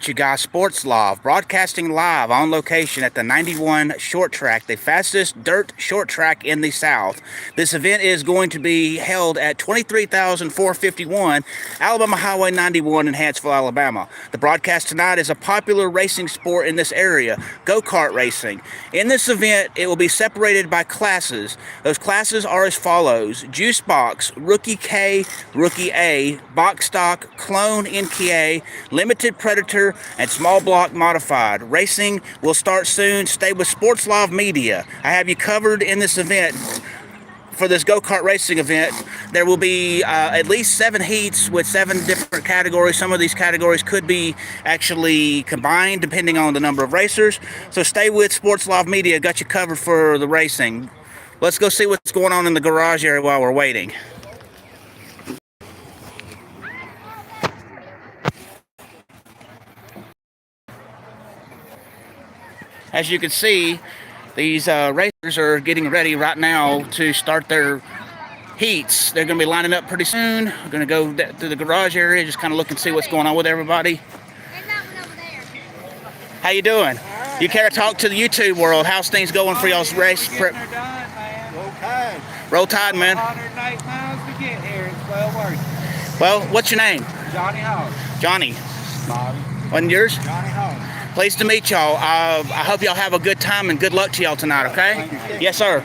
You guys, Sports Live, broadcasting live on location at the 91 short track, the fastest dirt short track in the South. This event is going to be held at 23,451 Alabama Highway 91 in Hanceville, Alabama. The broadcast tonight is a popular racing sport in this area, go-kart racing. In this event, it will be separated by classes. Those classes are as follows: Juice Box, Rookie K, Rookie A, Box Stock, Clone NKA, Limited Predator, and Small Block Modified. Racing will start soon. Stay with Sports Live Media. I have you covered in this event. For this go-kart racing event, there will be at least 7 heats with 7 different categories. Some of these categories could be actually combined depending on the number of racers. So stay with Sports Live Media. Got you covered for the racing. Let's go see what's going on in the garage area while we're waiting. As you can see, these racers are getting ready right now to start their heats. They're going to be lining up pretty soon. We're going to go through the garage area, just kind of look and see what's going on with everybody. How you doing? You care to talk to the YouTube world? How's things going for y'all's race prep? Roll Tide. Roll Tide, man. 108 miles to get here. It's well worth it. Well, what's your name? Johnny Hall. Johnny. Bobby. Wasn't yours? Johnny Hall. Pleased to meet y'all. I hope y'all have a good time and good luck to y'all tonight, okay? Yes, sir.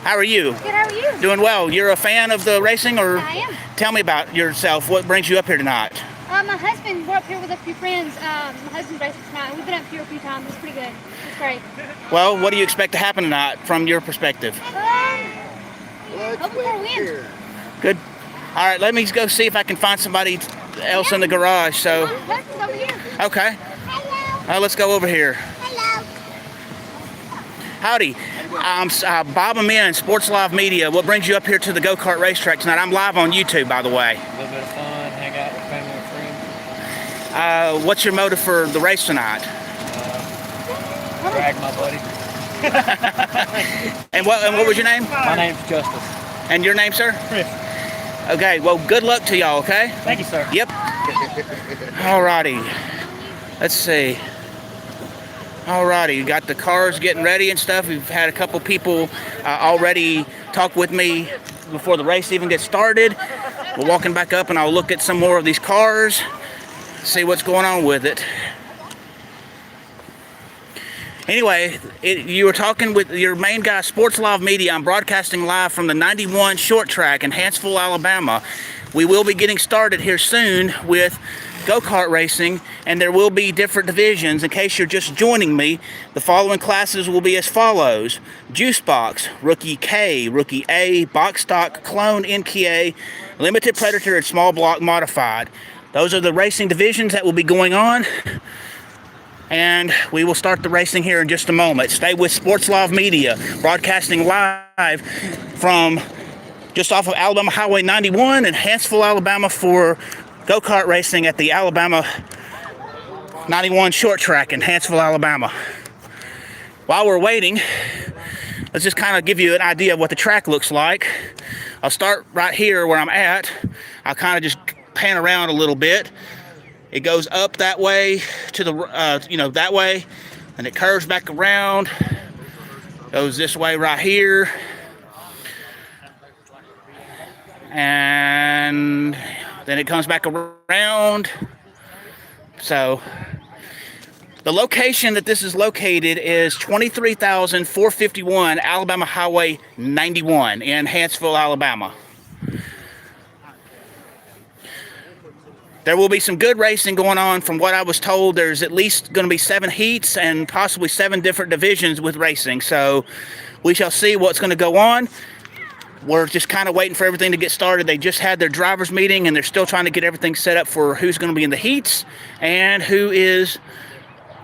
How are you? Good, how are you? Doing well. You're a fan of the racing, or? I am. Tell me about yourself. What brings you up here tonight? My husband, we're up here with a few friends. My husband's racing tonight. We've been up here a few times. It's pretty good. It's great. Well, what do you expect to happen tonight from your perspective? Hoping for a win. Good. All right, let me go see if I can find somebody else in the garage. So, My husband's over here. okay. Hello. Let's go over here. Hello. Howdy. I'm Bob Amin, Sports Live Media. What brings you up here to the go-kart racetrack tonight? I'm live on YouTube, by the way. A little bit of fun, hang out with family and friends. What's your motive for the race tonight? Drag my buddy. And what was your name? My name's Justice. And your name, sir? Chris. Okay, well, good luck to y'all, okay? Thank you, sir. Yep. Alrighty. Let's see. Alrighty, you got the cars getting ready and stuff. We've had a couple people already talk with me before the race even gets started. We're walking back up and I'll look at some more of these cars, see what's going on with it. Anyway, you were talking with your main guy, Sports Live Media. I'm broadcasting live from the 91 short track in Hanceville, Alabama. We will be getting started here soon with go-kart racing, and there will be different divisions. In case you're just joining me, the following classes will be as follows: Juice Box, Rookie K, Rookie A, Box Stock, Clone NKA, Limited Predator, and Small Block Modified. Those are the racing divisions that will be going on, and we will start the racing here in just a moment. Stay with Sports Live Media, broadcasting live from just off of Alabama Highway 91 in Hanceville, Alabama for go-kart racing at the Alabama 91 short track in Hanceville, Alabama. While we're waiting, let's just kind of give you an idea of what the track looks like. I'll start right here where I'm at. I'll kind of just pan around a little bit. It goes up that way to the, that way, and it curves back around, goes this way right here, and then it comes back around. So the location that this is located is 23,451 Alabama Highway 91 in Hanceville, Alabama. There will be some good racing going on. From what I was told, there's at least going to be 7 heats and possibly 7 different divisions with racing. So we shall see what's going to go on. We're just kind of waiting for everything to get started. They just had their drivers meeting, and they're still trying to get everything set up for who's going to be in the heats and who is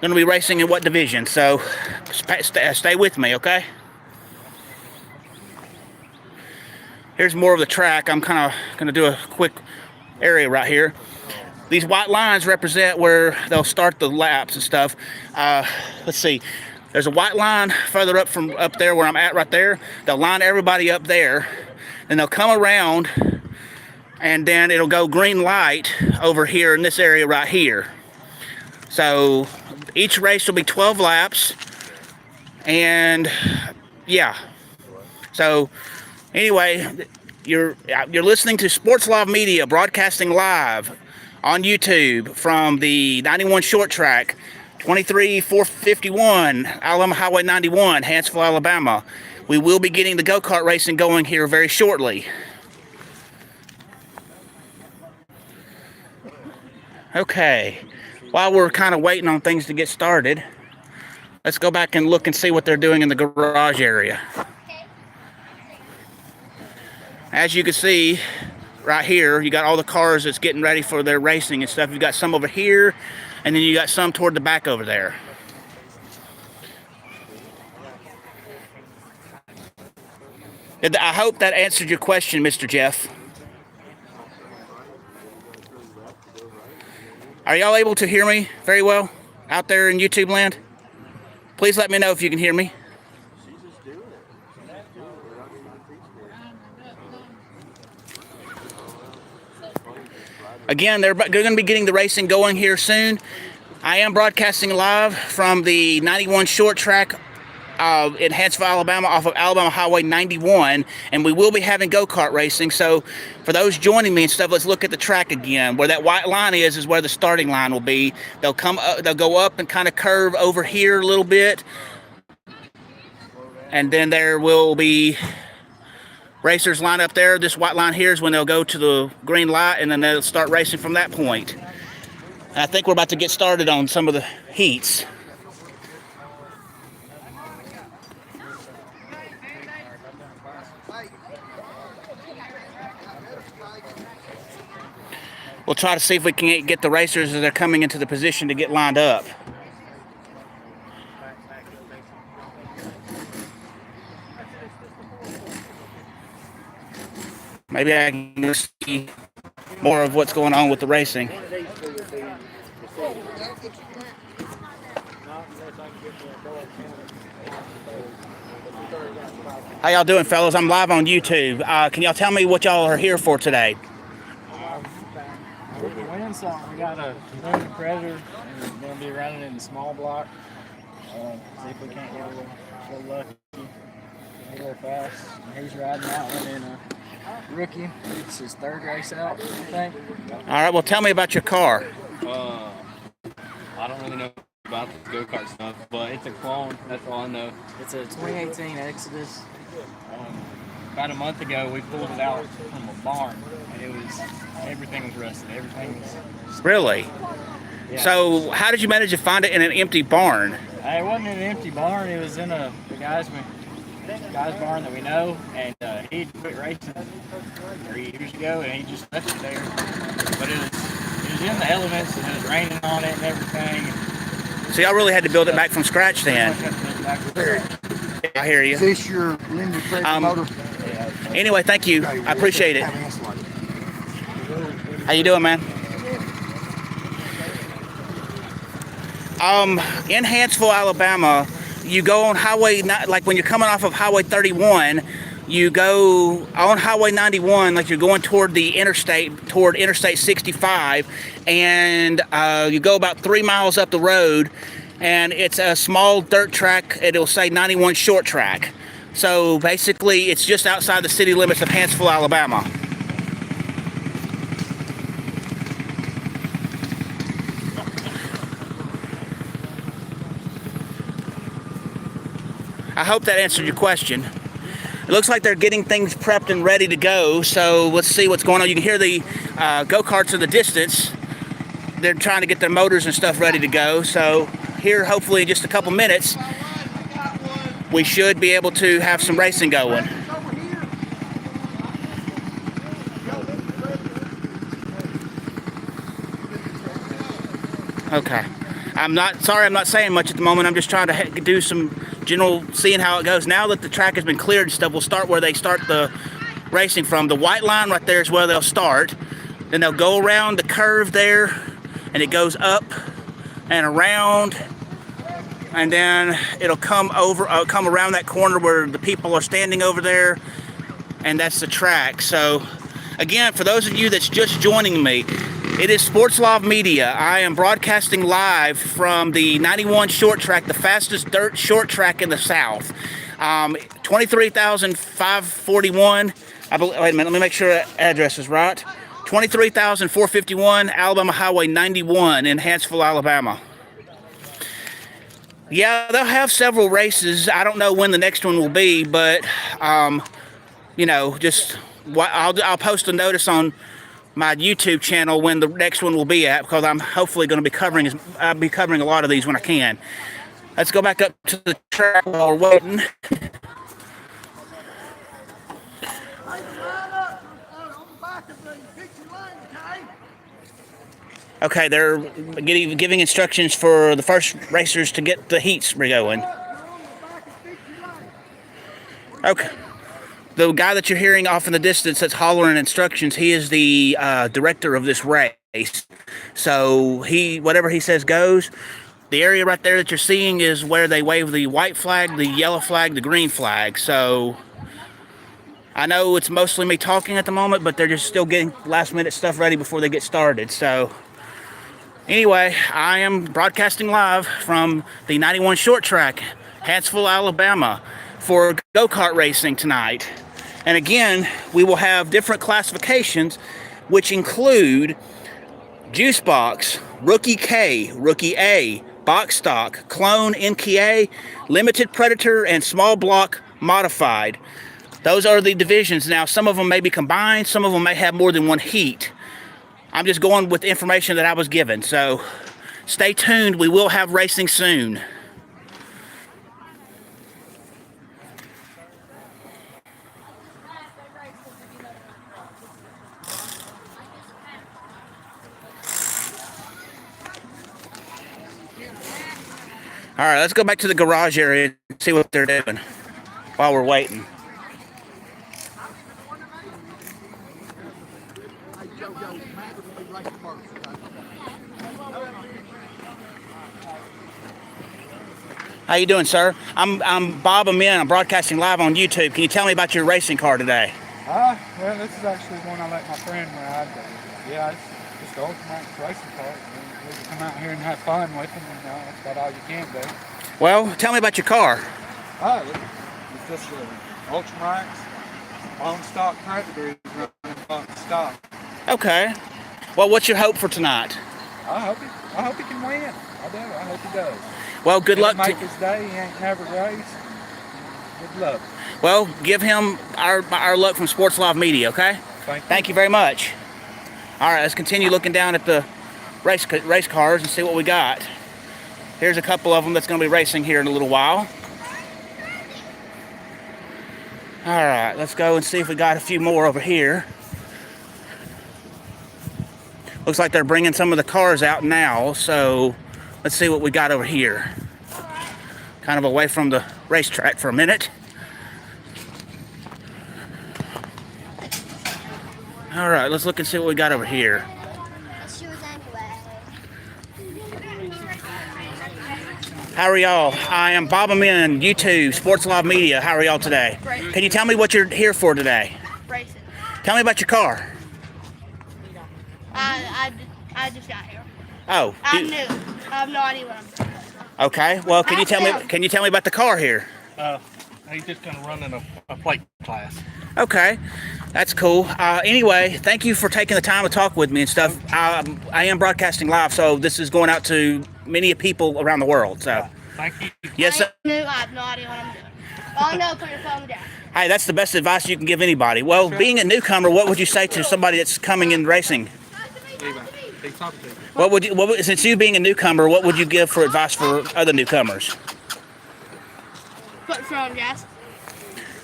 going to be racing in what division. So stay with me, okay? Here's more of the track. I'm kind of going to do a quick area right here. These white lines represent where they'll start the laps and stuff. Let's see. There's a white line further up from up there where I'm at right there. They'll line everybody up there. Then they'll come around, and then it'll go green light over here in this area right here. So each race will be 12 laps, and yeah. So anyway, you're listening to Sports Live Media broadcasting live on YouTube from the 91 short track, 23451 Alabama Highway 91, Hanceville, Alabama. We will be getting the go-kart racing going here very shortly. Okay, while we're kind of waiting on things to get started, let's go back and look and see what they're doing in the garage area. As you can see, right here, you got all the cars that's getting ready for their racing and stuff. You got some over here, and then you got some toward the back over there. I hope that answered your question, Mr. Jeff. Are y'all able to hear me very well out there in YouTube land? Please let me know if you can hear me. Again, they're going to be getting the racing going here soon. I am broadcasting live from the 91 short track in Hanceville, Alabama, off of Alabama Highway 91, and we will be having go-kart racing. So for those joining me and stuff, let's look at the track again. Where that white line is where the starting line will be. They'll go up and kind of curve over here a little bit, and then there will be racers line up there. This white line here is when they'll go to the green light, and then they'll start racing from that point. And I think we're about to get started on some of the heats. We'll try to see if we can get the racers as they're coming into the position to get lined up. Maybe I can see more of what's going on with the racing. How y'all doing, fellas? I'm live on YouTube. Can y'all tell me what y'all are here for today? We're winning something. We got a Limited Predator, and we're going to be running in the small block. See if we can't get a little lucky, a little fast. And he's riding that one in a rookie. It's his third race out, I think. All right, well, tell me about your car. I don't really know about the go-kart stuff, but it's a clone. That's all I know. It's a 2018 Exodus. About a month ago, we pulled it out from a barn, and everything was rusted. Everything was... Really? Yeah. So how did you manage to find it in an empty barn? It wasn't in an empty barn. It was in the guy's barn that we know, and he quit racing 3 years ago, and he just left it there. But it was in the elements, and it was raining on it and everything. So y'all really had to build it back from scratch then. I hear you. Is this your limited predator motor? Anyway, thank you. I appreciate it. How you doing, man? In Hanceville, Alabama, you go on highway, like when you're coming off of Highway 31, you go on Highway 91 like you're going toward the interstate, toward Interstate 65, and you go about 3 miles up the road, and it's a small dirt track. It'll say 91 short track. So basically, it's just outside the city limits of Hanceville, Alabama. I hope that answered your question. It looks like they're getting things prepped and ready to go, so let's see what's going on. You can hear the go-karts in the distance. They're trying to get their motors and stuff ready to go, so here, hopefully in just a couple minutes, we should be able to have some racing going. Okay. I'm not saying much at the moment. I'm just trying to do some general seeing how it goes. Now that the track has been cleared and stuff, we'll start where they start the racing from. The white line right there is where they'll start. Then they'll go around the curve there, and it goes up and around, and then it'll come around that corner where the people are standing over there, and that's the track. So again, for those of you that's just joining me, It is Sports Love Media. I am broadcasting live from the 91 short track, the fastest dirt short track in the South. 23,541. Wait a minute, let me make sure that address is right. 23,451 Alabama Highway 91 in Hanceville, Alabama. Yeah, they'll have several races. I don't know when the next one will be, but you know, just I'll post a notice on my YouTube channel when the next one will be at, because I'm hopefully going to be covering a lot of these when I can. Let's go back up to the track while we're waiting. Okay, they're giving instructions for the first racers to get the heats going. Okay. The guy that you're hearing off in the distance that's hollering instructions, he is the director of this race. So whatever he says goes. The area right there that you're seeing is where they wave the white flag, the yellow flag, the green flag. So I know it's mostly me talking at the moment, but they're just still getting last minute stuff ready before they get started. So anyway, I am broadcasting live from the 91 short track, Hanceville, Alabama, for go-kart racing tonight. And again, we will have different classifications, which include Juice Box, Rookie K, Rookie A, Box Stock, Clone NKA, Limited Predator, and Small Block Modified. Those are the divisions. Now, some of them may be combined, some of them may have more than one heat. I'm just going with the information that I was given. So stay tuned. We will have racing soon. All right, let's go back to the garage area and see what they're doing while we're waiting. How you doing, sir? I'm Bob Amin. I'm broadcasting live on YouTube. Can you tell me about your racing car today? Well, this is actually one I let my friend ride. But yeah, it's just the ultimate racing car. We can come out here and have fun with them, and that's about all you can do. Well, tell me about your car. Oh, it's just an Ultramax, on stock Predator, running on stock. Okay. Well, what's your hope for tonight? I hope he can win. I do. I hope he does. Well, good luck. Make his day. He ain't never raced. Good luck. Well, give him our luck from Sports Love Media, okay? Thank you very much. All right, let's continue looking down at the race cars and see what we got. Here's a couple of them that's going to be racing here in a little while. All right, let's go and see if we got a few more over here. Looks like they're bringing some of the cars out now, so let's see what we got over here. Kind of away from the racetrack for a minute. All right, let's look and see what we got over here. How are y'all? I am Bob Amin, YouTube, Sports Love Media. How are y'all today? Racing. Can you tell me what you're here for today? Racing. Tell me about your car. I just got here. Oh. I'm new. I have no idea what I'm doing. Okay. Well, can you tell me about the car here? He's just going to run in a plate class. Okay, that's cool. Anyway, thank you for taking the time to talk with me and stuff. I am broadcasting live, so this is going out to many people around the world. So, Thank you. yes, sir. I'm new. I have no idea what I'm doing. All I know, put your phone down. Hey, that's the best advice you can give anybody. Well, being a newcomer, what would you say to somebody that's coming in racing? Since you being a newcomer, what would you give for advice for other newcomers? Put your phone on gas.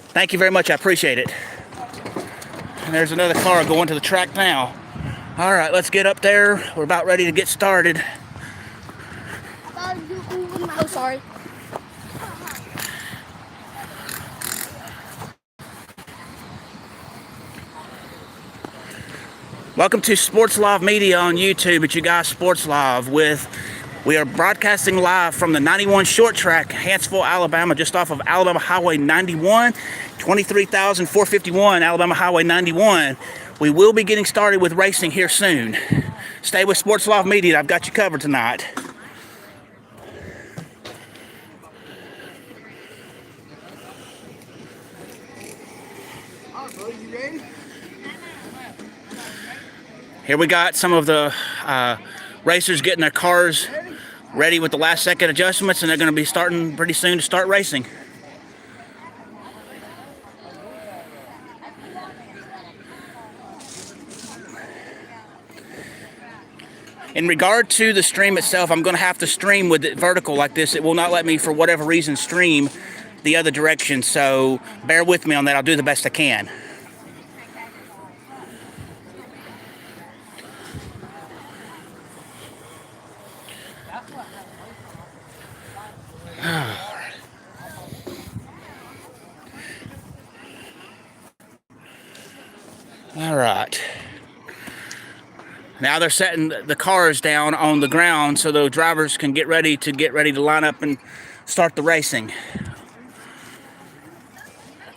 Thank you very much. I appreciate it. And there's another car going to the track now. All right, let's get up there. We're about ready to get started. Oh, sorry. Welcome to Sports Live Media on YouTube. It's you guys, Sports Live. We are broadcasting live from the 91 short track, Hanceville, Alabama, just off of Alabama Highway 91, 23,451 Alabama Highway 91. We will be getting started with racing here soon. Stay with Sports Live Media. I've got you covered tonight. Here we got some of the racers getting their cars ready with the last second adjustments, and they're going to be starting pretty soon to start racing. In regard to the stream itself, I'm going to have to stream with it vertical like this. It will not let me, for whatever reason, stream the other direction, so bear with me on that. I'll do the best I can. All right. Now they're setting the cars down on the ground so the drivers can get ready to line up and start the racing.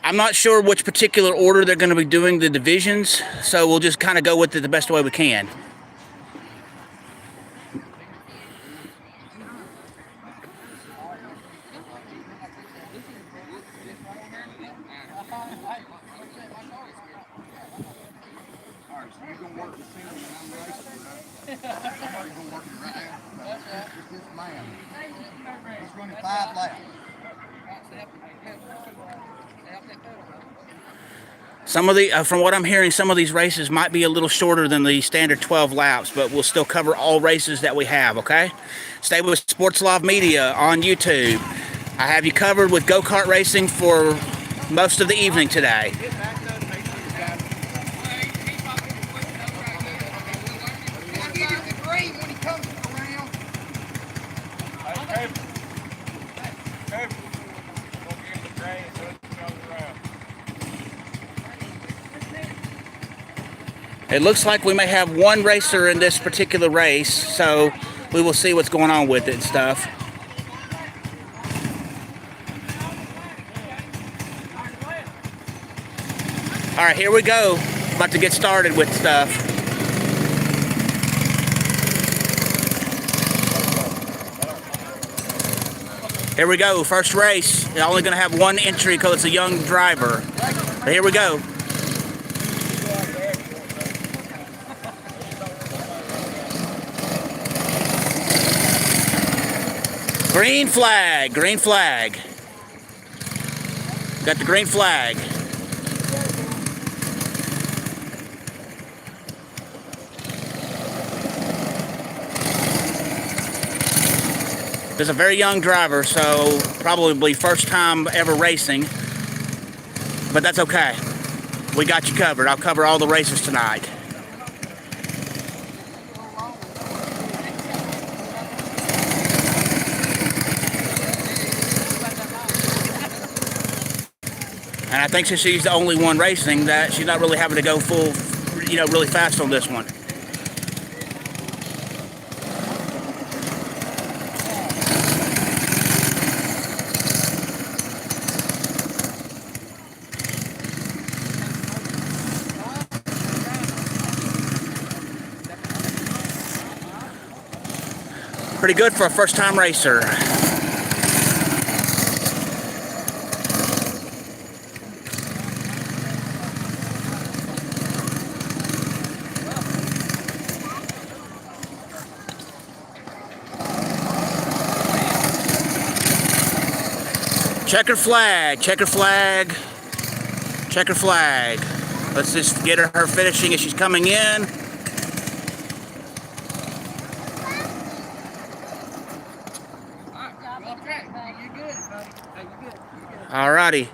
I'm not sure which particular order they're going to be doing the divisions, so we'll just kind of go with it the best way we can. Some of the, from what I'm hearing, some of these races might be a little shorter than the standard 12 laps, but we'll still cover all races that we have, okay? Stay with Sports Live Media on YouTube. I have you covered with go-kart racing for most of the evening today. It looks like we may have one racer in this particular race, so we will see what's going on with it and stuff. All right, here we go. About to get started with stuff. Here we go, first race. They're only going to have one entry because it's a young driver. But here we go. Green flag, green flag. Got the green flag. There's a very young driver, so probably first time ever racing, but that's okay. We got you covered. I'll cover all the races tonight. And I think since she's the only one racing, that she's not really having to go full, really fast on this one. Pretty good for a first-time racer. Checker flag, checker flag, checker flag. Let's just get her finishing as she's coming in. Alrighty.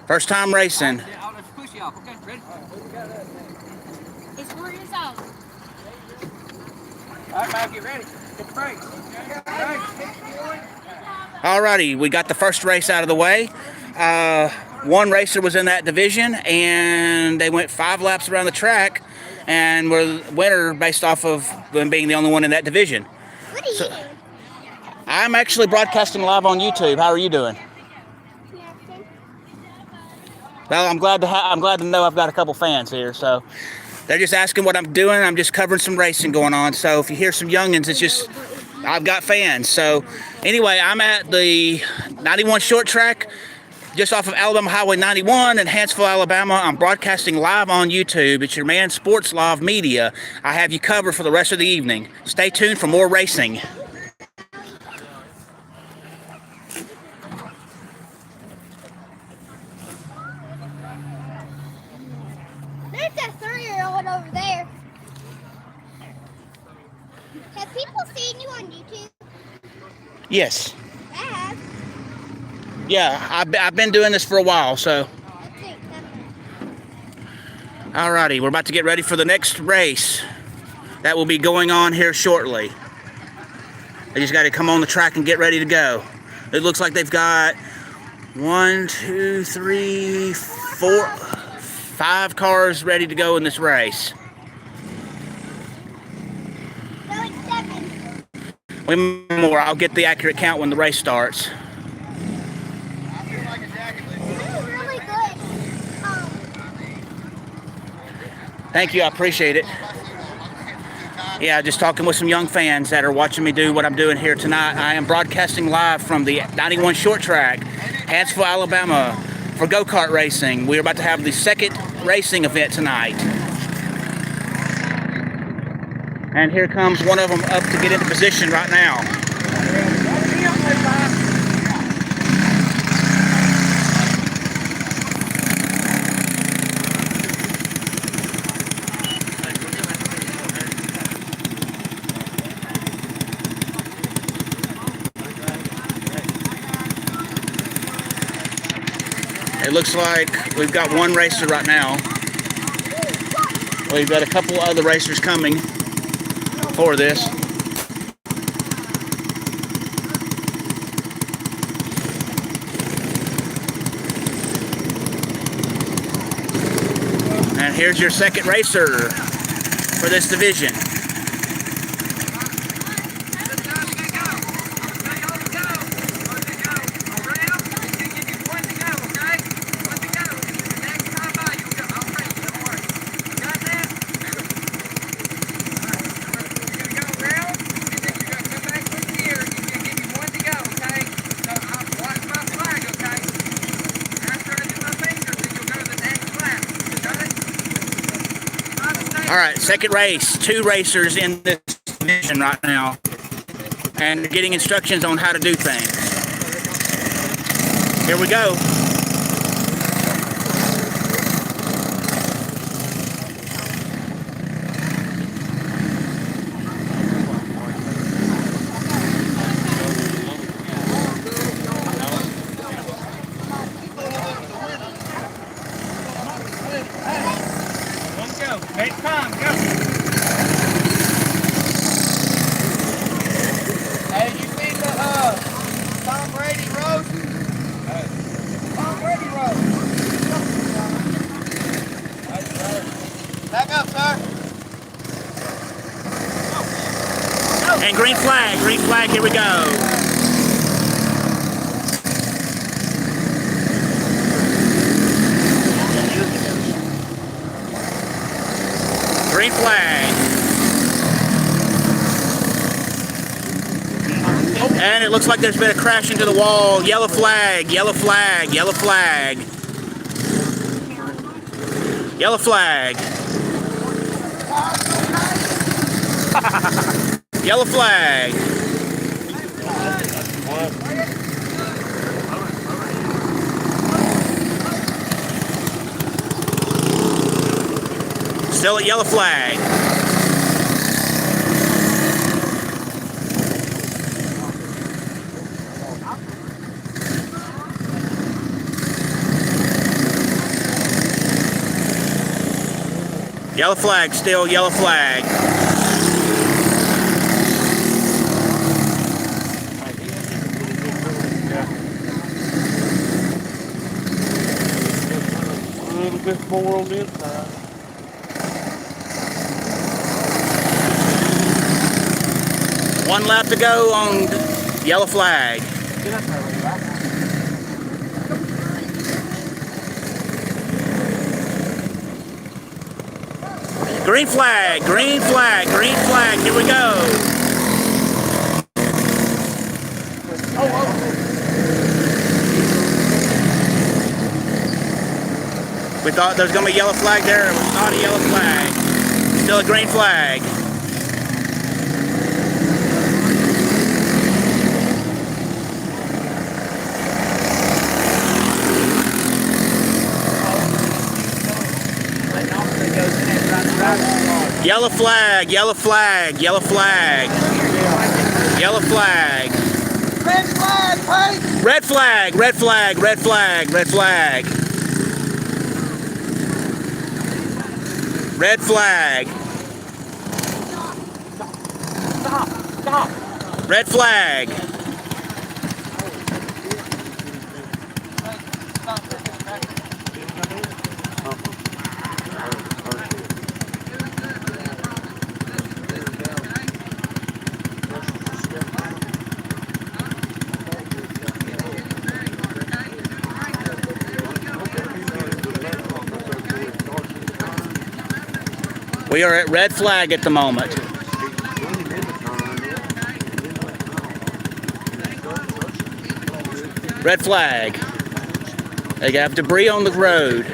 First time racing. I'll just push you off, okay? Ready? It's 4 years old. All right, Mike, get ready. Hit the brakes. Alrighty, we got the first race out of the way. One racer was in that division, and they went 5 laps around the track, and were the winner based off of them being the only one in that division. What are you doing? I'm actually broadcasting live on YouTube. How are you doing? Well, I'm glad to know I've got a couple fans here. So, They're just asking what I'm doing. I'm just covering some racing going on. So if you hear some youngins, it's just I've got fans. So anyway, I'm at the 91 short track just off of Alabama Highway 91 in Hanceville, Alabama. I'm broadcasting live on YouTube. It's your man Sports Live Media. I have you covered for the rest of the evening. Stay tuned for more racing. There's that 3-year-old over there. Have people seen you on YouTube? Yes. Have. Yeah, I've been doing this for a while, so. Let's see. Alrighty, we're about to get ready for the next race. That will be going on here shortly. They just got to come on the track and get ready to go. It looks like they've got 1, 2, 3, 4, 5 cars ready to go in this race. No, it's 7. We more. I'll get the accurate count when the race starts. Really good. Thank you, I appreciate it. Yeah, just talking with some young fans that are watching me do what I'm doing here tonight. I am broadcasting live from the 91 short track, Hanceville, Alabama, for go-kart racing. We're about to have the second racing event tonight. And here comes one of them up to get into position right now. It looks like we've got one racer right now. We've got a couple other racers coming for this. And here's your second racer for this division. All right, second race. 2 racers in this division right now, and they're getting instructions on how to do things. Here we go. Make time, go. Hey, you seen the Tom Brady road? Tom Brady road. Back up, sir. And green flag, here we go. Green flag. And it looks like there's been a crash into the wall. Yellow flag, yellow flag, yellow flag. Yellow flag. Yellow flag. Still at yellow flag. Yellow flag, still yellow flag. A little bit more on this side. One lap to go on yellow flag. Green flag, green flag, green flag. Here we go. We thought there was going to be a yellow flag there. It was not a yellow flag. Still a green flag. Yellow flag, yellow flag, yellow flag. Yellow flag. Red flag, Pete! Red flag, red flag, red flag, red flag. Red flag. Stop! Red flag. We are at red flag at the moment. Red flag. They have debris on the road.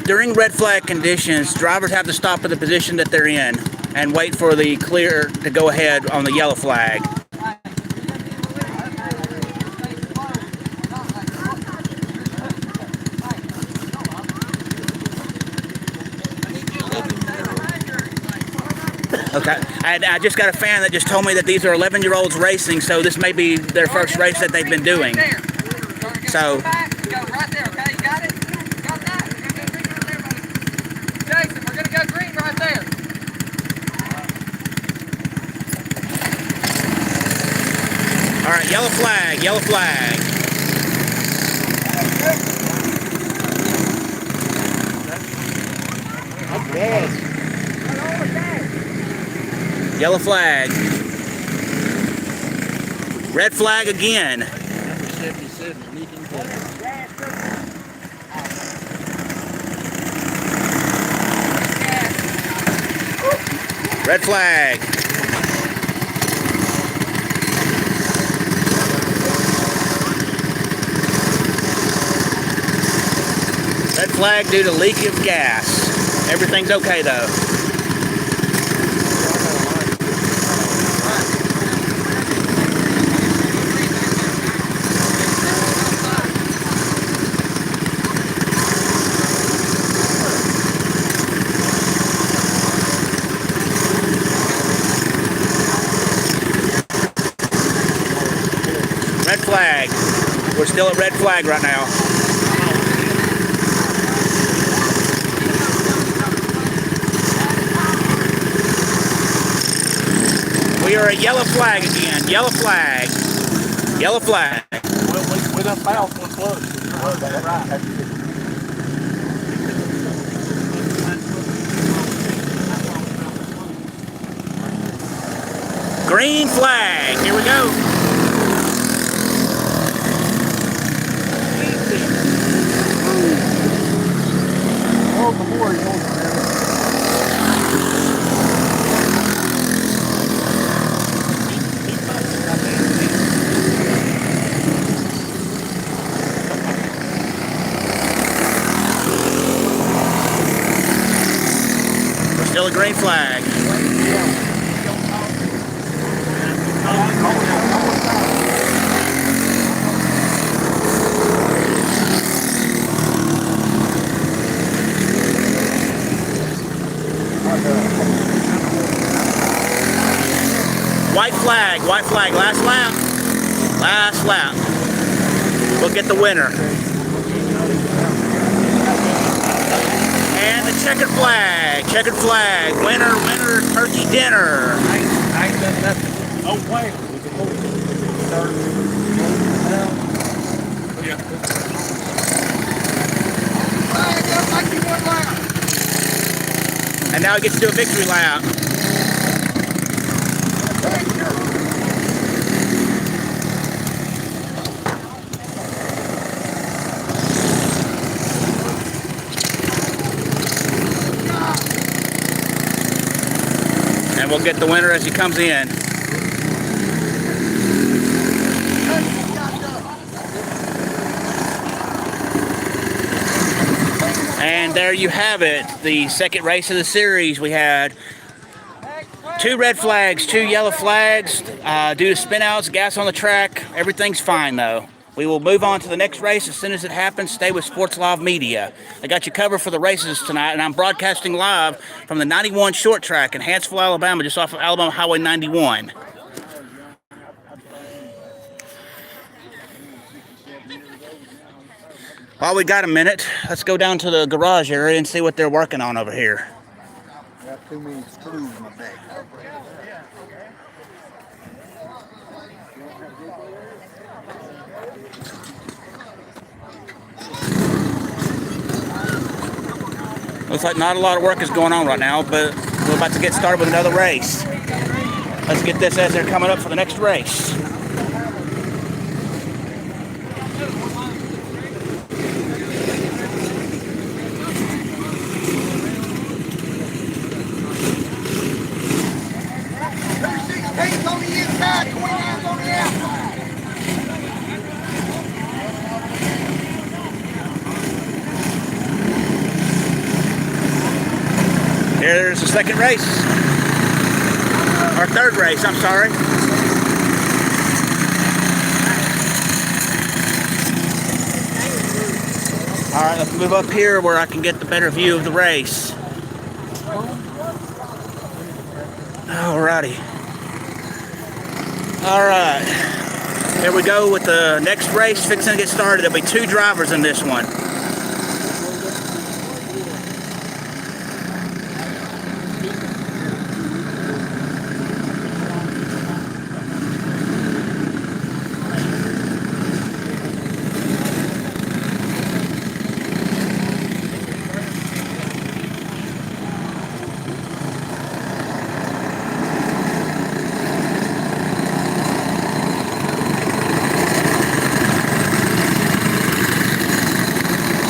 During red flag conditions, drivers have to stop at the position that they're in and wait for the clear to go ahead on the yellow flag. Okay, and I just got a fan that just told me that these are 11-year-olds racing, so this may be their first race that they've been doing. So. All right, yellow flag, yellow flag. Yellow flag. Red flag again. Red flag. Red flag due to leak of gas. Everything's okay though. Red flag. We're still at red flag right now. We are at yellow flag again. Yellow flag. Yellow flag. Well, we done fouled one plug. That's right. Green flag. Here we go. Oh, the more he goes around. Still a green flag. White flag, last lap. Last lap. We'll get the winner. And the checkered flag, winner, turkey dinner. I ain't done nothing. Oh, wait. Yeah. Flag up like you want lap. And now he gets to do a victory lap. And we'll get the winner as he comes in. And there you have it, the second race of the series. We had 2 red flags, 2 yellow flags due to spinouts, gas on the track. Everything's fine though. We will move on to the next race as soon as it happens. Stay with Sports Live Media. I got you covered for the races tonight, and I'm broadcasting live from the 91 short track in Hanceville, Alabama, just off of Alabama Highway 91. While we got a minute, let's go down to the garage area and see what they're working on over here. Got too many screws in my back. Looks like not a lot of work is going on right now, but we're about to get started with another race. Let's get this as they're coming up for the next race. Eight on the inside, 29's on the outside. Here's the second race. Or third race, I'm sorry. All right, let's move up here where I can get the better view of the race. Alrighty. All right. Here we go with the next race fixing to get started. There'll be 2 drivers in this one.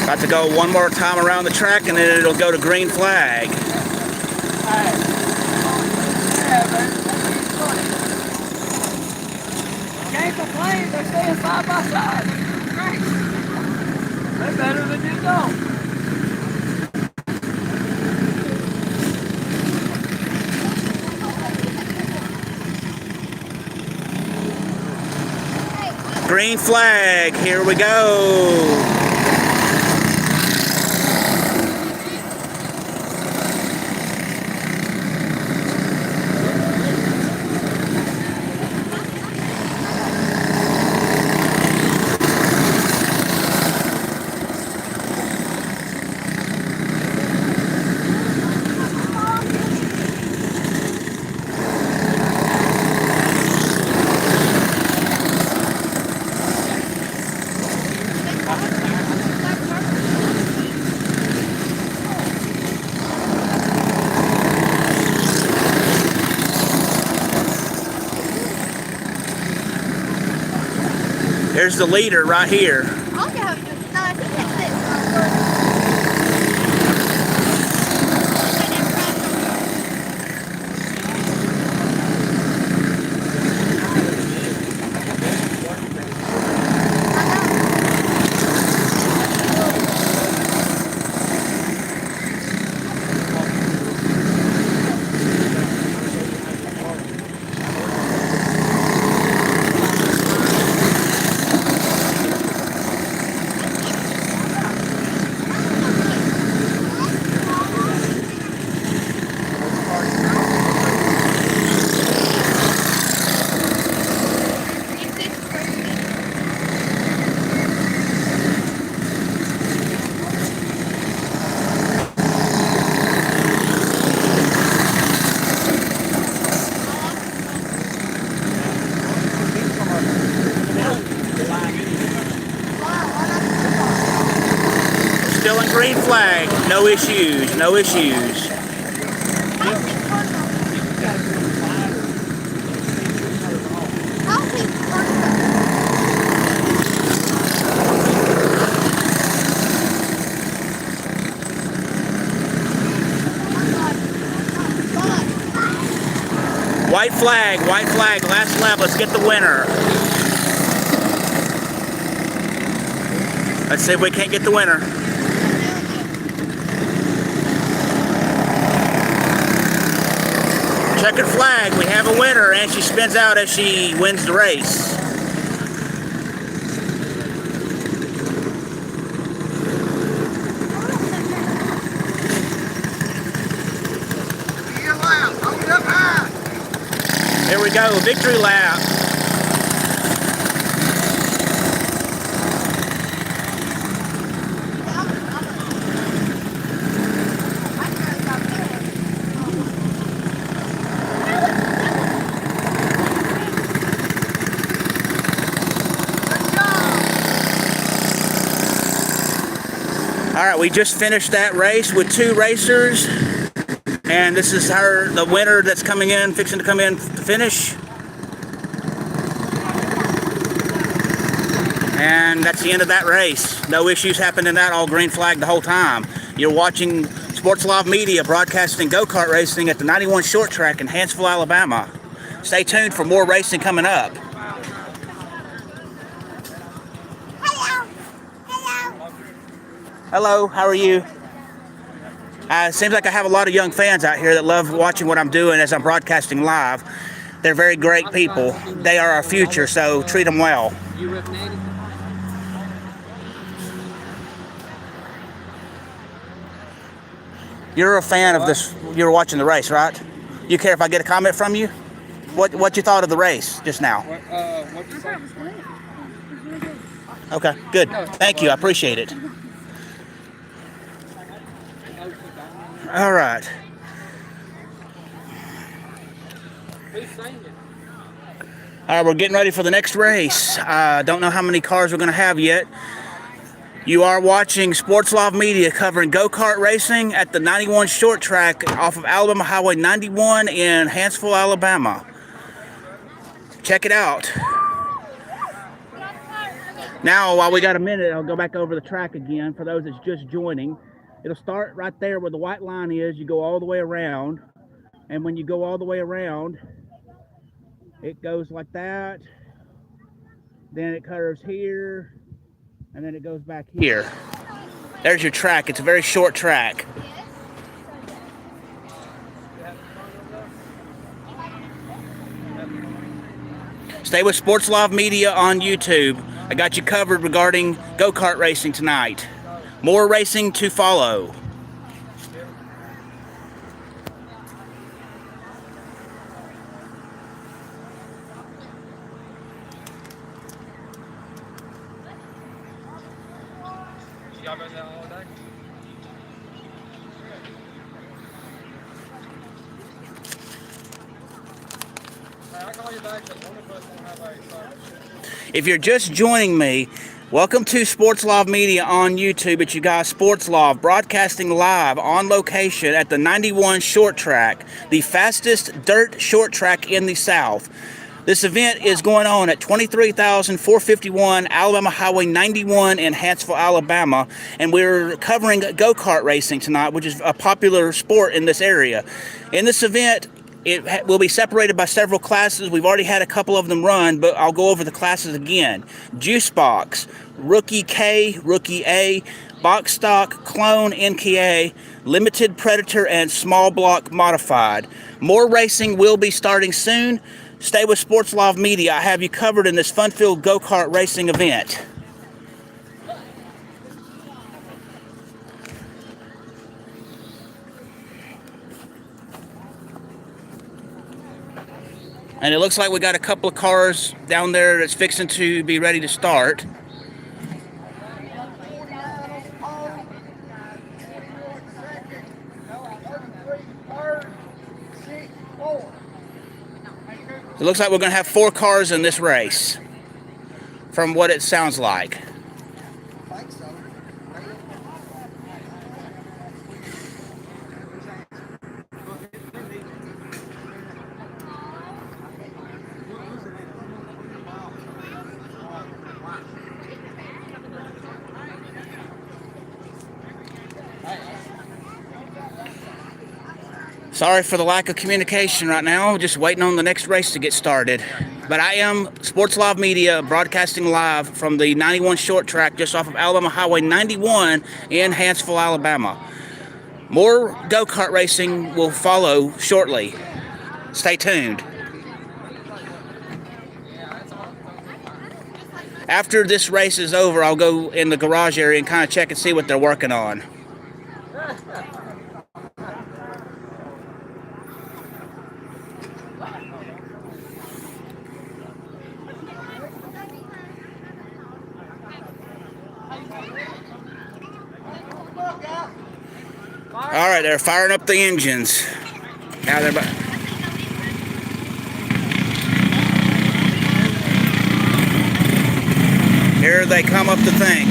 About to go one more time around the track and then it'll go to green flag. Can't complain, they're staying side by side. Great. They're better than you don't. Green flag, here we go. Here's the leader right here. I'll go. No, I think that's it. no issues, no issues. I'll keep first. White flag, last lap, let's get the winner. Let's see if we can't get the winner. Checkered flag, we have a winner, and she spins out as she wins the race. Here we go, victory lap. All right, we just finished that race with 2 racers. And this is the winner that's coming in, fixing to come in to finish. And that's the end of that race. No issues happened in that, all green flag the whole time. You're watching Sports Live Media broadcasting go-kart racing at the 91 Short Track in Hanceville, Alabama. Stay tuned for more racing coming up. Hello. Hello. Hello, how are you? It seems like I have a lot of young fans out here that love watching what I'm doing as I'm broadcasting live. They're very great people. They are our future, so treat them well. You're a fan of this. You're watching the race, right? You care if I get a comment from you? What you thought of the race just now? What'd you say? Okay, good. Thank you. I appreciate it. All right. All right, we're getting ready for the next race. Don't know how many cars we're going to have yet. You are watching Sports Live Media covering go-kart racing at the 91 Short Track off of Alabama Highway 91 in Hanceville, Alabama. Check it out. Now, while we got a minute, I'll go back over the track again for those that's just joining. It'll start right there where the white line is. You go all the way around. And when you go all the way around, it goes like that. Then it curves here. And then it goes back here. There's your track. It's a very short track. Stay with Sports Live Media on YouTube. I got you covered regarding go-kart racing tonight. More racing to follow. Y'all been there all day? Hey, I'll call you back because one of us won't have a service. If you're just joining me, welcome to Sports Live Media on YouTube. It's you guys, Sports Live, broadcasting live on location at the 91 Short Track, the fastest dirt short track in the South. This event is going on at 23,451 Alabama Highway 91 in Hanceville, Alabama, and we're covering go-kart racing tonight, which is a popular sport in this area. In this event, it will be separated by several classes. We've already had a couple of them run, but I'll go over the classes again. Juice Box, Rookie K, Rookie A, Box Stock, Clone, NKA, Limited Predator, and Small Block Modified. More racing will be starting soon. Stay with Sports Live Media. I have you covered in this fun-filled go-kart racing event. And it looks like we got a couple of cars down there that's fixing to be ready to start. It looks like we're going to have 4 cars in this race, from what it sounds like. Sorry for the lack of communication right now. Just waiting on the next race to get started. But I am Sports Live Media, broadcasting live from the 91 short track just off of Alabama Highway 91 in Hanceville, Alabama. More go-kart racing will follow shortly. Stay tuned. After this race is over, I'll go in the garage area and kind of check and see what they're working on. All right, they're firing up the engines. Now they're about... Here they come up the thing.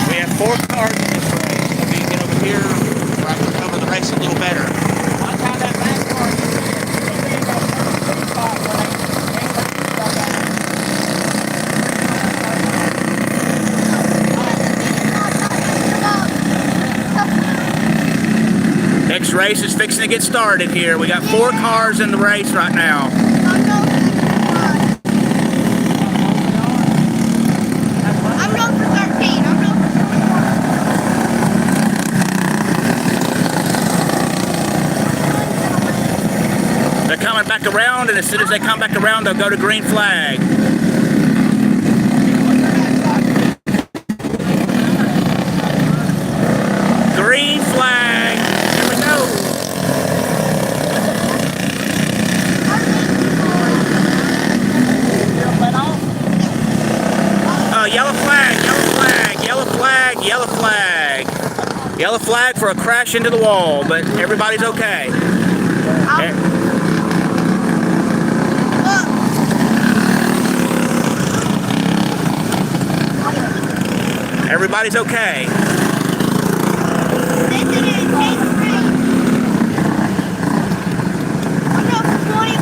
We have 4 cars in this race. Let me get over here where I can cover the race a little better. Watch how that back car Next race is fixing to get started here. We got 4 cars in the race right now. I'm going for 13. I'm going for 13. They're coming back around, and as soon as they come back around, they'll go to green flag. Green flag. Here we go. Yellow flag, yellow flag, yellow flag, yellow flag. Yellow flag for a crash into the wall, but everybody's okay. Everybody's okay. This is it. Take 3. I'm going for 21.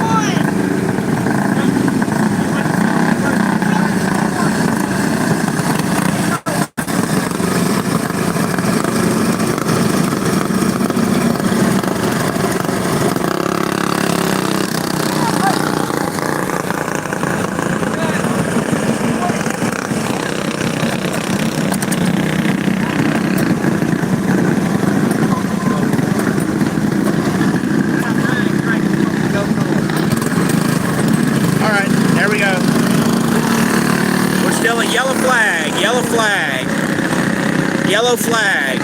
Still a yellow flag, yellow flag, yellow flag,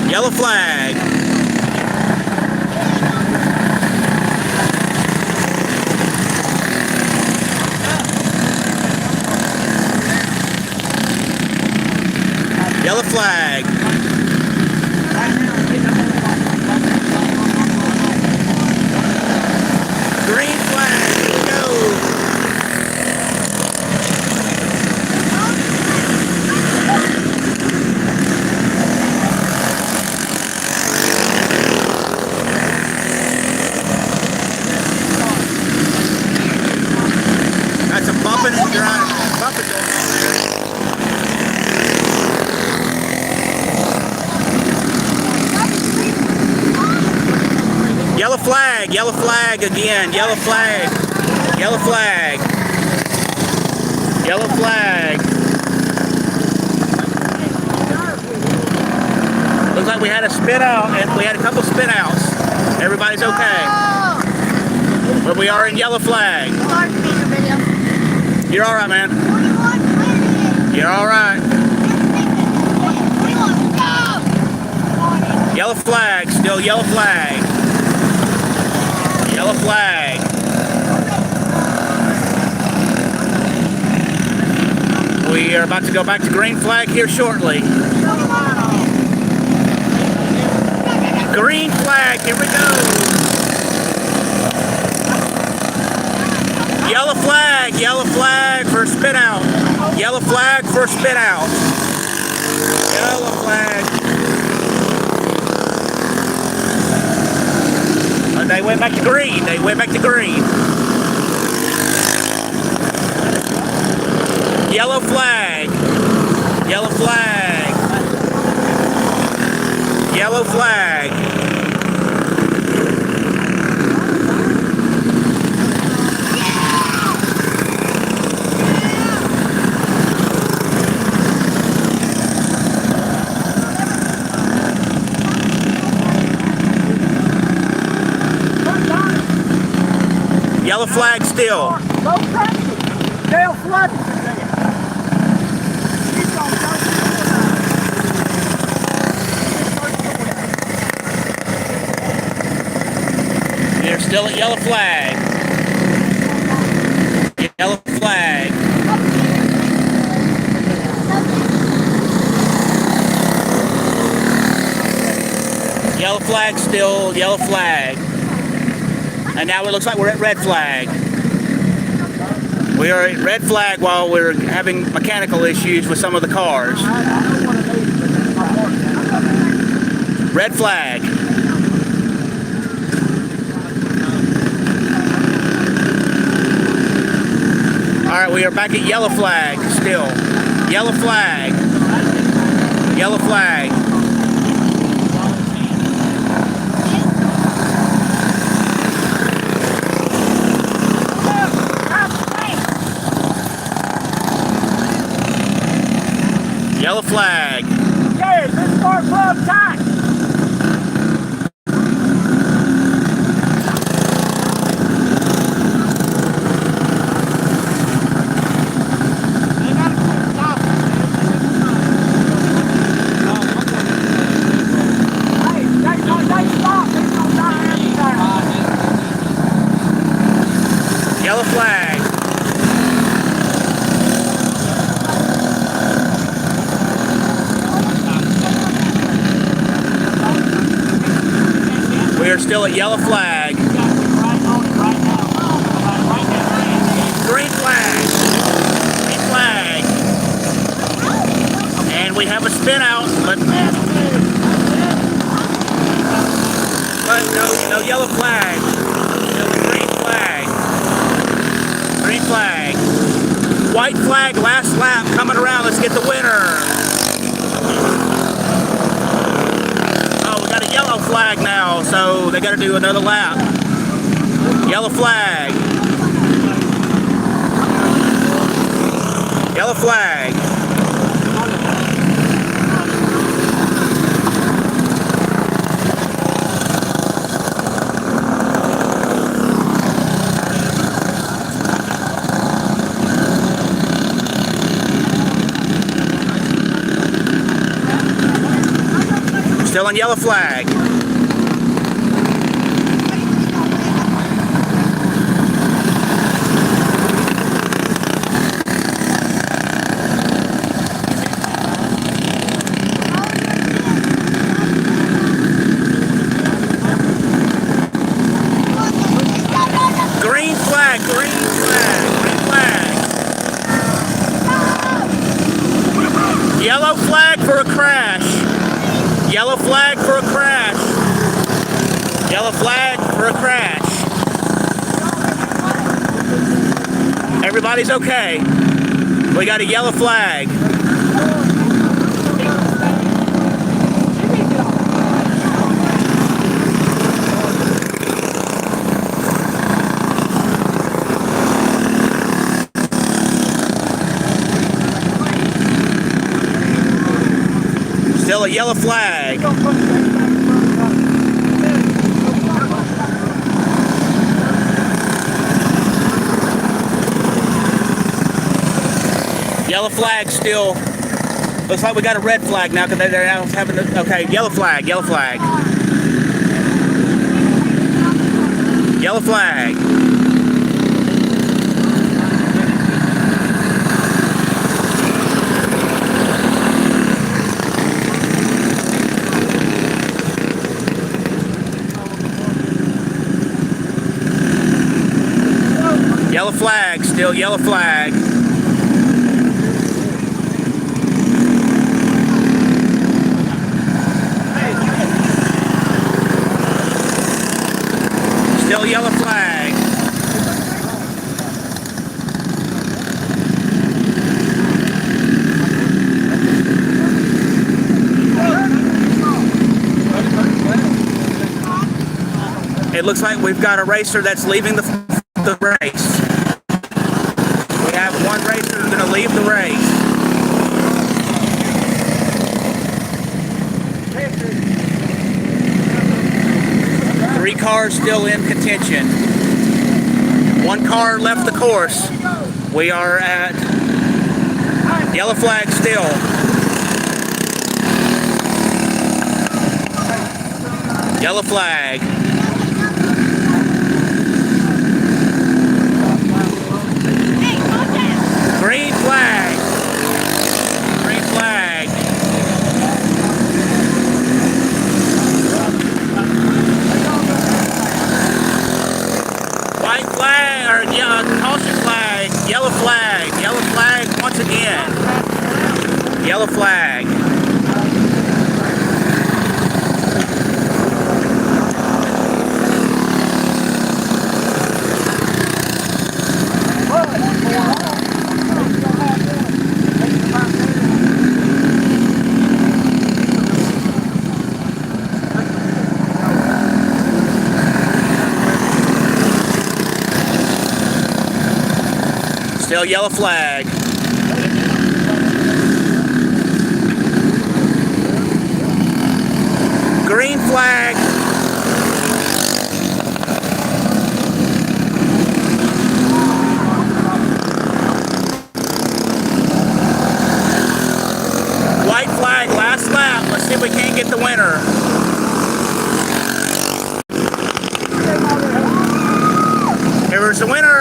yellow flag. Yellow flag. Green flag. That's a bumping and drive. Bumping. Yellow flag again, yellow flag, yellow flag, yellow flag. Looks like we had a spin out, and we had a couple spin outs. Everybody's okay. But we are in yellow flag. You're all right, man. You're all right. Yellow flag, still yellow flag. Yellow flag. We are about to go back to green flag here shortly. Green flag, here we go. Yellow flag for a spin out. Yellow flag for spin out. Yellow flag. They went back to green. They went back to green. Yellow flag. Yellow flag. Yellow flag. Yellow flag still. Go crazy. They'll flood it today. Keep on They're still at yellow flag. Yellow flag. Yellow flag still, yellow flag. And now it looks like we're at red flag. We are at red flag while we're having mechanical issues with some of the cars. Red flag. All right, we are back at yellow flag still. Yellow flag. Yellow flag. Yellow flag. Okay, this car club tight. Yellow flag. We are still at yellow flag. Green flag. Green flag. And we have a spin out, but no yellow flag. No green flag. Green flag. White flag, last lap coming around. Let's get the winner. Yellow flag now, so they got to do another lap. Yellow flag. Yellow flag. Still on yellow flag. Green flag, green flag, green flag. Yellow flag for a crash. Yellow flag for a crash. Yellow flag for a crash. Everybody's okay. We got a yellow flag. Still a yellow flag. Yellow flag still. Looks like we got a red flag now because they're now having the, okay, yellow flag, yellow flag. Yellow flag. Yellow flag, still yellow flag. looks like we've got a racer that's leaving the race. We have one racer who's going to leave the race. Three cars still in contention. One car left the course. We are at yellow flag still. Yellow flag. Green flag. Green flag. White flag, or caution flag. Yellow flag. Yellow flag once again. Yellow flag. Still yellow flag. Green flag. White flag, last lap. Let's see if we can't get the winner. Here's the winner.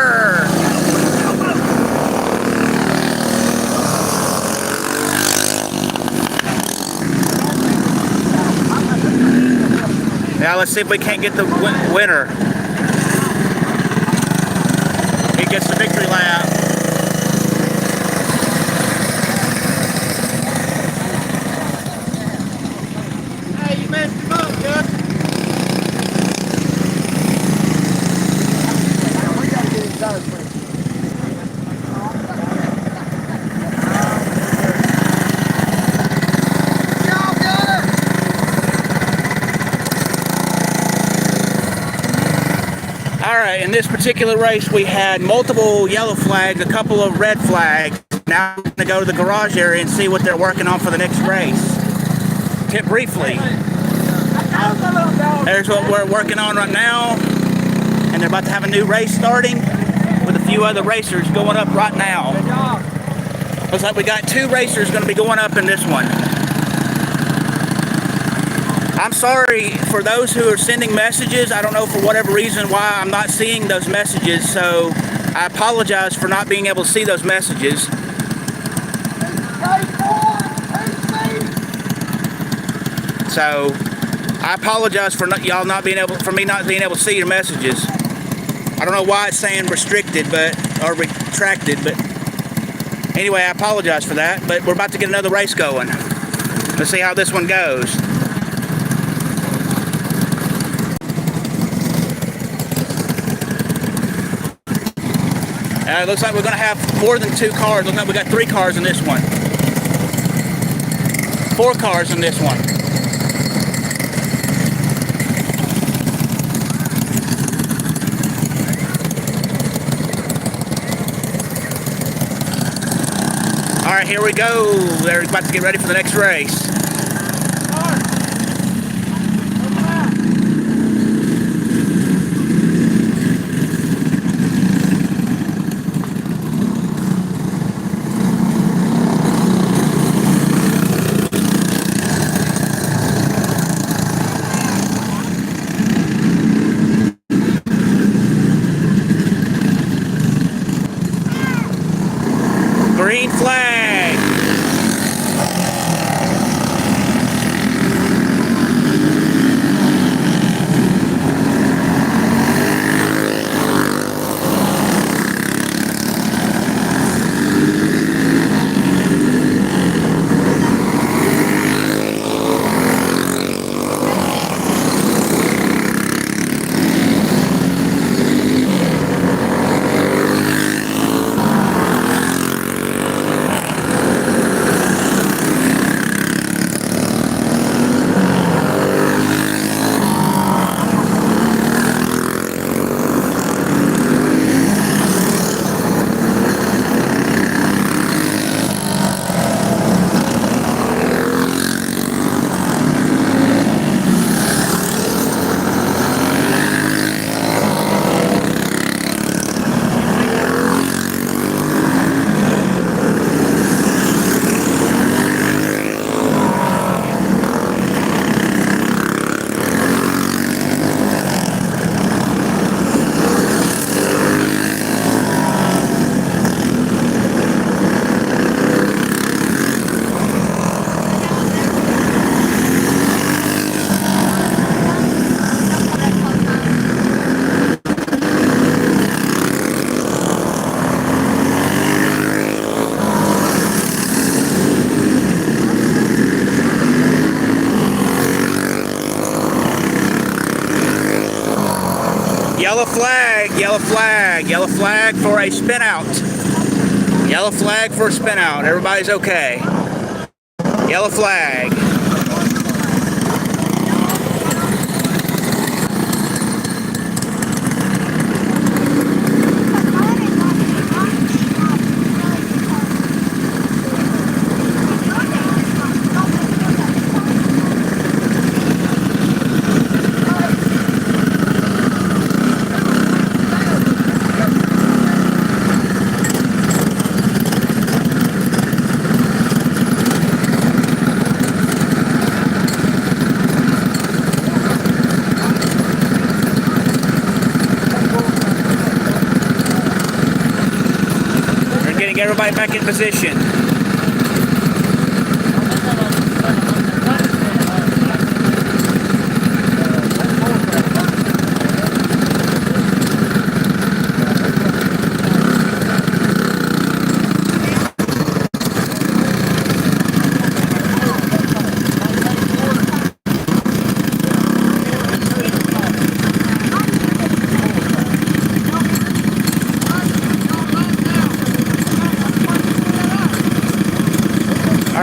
Now let's see if we can't get the winner. He gets the victory lap. Hey, you messed him up, Gus. We gotta get his tires clean. Alright, in this particular race we had multiple yellow flags, a couple of red flags. Now I'm going to go to the garage area and see what they're working on for the next race. Tip briefly. There's what we're working on right now. And they're about to have a new race starting with a few other racers going up right now. Looks like we got two racers going to be going up in this one. I'm sorry for those who are sending messages. I don't know for whatever reason why I'm not seeing those messages, so I apologize for not being able to see those messages. So I apologize for y'all not being able, for me not being able to see your messages. I don't know why it's saying restricted, or retracted, but anyway, I apologize for that. But we're about to get another race going. Let's see how this one goes. It looks like we're going to have more than two cars. Looks like we got three cars in this one. Four cars in this one. All right, here we go. They're about to get ready for the next race. Green flag. Yellow flag, yellow flag, yellow flag for a spin out. Yellow flag for a spin out. Everybody's okay. Yellow flag. Everybody back in position.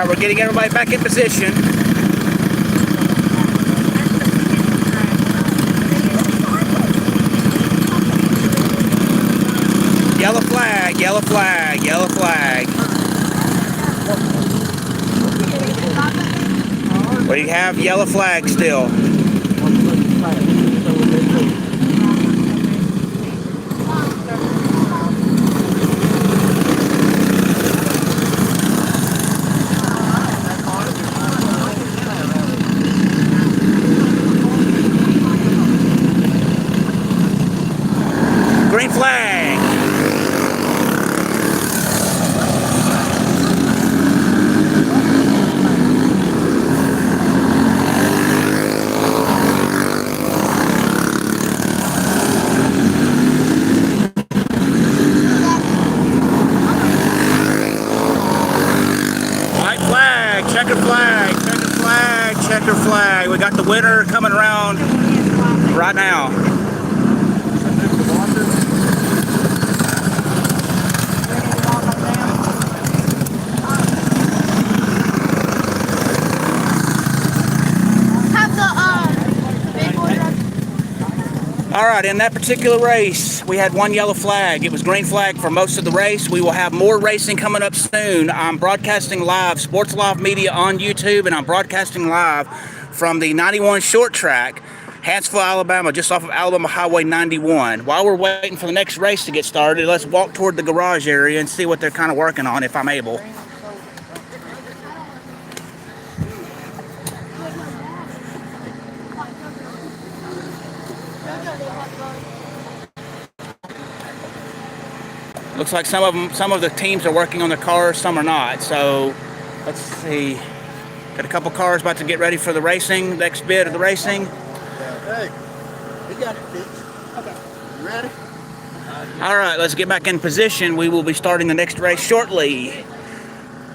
We're getting everybody back in position. Yellow flag, yellow flag, yellow flag. We have yellow flag still. Green flag. White flag, checker flag, checker flag, checker flag. We got the winner coming around right now. All right, in that particular race, we had one yellow flag. It was green flag for most of the race. We will have more racing coming up soon. I'm broadcasting live, Sports Live Media on YouTube, and I'm broadcasting live from the 91 short track, Hanceville, Alabama, just off of Alabama Highway 91. While we're waiting for the next race to get started, let's walk toward the garage area and see what they're kind of working on, if I'm able. Looks like some of the teams are working on their cars, some are not. So let's see. Got a couple cars about to get ready for the racing, next bit of the racing. Hey, we got it fixed. Okay. You ready? All right, let's get back in position. We will be starting the next race shortly.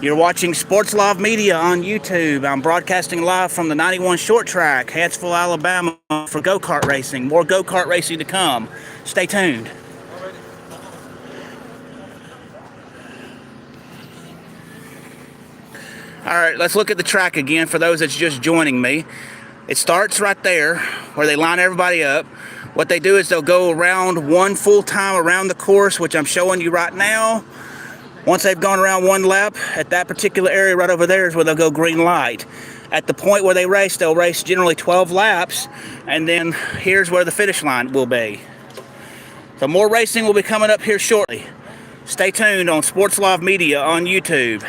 You're watching Sports Live Media on YouTube. I'm broadcasting live from the 91 short track, Hanceville, Alabama, for go-kart racing. More go-kart racing to come. Stay tuned. All right, let's look at the track again for those that's just joining me. It starts right there where they line everybody up. What they do is they'll go around one full time around the course, which I'm showing you right now. Once they've gone around one lap, at that particular area right over there is where they'll go green light. At the point where they race, they'll race generally 12 laps, and then here's where the finish line will be. So more racing will be coming up here shortly. Stay tuned on Sports Live Media on YouTube.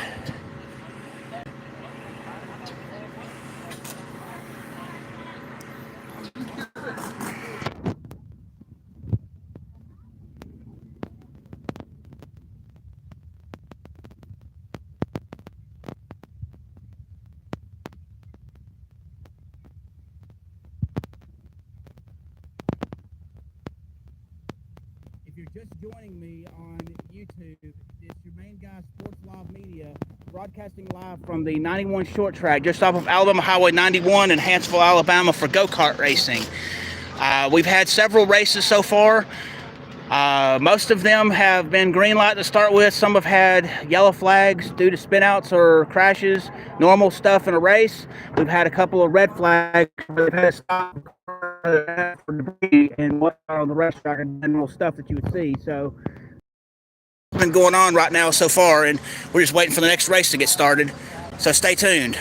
If you're just joining me on YouTube, it's your main guy, Sports Live Media, broadcasting live from the 91 short track, just off of Alabama Highway 91 in Hanceville, Alabama, for go-kart racing. We've had several races so far. Most of them have been green light to start with. Some have had yellow flags due to spinouts or crashes, normal stuff in a race. We've had a couple of red flags where they've had to stop for debris and what's on the racetrack and general stuff that you would see. So it's been going on right now so far, and we're just waiting for the next race to get started. So stay tuned.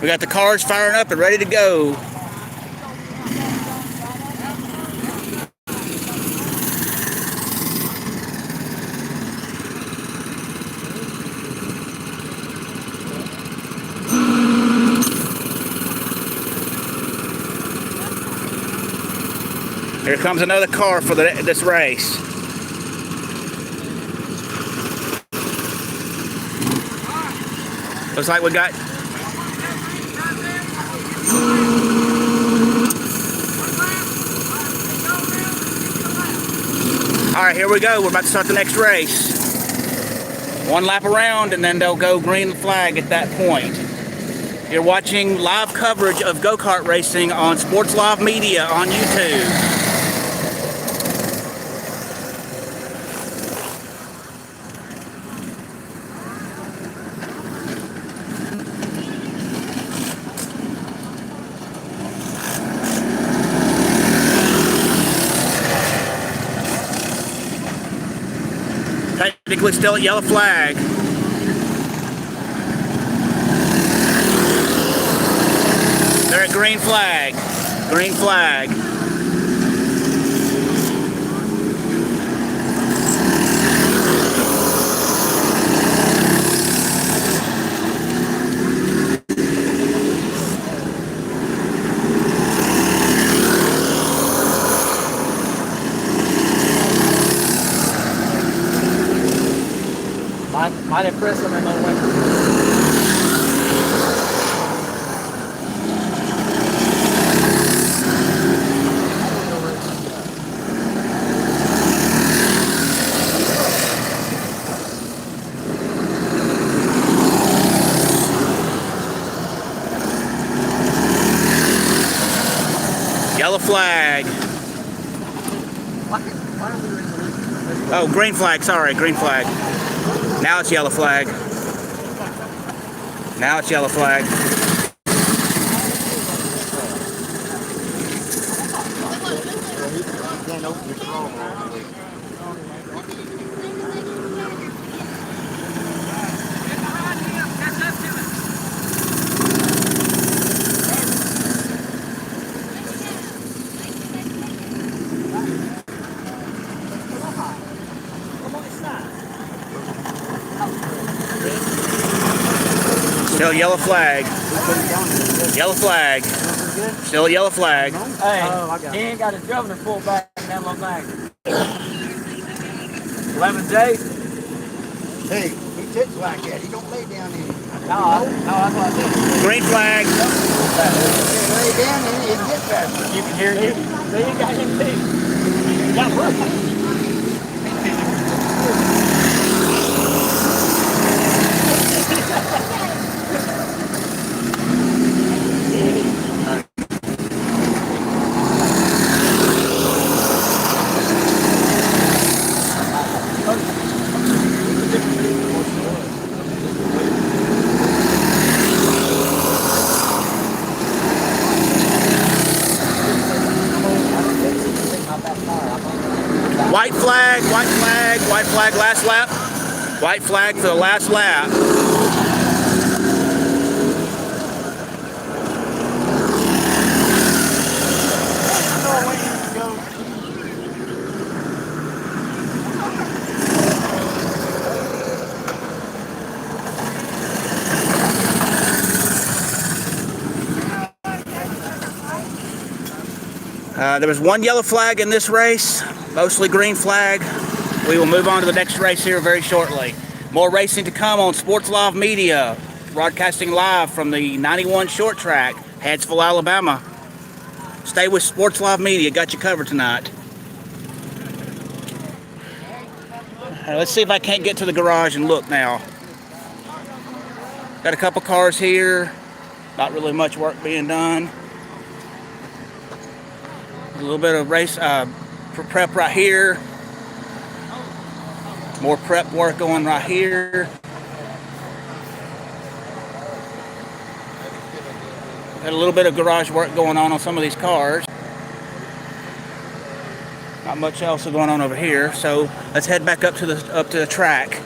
We got the cars firing up and ready to go. Here comes another car for this race. Looks like we got... All right, here we go. We're about to start the next race. One lap around, and then they'll go green flag at that point. You're watching live coverage of go-kart racing on Sports Live Media on YouTube. Technically still at yellow flag. They're at green flag. Green flag. Might impress them in no way. Yellow flag. Oh, green flag, sorry, green flag. Now it's yellow flag. Now it's yellow flag. Still yellow flag. Yellow flag. Still a yellow flag. Hey, he ain't got his governor pulled back in that little bag. 11J? Hey, he sits like that. He don't lay down in it. No, that's what I said. Green flag. He lay down in it, he'll get faster. You can hear you. So you got him too. You got work. White flag, white flag, white flag last lap. White flag for the last lap. There was one yellow flag in this race, mostly green flag. We will move on to the next race here very shortly. More racing to come on Sports Live Media broadcasting live from the 91 short track, Hanceville, Alabama. Stay with Sports Live Media. Got you covered tonight. Let's see if I can't get to the garage and look now. Got a couple cars here. Not really much work being done. A little bit of race prep right here. More prep work going right here. Got a little bit of garage work going on some of these cars. Not much else going on over here. So let's head back up to the track.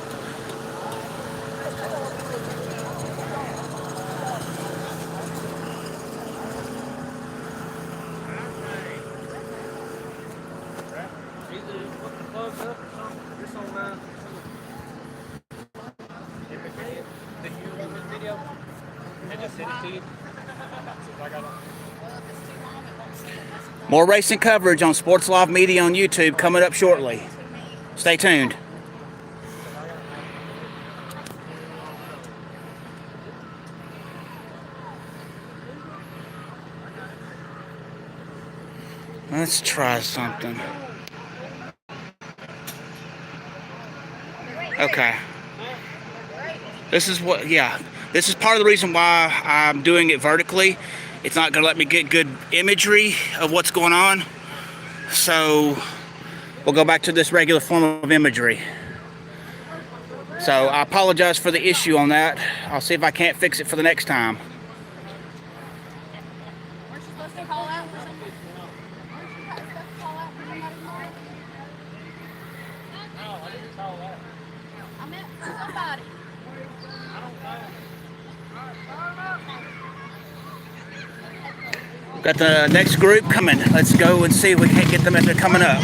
More racing coverage on Sports Live Media on YouTube coming up shortly. Stay tuned. Let's try something. Okay. This is part of the reason why I'm doing it vertically. It's not going to let me get good imagery of what's going on. So we'll go back to this regular form of imagery. So I apologize for the issue on that. I'll see if I can't fix it for the next time. Weren't you supposed to call out for something? Weren't you supposed to call out for somebody tomorrow? No, I didn't call that. I meant for somebody. I don't know. Got the next group coming. Let's go and see if we can't get them as they're coming up.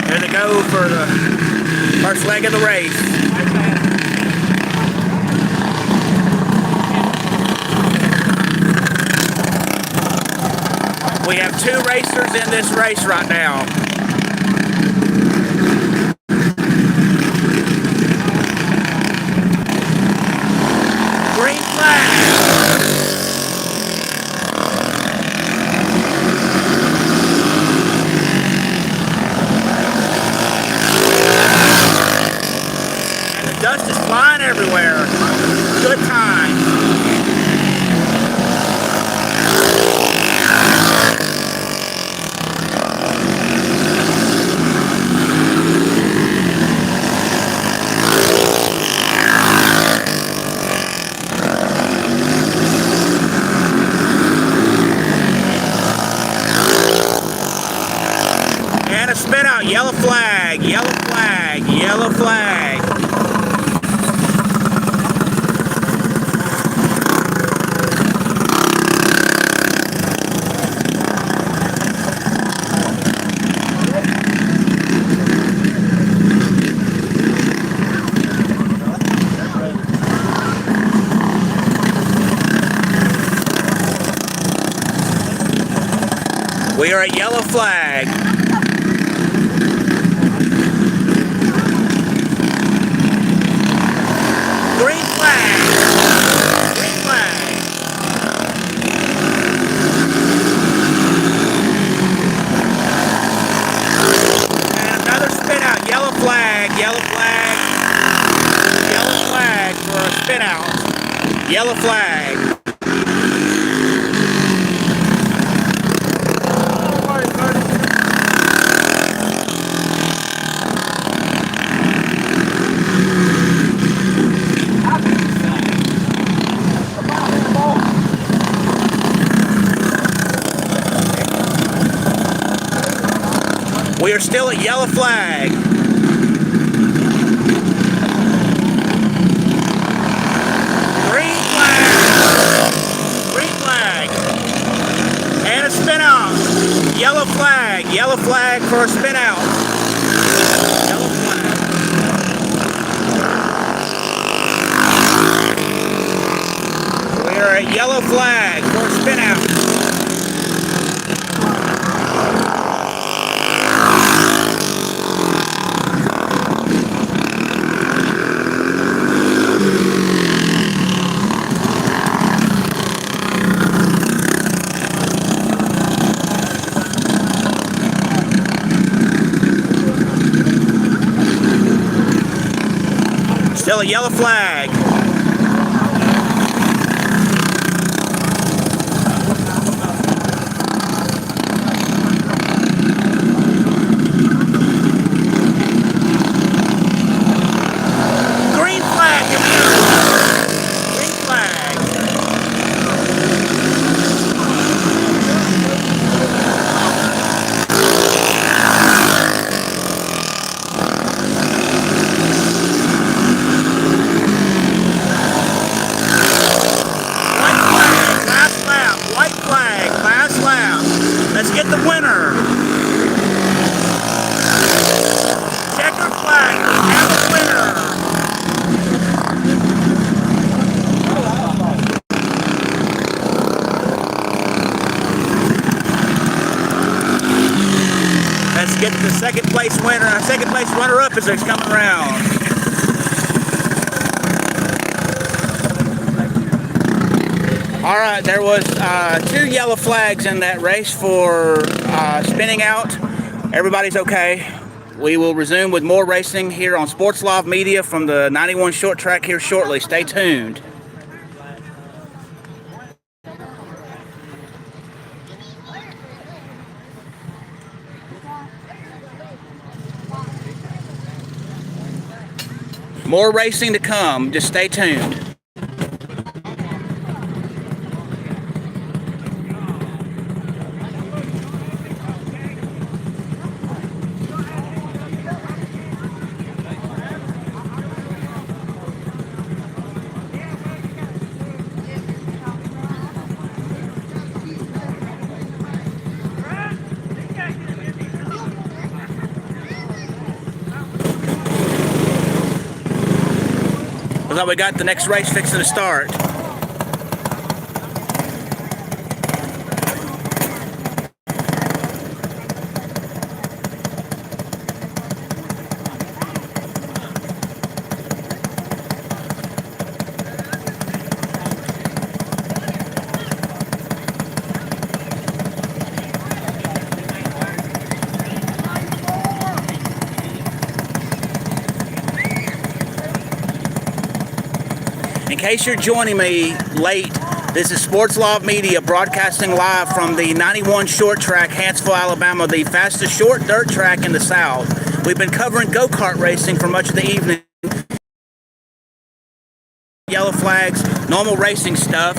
Here they go for the first leg of the race. We have two racers in this race right now. Green flag. And the dust is flying everywhere. Good time. And a spin out, yellow flag, yellow flag, yellow flag. We are at yellow flag. Green flag. Green flag. And another spin out. Yellow flag. Yellow flag. Yellow flag for a spin out. Yellow flag. We are still at yellow flag. Green flag. Green flag. And a spin out. Yellow flag. Yellow flag for a spin out. Yellow flag. We are at yellow flag for a spin out. Still a yellow flag. Green flag. Green flag. Let's get the winner. Checker flag. We have a winner. Let's get the second place winner. Second place runner-up as they're coming around. All right, there was 2 yellow flags in that race for spinning out. Everybody's okay. We will resume with more racing here on Sports Live Media from the 91 short track here shortly. Stay tuned. More racing to come. Just stay tuned. Looks like we got the next race fixing to start. In case you're joining me late, this is Sports Live Media broadcasting live from the 91 short track, Hanceville, Alabama, the fastest short dirt track in the South. We've been covering go-kart racing for much of the evening. Yellow flags, normal racing stuff.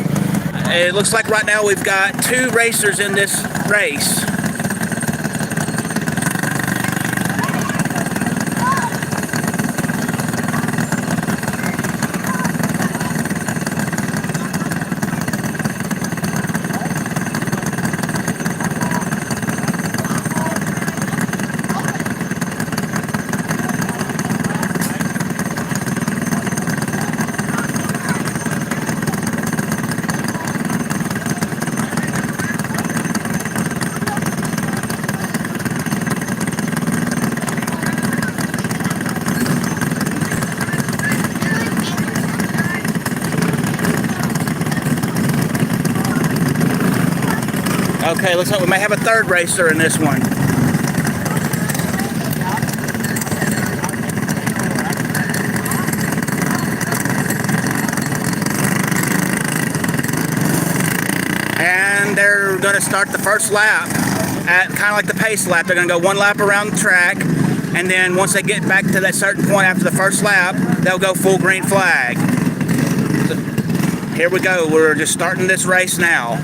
It looks like right now we've got 2 racers in this race. Okay, looks like we may have a 3rd racer in this one. And they're going to start the first lap at kind of like the pace lap. They're going to go 1 lap around the track, and then once they get back to that certain point after the first lap, they'll go full green flag. So, here we go. We're just starting this race now.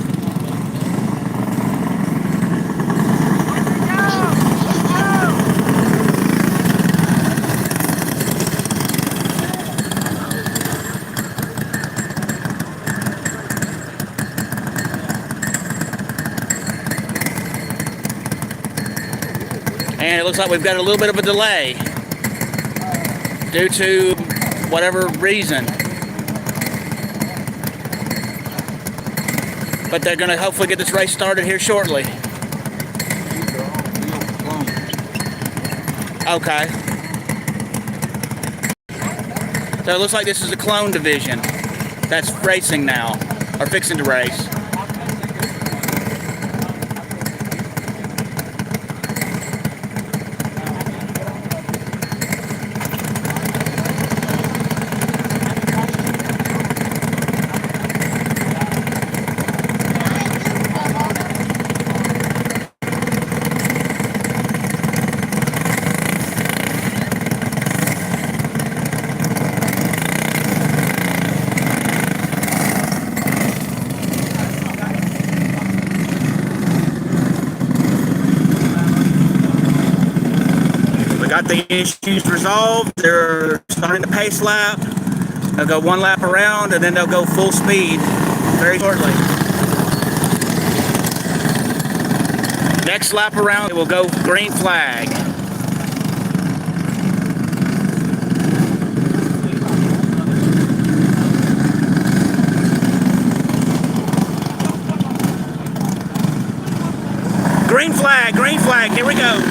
And it looks like we've got a little bit of a delay. due to whatever reason. But they're going to hopefully get this race started here shortly. Okay. So it looks like this is the clone division that's racing now, or fixing to race. Got the issues resolved. They're starting the pace lap. They'll go one lap around and then they'll go full speed very shortly. Next lap around, it will go green flag. Green flag, here we go.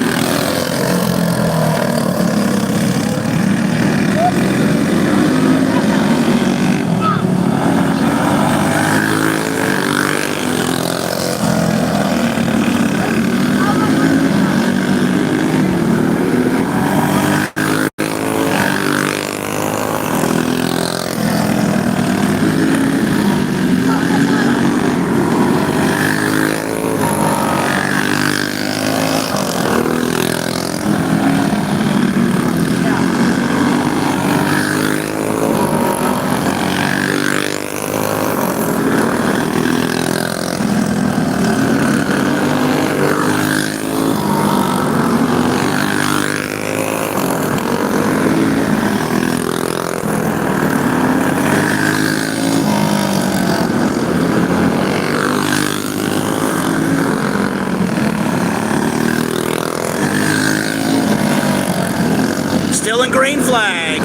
Still in green flag.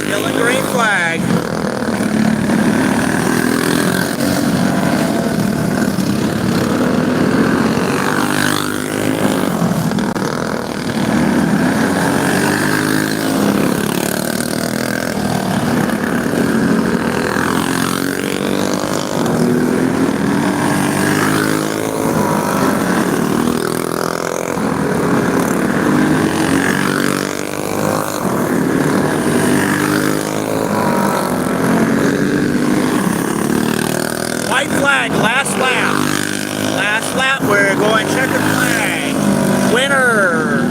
Still in green flag. White flag, last lap. Last lap, we're going checkered flag. Winner.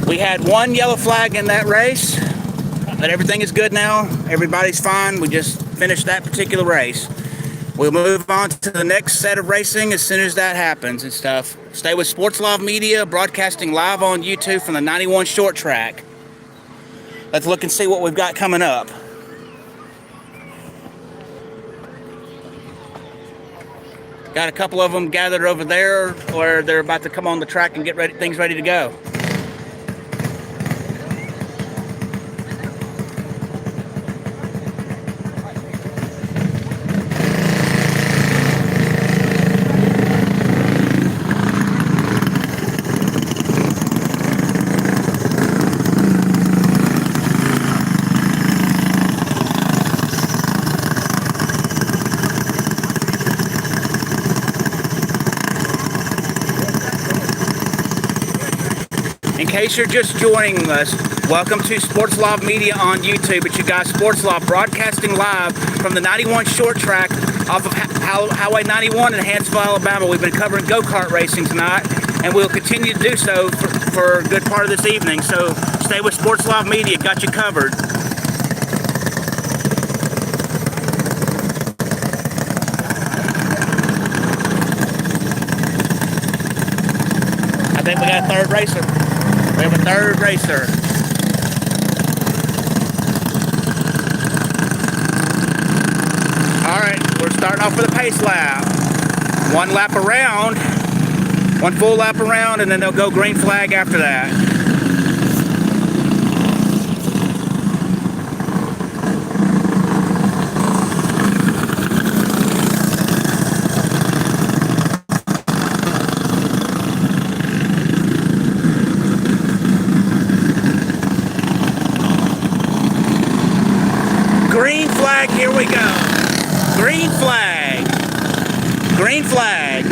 We had one yellow flag in that race, but everything is good now. Everybody's fine. We just finished that particular race. We'll move on to the next set of racing as soon as that happens and stuff. Stay with Sports Live Media, broadcasting live on YouTube from the 91 short track. Let's look and see what we've got coming up. Got a couple of them gathered over there where they're about to come on the track and get ready, things ready to go. In case you're just joining us, welcome to Sports Live Media on YouTube. It's you guys, Sports Live, broadcasting live from the 91 short track off of Highway 91 in Hanceville, Alabama. We've been covering go-kart racing tonight, and we'll continue to do so for a good part of this evening. So stay with Sports Live Media, got you covered. we got a third racer. We have a third racer. All right, we're starting off with a pace lap. One lap around, one full lap around, and then they'll go green flag after that. Green flag, here we go. Green flag. Green flag.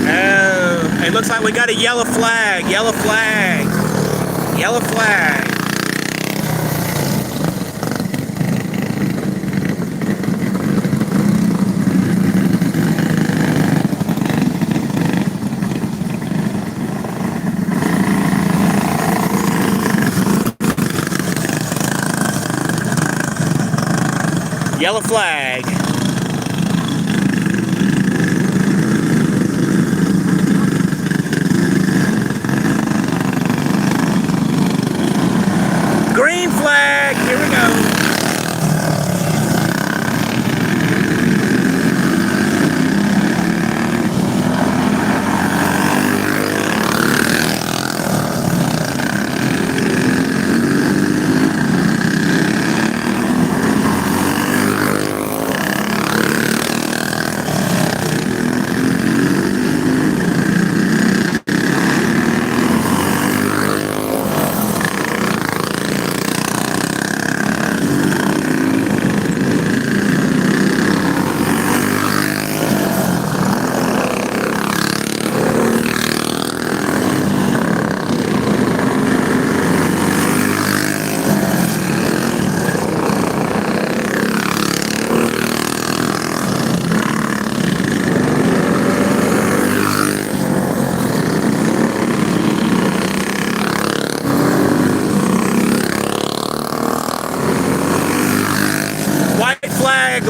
Oh, it looks like we got a yellow flag. Yellow flag. Yellow flag. Yellow flag. Green flag, here we go.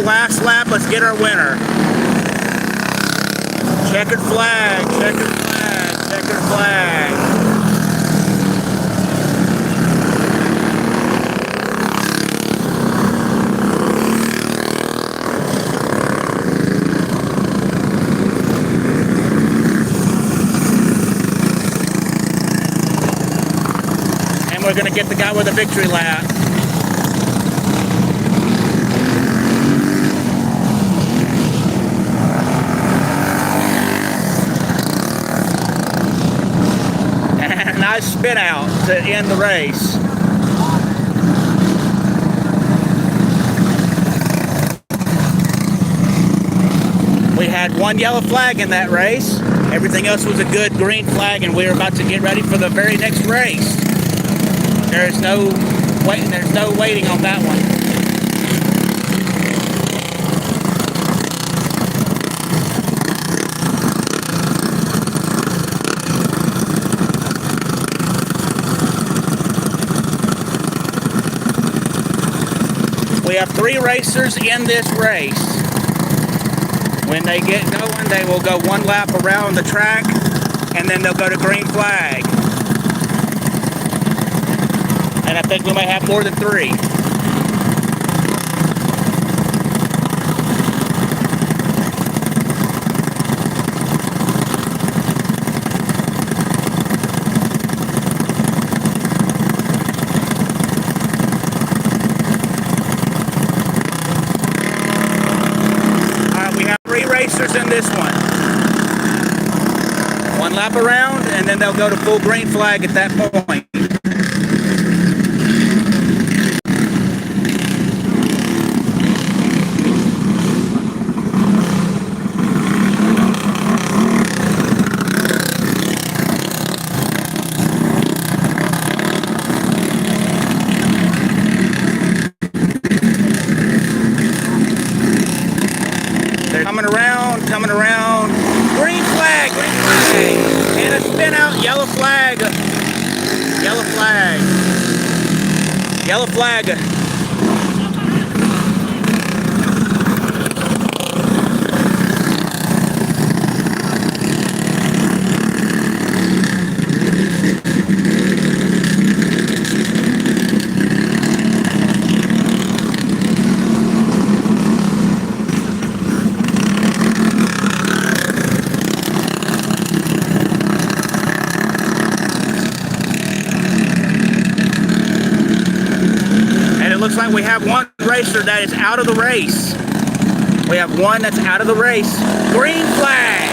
Last lap, let's get our winner. Checkered flag, checkered flag, checkered flag. And we're gonna get the guy with a victory lap. Nice spin out to end the race. We had one yellow flag in that race. Everything else was a good green flag, and we're about to get ready for the very next race. There's no waiting on that one. We have 3 racers in this race. When they get going, they will go 1 lap around the track, and then they'll go to green flag. And I think we may have more than 3. Racers in this one. 1 lap around, and then they'll go to full green flag at that point. They're coming around, coming around. Yellow flag. Looks like we have one racer that is out of the race. We have one that's out of the race. Green flag.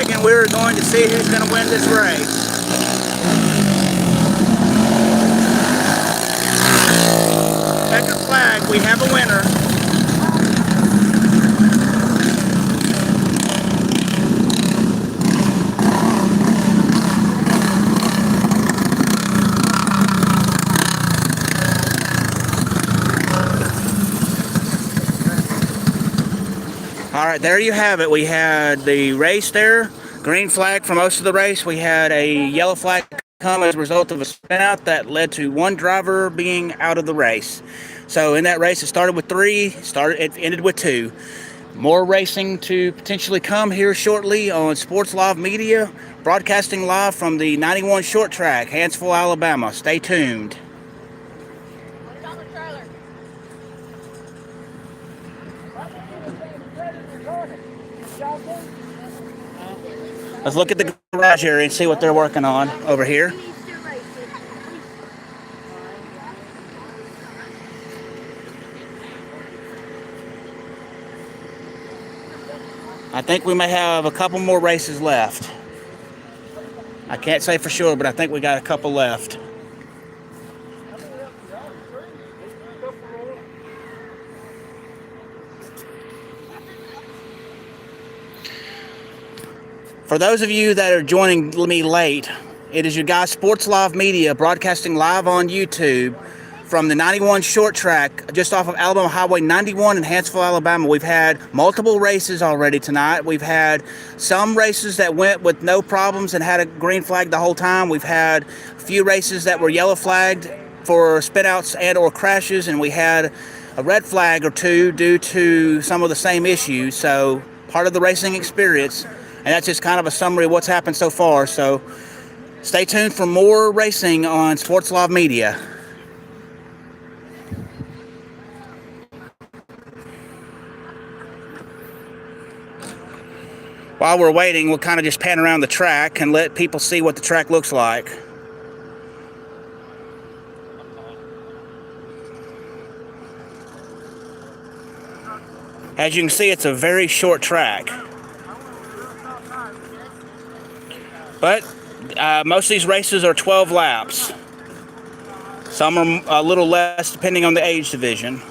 And we're going to see who's going to win this race. Checkered flag, we have a winner. All right, there you have it. We had the race there. Green flag for most of the race. We had a yellow flag come as a result of a spin out that led to one driver being out of the race. So in that race, it started with 3, it ended with 2. More racing to potentially come here shortly on Sports Live Media, broadcasting live from the 91 short track, Hanceville, Alabama. Stay tuned. Let's look at the garage area and see what they're working on over here. I think we may have a couple more races left. I can't say for sure, but I think we got a couple left. For those of you that are joining me late, it is your guys Sports Live Media broadcasting live on YouTube from the 91 short track just off of Alabama Highway 91 in Hanceville, Alabama. We've had multiple races already tonight. We've had some races that went with no problems and had a green flag the whole time. We've had a few races that were yellow flagged for spinouts and or crashes, and we had a red flag or two due to some of the same issues. So part of the racing experience. And that's just kind of a summary of what's happened so far. So stay tuned for more racing on Sports Live Media. While we're waiting, we'll kind of just pan around the track and let people see what the track looks like. As you can see, it's a very short track. But most of these races are 12 laps. Some are a little less depending on the age division.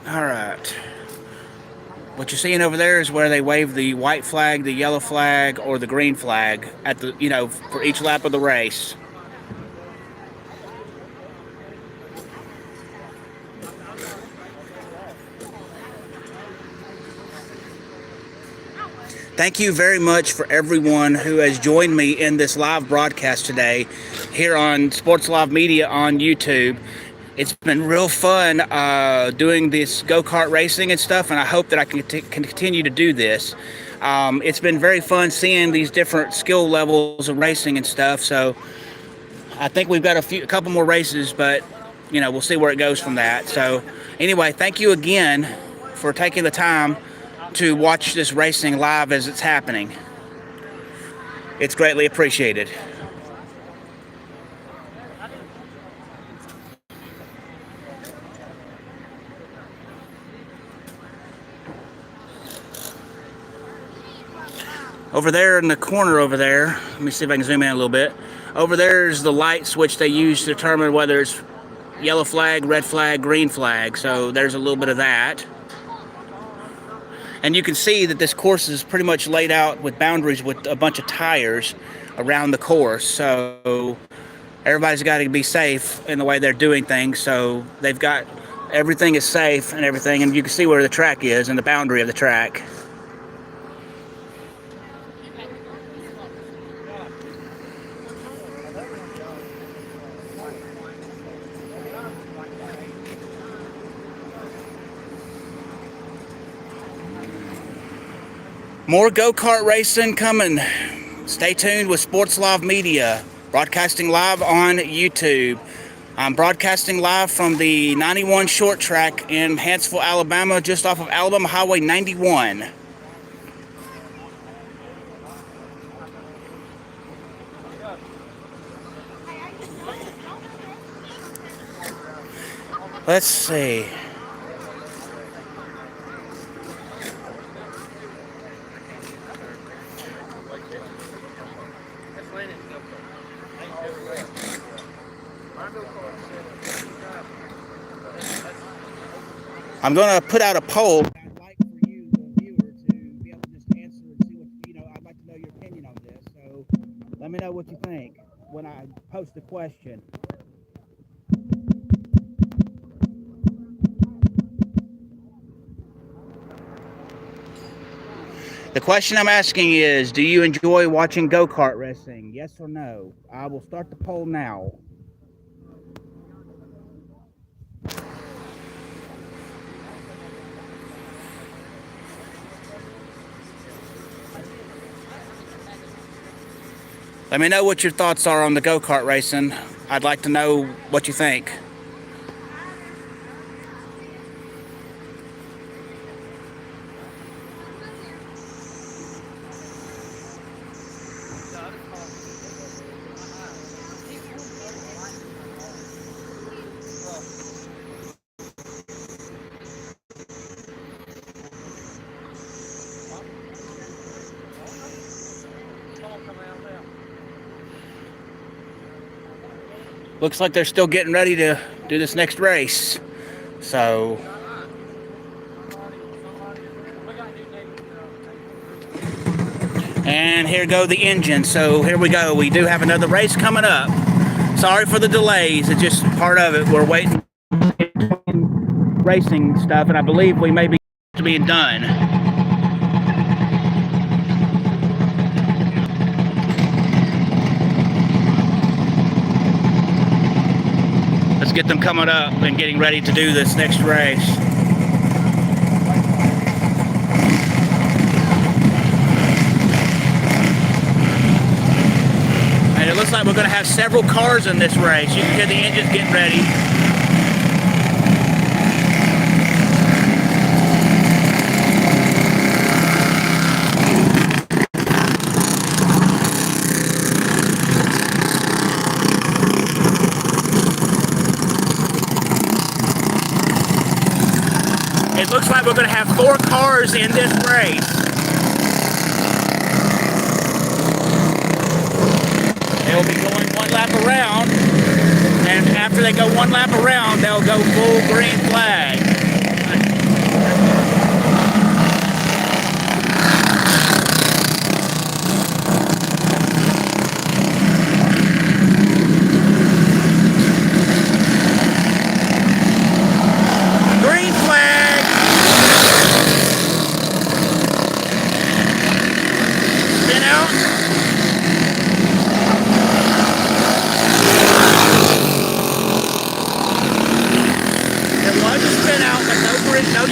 All right. What you're seeing over there is where they wave the white flag, the yellow flag, or the green flag at the, for each lap of the race. Thank you very much for everyone who has joined me in this live broadcast today here on Sports Live Media on YouTube. It's been real fun doing this go-kart racing and stuff, and I hope that I can continue to do this. It's been very fun seeing these different skill levels of racing and stuff, so I think we've got a couple more races, but we'll see where it goes from that. So anyway, thank you again for taking the time to watch this racing live as it's happening. It's greatly appreciated. Over there in the corner over there, let me see if I can zoom in a little bit. Over there is the light switch they use to determine whether it's yellow flag, red flag, green flag. So there's a little bit of that. And you can see that this course is pretty much laid out with boundaries with a bunch of tires around the course. So everybody's got to be safe in the way they're doing things. So they've got everything is safe and everything. And you can see where the track is and the boundary of the track. More go-kart racing coming. Stay tuned with Sports Live Media, broadcasting live on YouTube. I'm broadcasting live from the 91 short track in Hanceville, Alabama, just off of Alabama Highway 91. Let's see. I'm going to put out a poll. I'd like for you, the viewer, to be able to just answer and see what, I'd like to know your opinion on this. So let me know what you think when I post the question. The question I'm asking is, do you enjoy watching go-kart racing? Yes or no? I will start the poll now. Let me know what your thoughts are on the go-kart racing. I'd like to know what you think. Looks like they're still getting ready to do this next race. So and here go the engines. So here we go. We do have another race coming up. Sorry for the delays. It's just part of it. We're waiting racing stuff, and I believe we may be being done. Let's get them coming up and getting ready to do this next race. And it looks like we're going to have several cars in this race. You can hear the engines getting ready. It looks like we're going to have 4 cars in this race. They'll be going 1 lap around, and after they go 1 lap around, they'll go full green flag.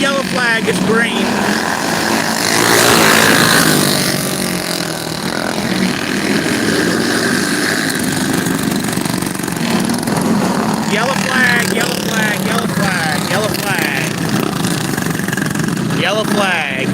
yellow flag, it's green. Yellow flag, yellow flag, yellow flag, yellow flag. Yellow flag.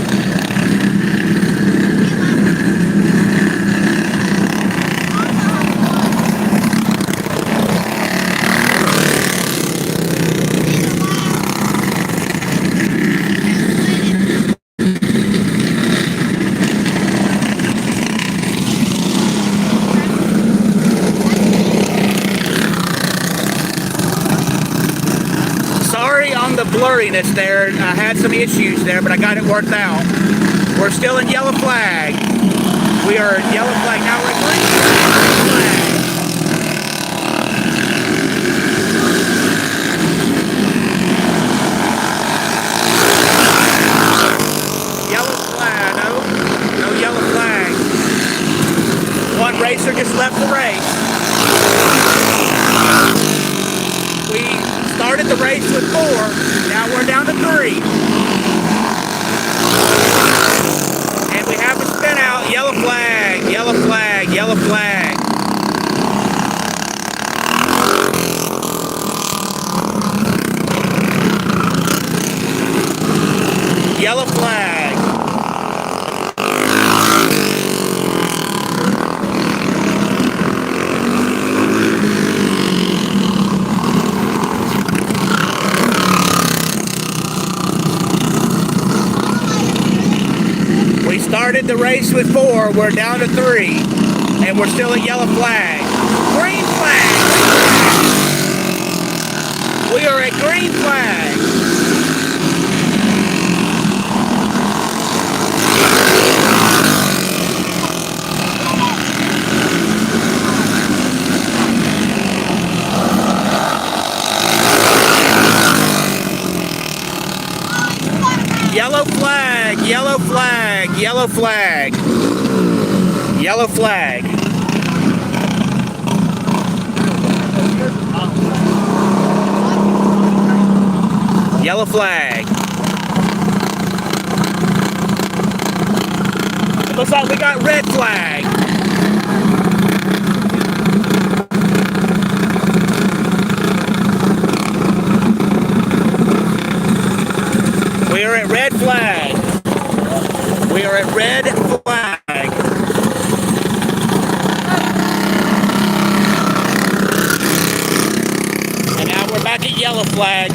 Sorry on the blurriness there. I had some issues there, but I got it worked out. We're still in yellow flag. We are in yellow flag. Now we're in green flag. Yellow flag. No yellow flag. One racer just left the race. We started the race with 4, now we're down to 3. And we have a spin out, yellow flag, yellow flag, yellow flag. Yellow flag. Started the race with 4, we're down to 3, and we're still at yellow flag. Green flag! We are at green flag. Yellow flag, yellow flag, yellow flag, yellow flag. Yellow flag. It looks like we got red flag. We are at red flag. We are at red flag. And now we're back at yellow flag.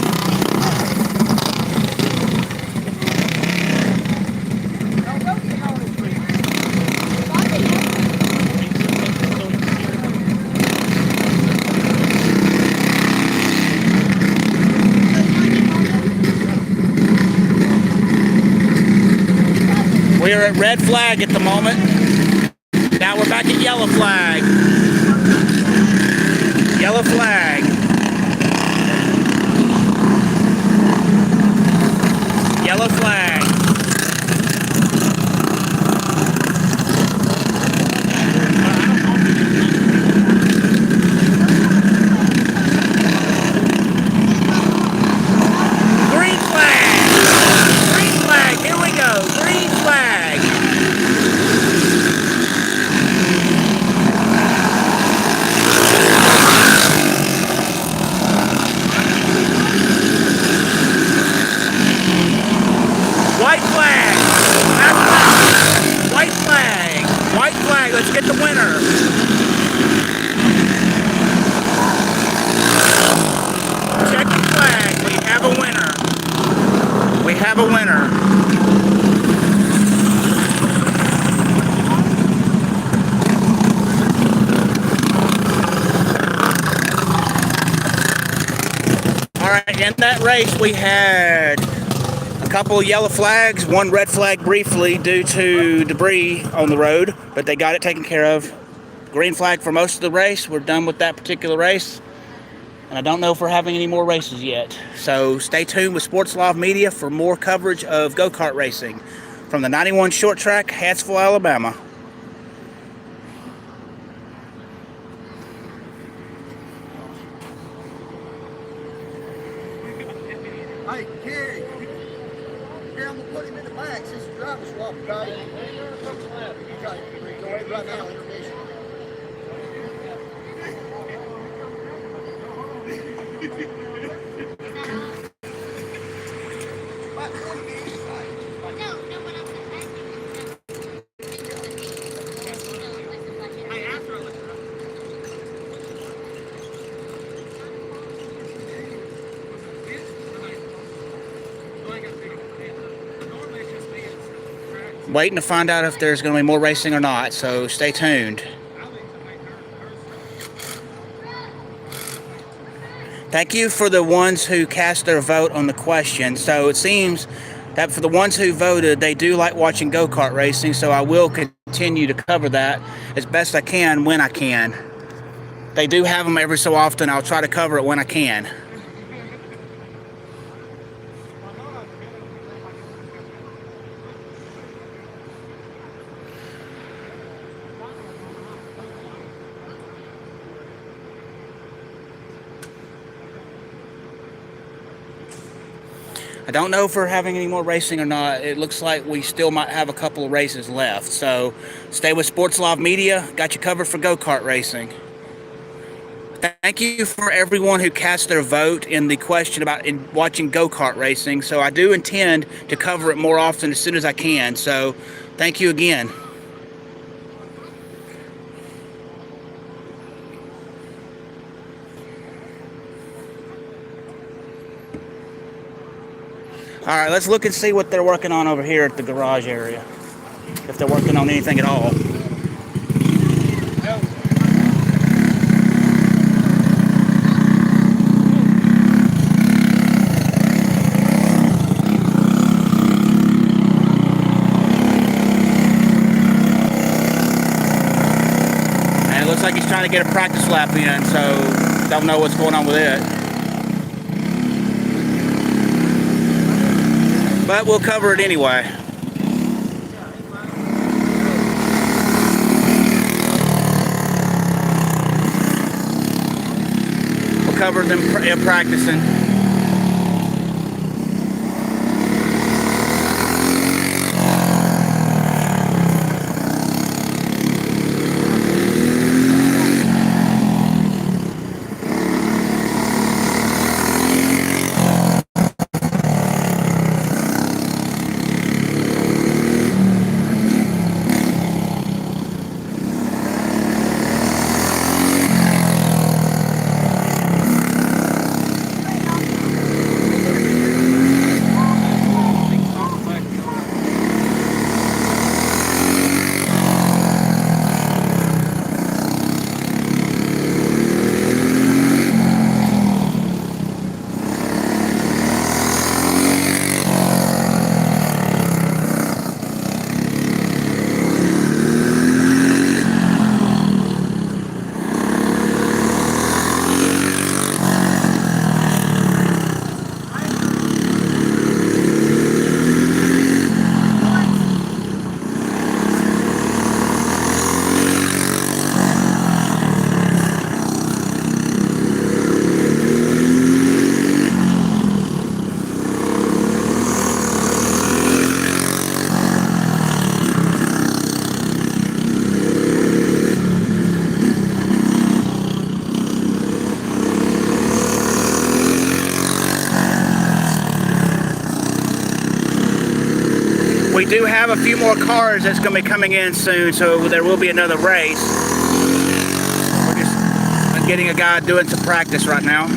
We are at red flag at the moment. Now we're back at yellow flag. Yellow flag. Yellow flag. Green flag. Green flag. Here we go. Green flag. White flag. White flag. White flag. Let's get the winner. Check the flag. We have a winner. We have a winner. All right, in that race we had a couple of yellow flags, one red flag briefly due to debris on the road, but they got it taken care of. Green flag for most of the race. We're done with that particular race. And I don't know if we're having any more races yet. So stay tuned with Sports Live Media for more coverage of go-kart racing from the 91 short track, Hanceville, Alabama. Hey, Carrie. Here, I'm gonna put him in the back. This is driver swap, right? You got it. Go ahead right now. Intermission. About 20 minutes. Waiting to find out if there's going to be more racing or not, so stay tuned. Thank you for the ones who cast their vote on the question. So it seems that for the ones who voted, they do like watching go-kart racing, so I will continue to cover that as best I can when I can. They do have them every so often. I'll try to cover it when I can. I don't know if we're having any more racing or not. It looks like we still might have a couple of races left. So stay with Sports Live Media. Got you covered for go-kart racing. Thank you for everyone who cast their vote in the question about watching go-kart racing. So I do intend to cover it more often as soon as I can. So thank you again. All right, let's look and see what they're working on over here at the garage area. If they're working on anything at all. And it looks like he's trying to get a practice lap in, so don't know what's going on with it. But we'll cover it anyway. We'll cover them practicing. We do have a few more cars that's going to be coming in soon, so there will be another race. We're just getting a guy doing some practice right now.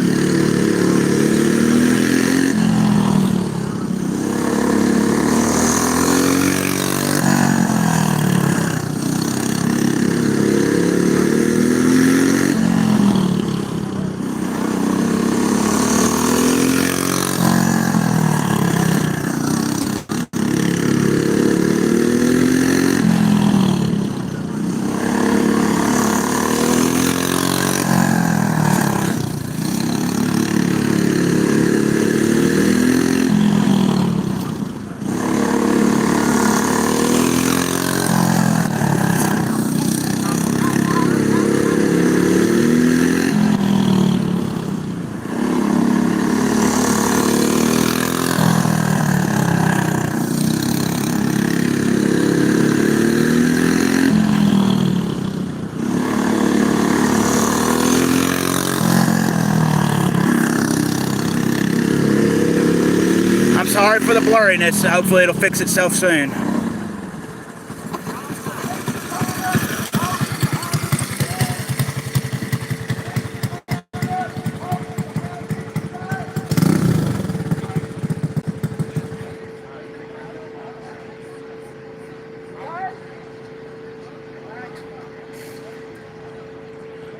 sorry for the blurriness. Hopefully it'll fix itself soon.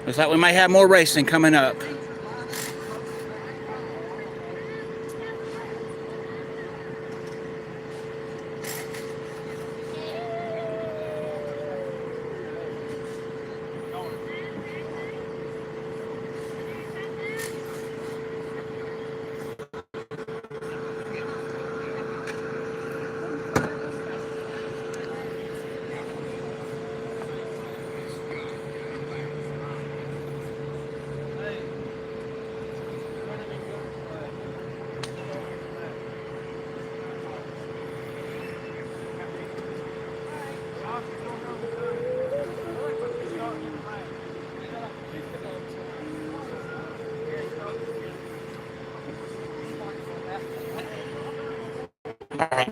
Looks like we may have more racing coming up.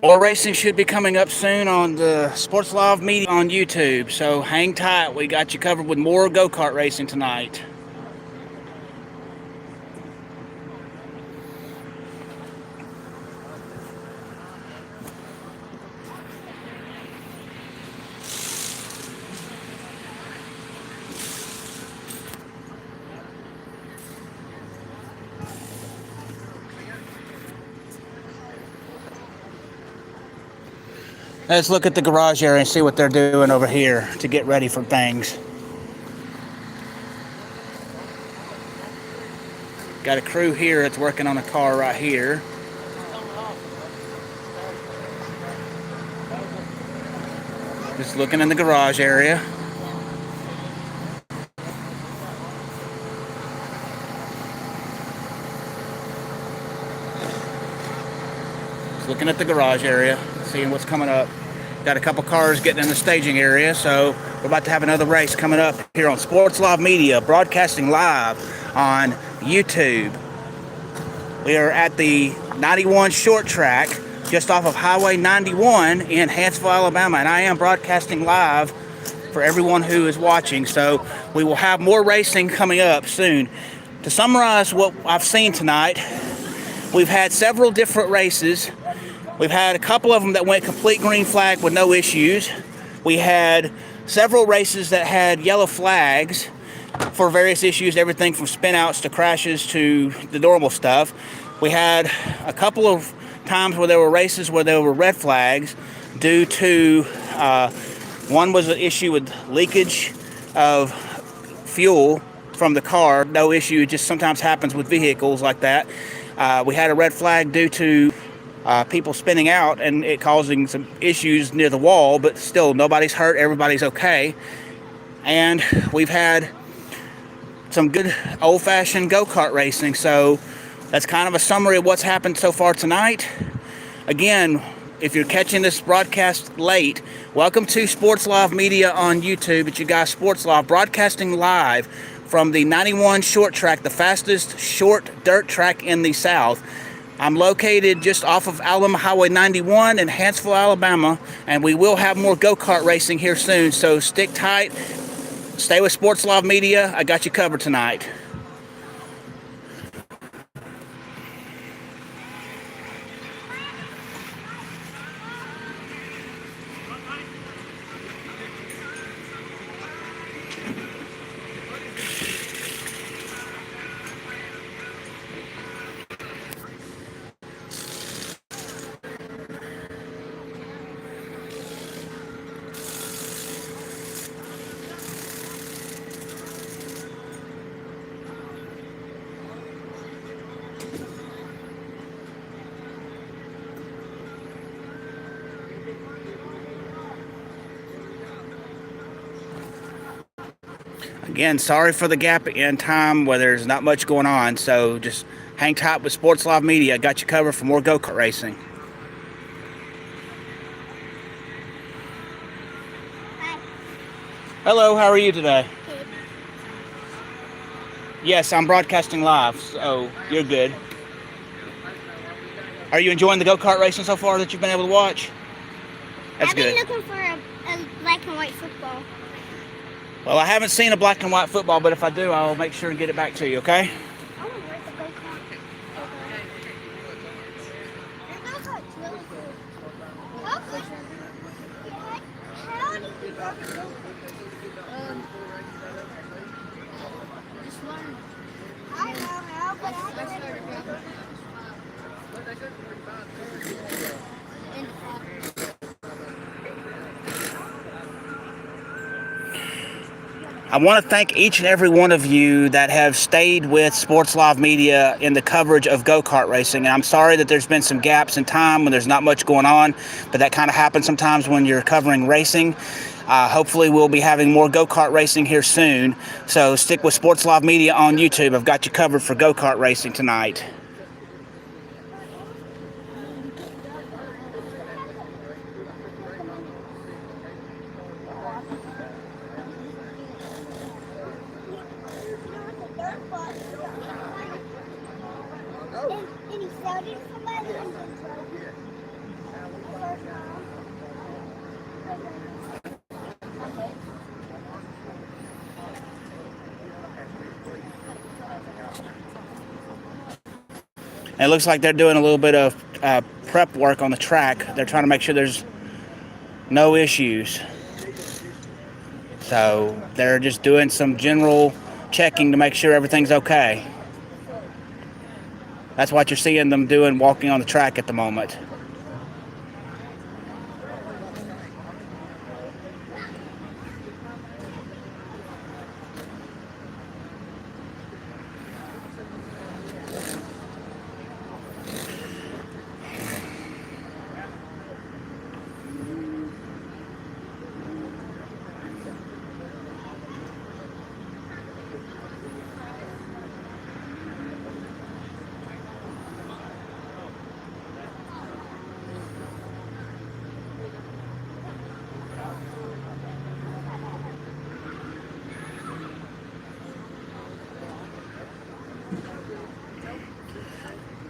More racing should be coming up soon on the Sports Live Media on YouTube, so hang tight. We got you covered with more go-kart racing tonight. Let's look at the garage area and see what they're doing over here to get ready for things. Got a crew here that's working on a car right here. Just looking in the garage area. Just looking at the garage area, seeing what's coming up. Got a couple cars getting in the staging area, so we're about to have another race coming up here on Sports Live Media, broadcasting live on YouTube. We are at the 91 short track, just off of Highway 91 in Hanceville, Alabama, and I am broadcasting live for everyone who is watching, so we will have more racing coming up soon. To summarize what I've seen tonight, we've had several different races. We've had a couple of them that went complete green flag with no issues. We had several races that had yellow flags for various issues, everything from spinouts to crashes to the normal stuff. We had a couple of times where there were races where there were red flags due to, one was an issue with leakage of fuel from the car. No issue, it just sometimes happens with vehicles like that. We had a red flag due to people spinning out and it causing some issues near the wall, but still nobody's hurt, everybody's okay. And we've had some good old-fashioned go-kart racing, so that's kind of a summary of what's happened so far tonight. Again, if you're catching this broadcast late, welcome to Sports Live Media on YouTube. It's your guy Sports Live, broadcasting live from the 91 short track, the fastest short dirt track in the South. I'm located just off of Alabama Highway 91 in Hanceville, Alabama, and we will have more go-kart racing here soon, so stick tight. Stay with Sports Live Media. I got you covered tonight. Again, sorry for the gap in time where there's not much going on, so just hang tight with Sports Live Media. Got you covered for more go-kart racing. Hi. Hello, how are you today? Good. Yes, I'm broadcasting live, so you're good. Are you enjoying the go-kart racing so far that you've been able to watch? That's I've good. been looking for a black and white football. Well, I haven't seen a black and white football, but if I do, I'll make sure and get it back to you, okay? I want to wear the go-kart. The go-kart's really cool. How did you drive a go-kart? Just learn. I know how, but I started I want to thank each and every one of you that have stayed with Sports Live Media in the coverage of go-kart racing. And I'm sorry that there's been some gaps in time when there's not much going on, but that kind of happens sometimes when you're covering racing. Hopefully we'll be having more go-kart racing here soon. So stick with Sports Live Media on YouTube. I've got you covered for go-kart racing tonight. And he sold it to somebody and then And it looks like they're doing a little bit of prep work on the track. They're trying to make sure there's no issues. So they're just doing some general checking to make sure everything's okay. That's what you're seeing them doing walking on the track at the moment.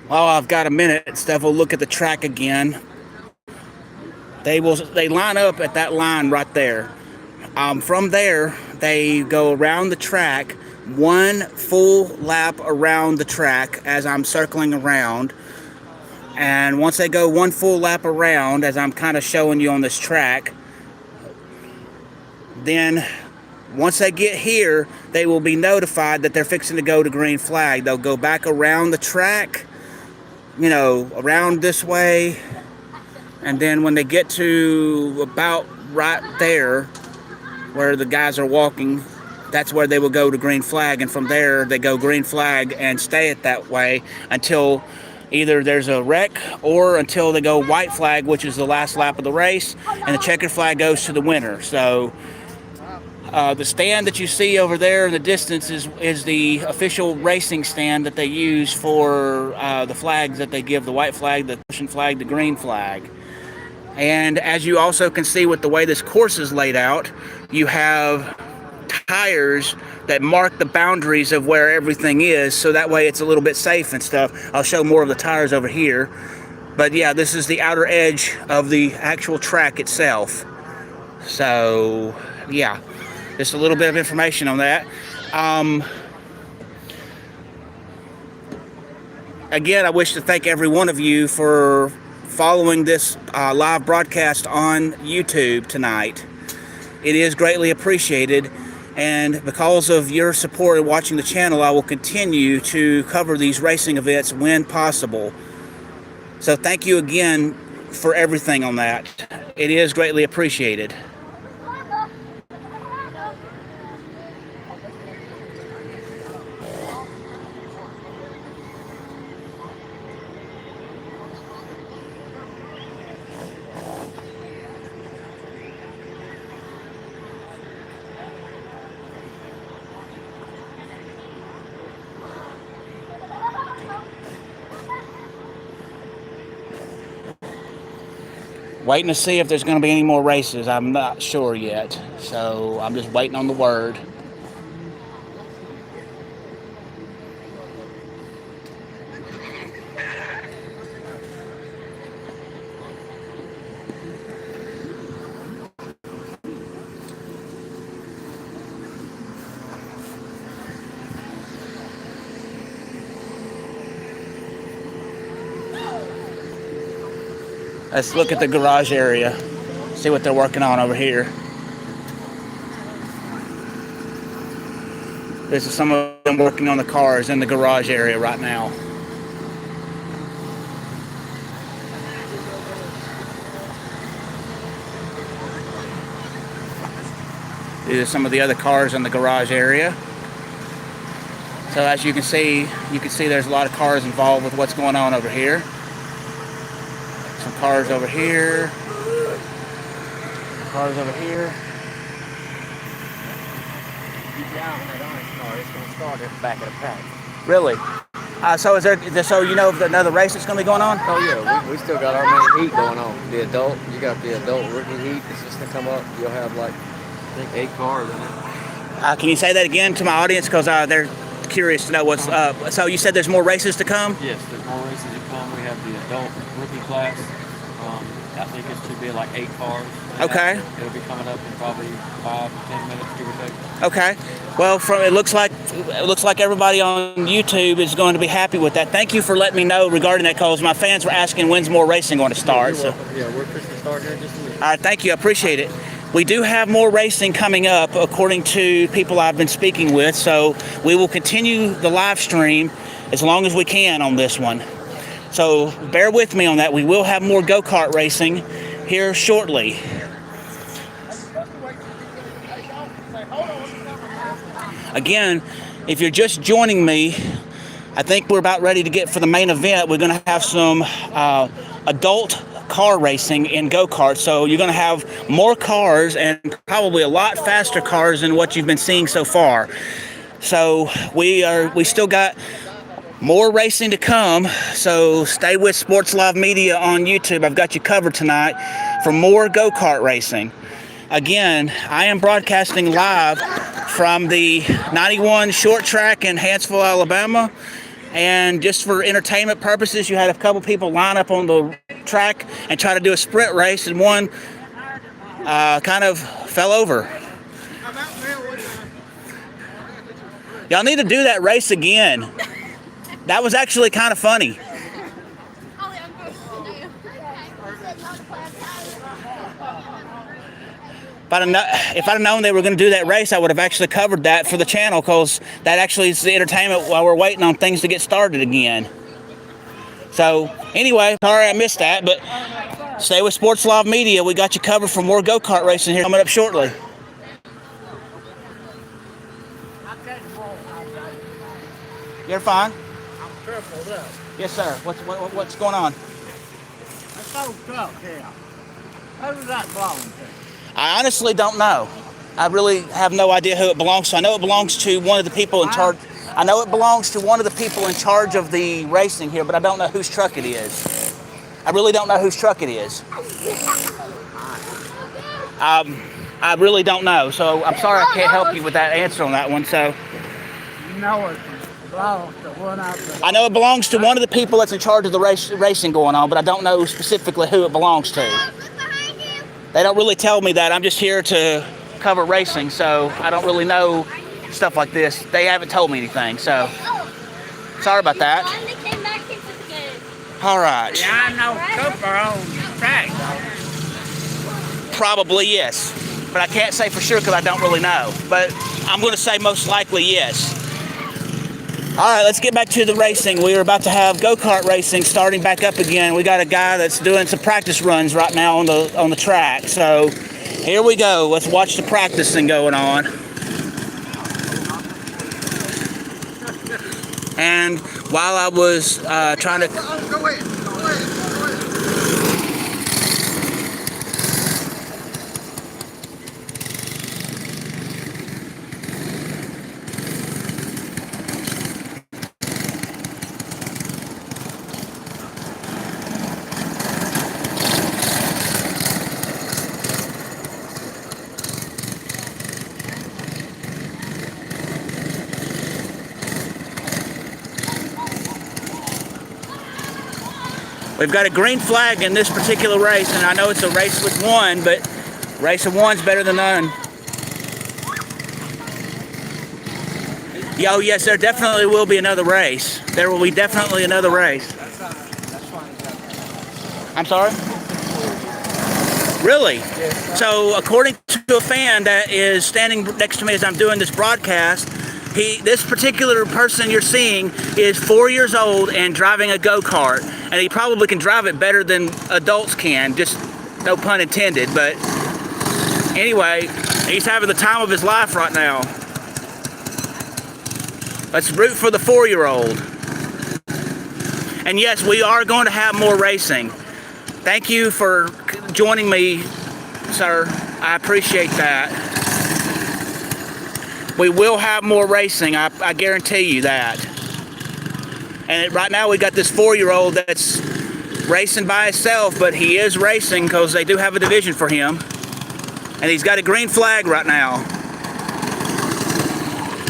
While I've got a minute, Steph will look at the track again. They line up at that line right there. From there, they go around the track, one full lap around the track as I'm circling around. And once they go one full lap around, as I'm kind of showing you on this track, then once they get here, they will be notified that they're fixing to go to green flag. They'll go back around the track, you know, around this way, and then when they get to about right there where the guys are walking, that's where they will go to green flag, and from there they go green flag and stay it that way until either there's a wreck or until they go white flag, which is the last lap of the race, and the checkered flag goes to the winner. So the stand that you see over there in the distance is the official racing stand that they use for the flags that they give, the white flag, the caution flag, the green flag. And as you also can see with the way this course is laid out, you have tires that mark the boundaries of where everything is, so that way it's a little bit safe and stuff. I'll show more of the tires over here. But yeah, this is the outer edge of the actual track itself. So yeah, just a little bit of information on that. Again, I wish to thank every one of you for following this live broadcast on YouTube tonight. It is greatly appreciated, and because of your support and watching the channel, I will continue to cover these racing events when possible. So thank you again for everything on that. It is greatly appreciated. Waiting to see if there's going to be any more races. I'm not sure yet, so I'm just waiting on the word. Let's look at the garage area. See what they're working on over here. This is some of them working on the cars in the garage area right now. These are some of the other cars in the garage area. So as you can see there's a lot of cars involved with what's going on over here. Some cars over here. Cars over here. It's going to start at the back of the pack. Really? So you know of another race that's going to be going on? Oh yeah, we still got our main heat going on. The adult, you got the adult rookie heat that's just gonna come up. You'll have like, I think 8 cars in it. Can you say that again to my audience, because they're curious to know what's up. So you said there's more races to come? Yes, there's more races to come. We have the adult rookie class. I think it should be like 8 cars. Okay. It'll be coming up in probably 5 to 10 minutes, give or take. Okay. Well, it looks like everybody on YouTube is going to be happy with that. Thank you for letting me know regarding that, because my fans were asking when's more racing going to start. So. Yeah, we're fixing to start here in just a minute. All right, thank you. I appreciate it. We do have more racing coming up, according to people I've been speaking with. So we will continue the live stream as long as we can on this one. So bear with me on that. We will have more go-kart racing here shortly. Again, if you're just joining me, I think we're about ready to get for the main event. We're going to have some adult car racing in go-karts. So you're going to have more cars and probably a lot faster cars than what you've been seeing so far. So we still got more racing to come, so stay with Sports Live Media on YouTube. I've got you covered tonight for more go-kart racing. Again, I am broadcasting live from the 91 short track in Hanceville, Alabama. And just for entertainment purposes, you had a couple people line up on the track and try to do a sprint race, and one kind of fell over. Y'all need to do that race again. That was actually kind of funny. If I'd have known they were going to do that race, I would have actually covered that for the channel, because that actually is the entertainment while we're waiting on things to get started again. So anyway, sorry I missed that, but stay with Sports Live Media. We got you covered for more go-kart racing here coming up shortly. You're fine. Yes, sir. What's going on? That's old truck here. Who does that belong to? I honestly don't know. I really have no idea who it belongs to. I know it belongs to one of the people in charge. I know it belongs to one of the people in charge of the racing here, but I don't know whose truck it is. I really don't know whose truck it is. I really don't know. So I'm sorry I can't help you with that answer on that one. So You know it belongs to one of the... I know it belongs to one of the people that's in charge of the racing going on, but I don't know specifically who it belongs to. They don't really tell me that. I'm just here to cover racing, so I don't really know stuff like this. They haven't told me anything, so sorry about that. All right. Yeah, I know Cooper owns the track. Probably yes, but I can't say for sure because I don't really know. But I'm going to say most likely yes. All right, let's get back to the racing. We are about to have go-kart racing starting back up again. We got a guy that's doing some practice runs right now on the track. So here we go. Let's watch the practicing going on. And while I was trying to... Go ahead. We've got a green flag in this particular race, and I know it's a race with one, but race of one's better than none. Oh, yes, there definitely will be another race. There will be definitely another race. I'm sorry? Really? Yes. So, according to a fan that is standing next to me as I'm doing this broadcast, this particular person you're seeing is 4 years old and driving a go-kart, and he probably can drive it better than adults can, just no pun intended, but anyway, he's having the time of his life right now. Let's root for the 4-year-old. And yes, we are going to have more racing. Thank you for joining me, sir. I appreciate that. We will have more racing, I guarantee you that. And right now we got this 4-year-old that's racing by himself, but he is racing because they do have a division for him. And he's got a green flag right now.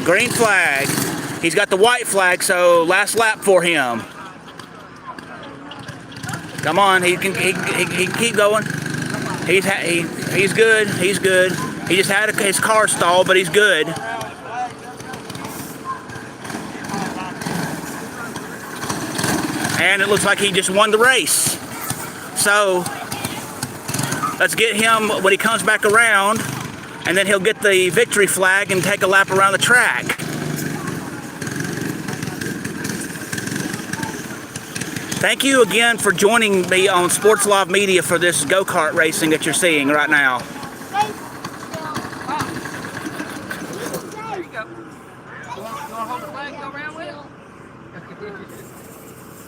Green flag. He's got the white flag, so last lap for him. Come on, he can keep going. He's good. He's good. He just had his car stalled, but he's good. And it looks like he just won the race. So let's get him when he comes back around, and then he'll get the victory flag and take a lap around the track. Thank you again for joining me on Sports Live Media for this go-kart racing that you're seeing right now. There you go. You want to hold the flag and go around with it?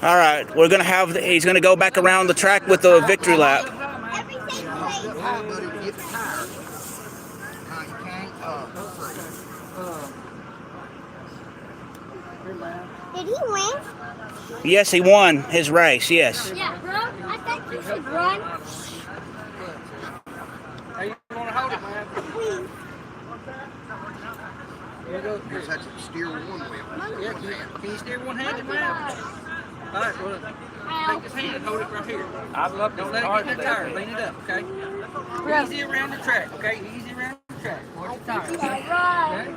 All right, he's gonna go back around the track with the victory lap. Did he win? Yes, he won his race, yes. Yeah, bro. I think you should run. Hey, you want to hold it, man? You just have to steer one wheel. Yeah, can you steer one-handed, man? All right, well, take this hand and hold it right here. I've loved Don't let it get in the tire. Lean it up, okay? Easy around the track, okay? Easy around the track. Watch the tire. Okay?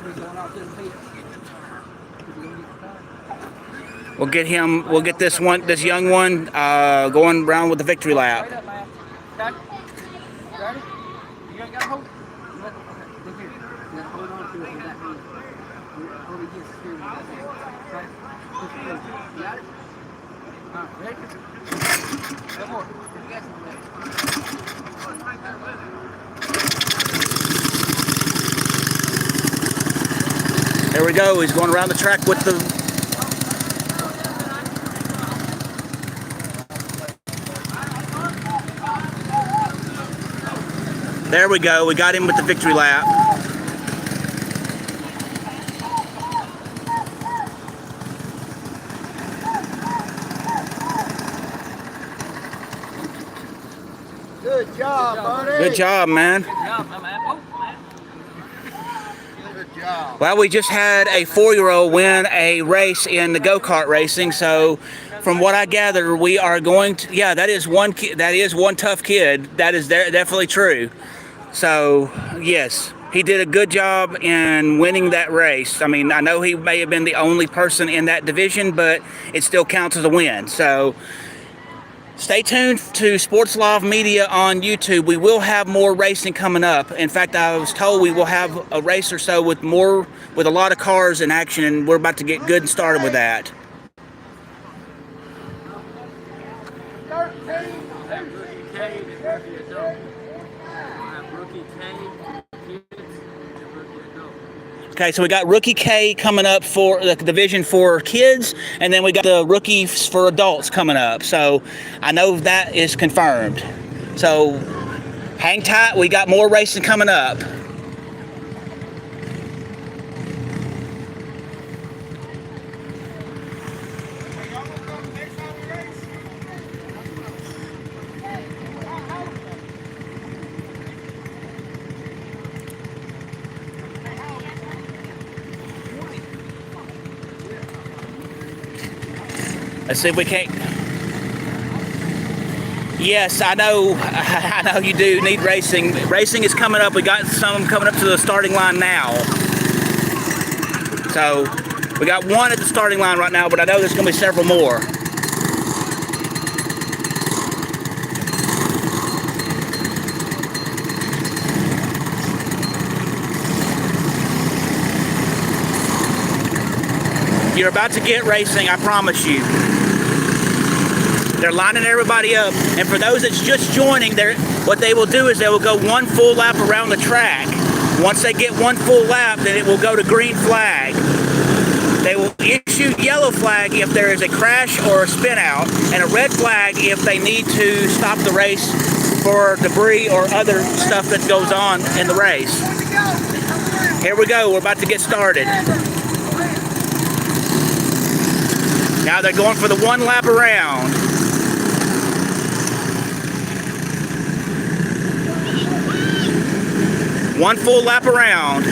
We're going off to the field. We'll get this young one going around with the victory lap. Straight up, man. Got it? Ready? You ain't got to hold it. Look here. Now hold on to it with that hand. Hold it against the steering wheel with that hand. Okay? Push it through. You got it? All right, ready? One more. You got some legs. There we go. He's going around the track with the... There we go. We got him with the victory lap. Good job, buddy. Good job, man. Good job, my man. Oh, man. Good job. Well, we just had a 4-year-old win a race in the go-kart racing, so from what I gather, we are going to... Yeah, that is one tough kid. That is definitely true. So, yes, he did a good job in winning that race. I mean, I know he may have been the only person in that division, but it still counts as a win. So, stay tuned to Sports Live Media on YouTube. We will have more racing coming up. In fact, I was told we will have a race or so with a lot of cars in action, and we're about to get good and started with that. Okay, so we got Rookie K coming up for the division for kids, and then we got the rookies for adults coming up. So I know that is confirmed. So hang tight, we got more racing coming up. Let's see if we can't. Yes, I know you do need racing. Racing is coming up. We got some coming up to the starting line now. So we got one at the starting line right now, but I know there's going to be several more. You're about to get racing, I promise you. They're lining everybody up. And for those that's just joining, what they will do is they will go one full lap around the track. Once they get one full lap, then it will go to green flag. They will issue yellow flag if there is a crash or a spin out, and a red flag if they need to stop the race for debris or other stuff that goes on in the race. Here we go, we're about to get started. Now they're going for the one lap around. One full lap around.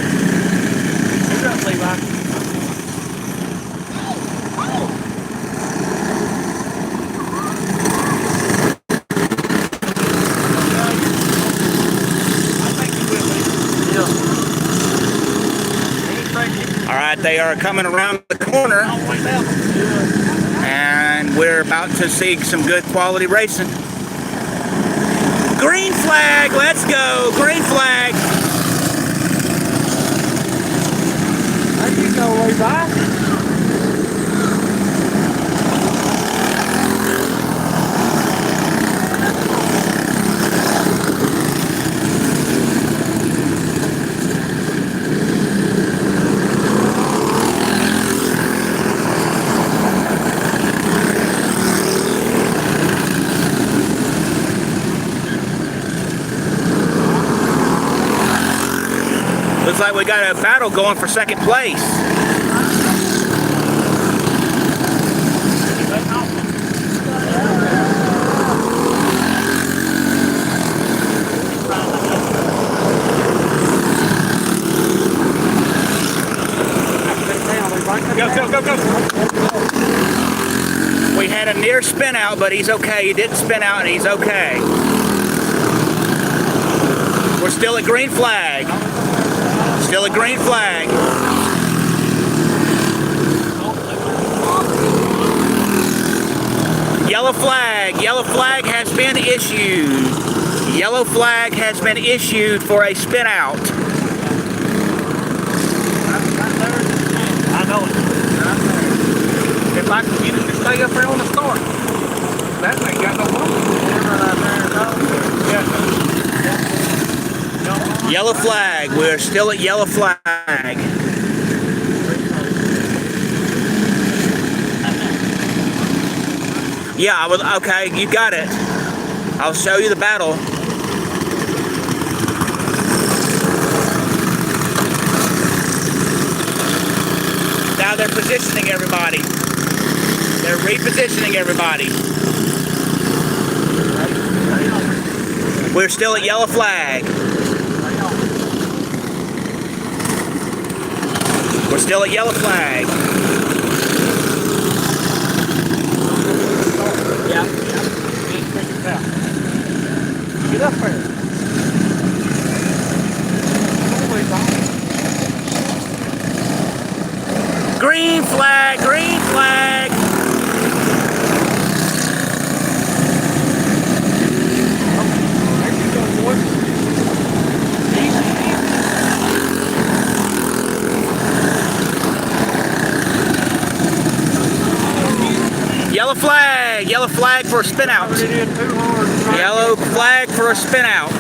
All right, they are coming around the corner, and we're about to see some good quality racing. Green flag, let's go, green flag. There you go, Levi. Looks like we got a battle going for second place. Go. We had a near spin out, but he's okay. He didn't spin out and he's okay. We're still at green flag. Still a green flag. Yellow flag. Yellow flag has been issued. Yellow flag has been issued for a spin out. I know it. If I can get it to stay up there on the start, that ain't got no problem. Yellow flag. We're still at yellow flag. Yeah, I was okay. You got it. I'll show you the battle. Now they're positioning everybody. They're repositioning everybody. We're still at yellow flag. We're still at yellow flag. Yeah. Get up there. Green flag, green flag. Yellow flag for a spin out. Yellow flag for a spin out.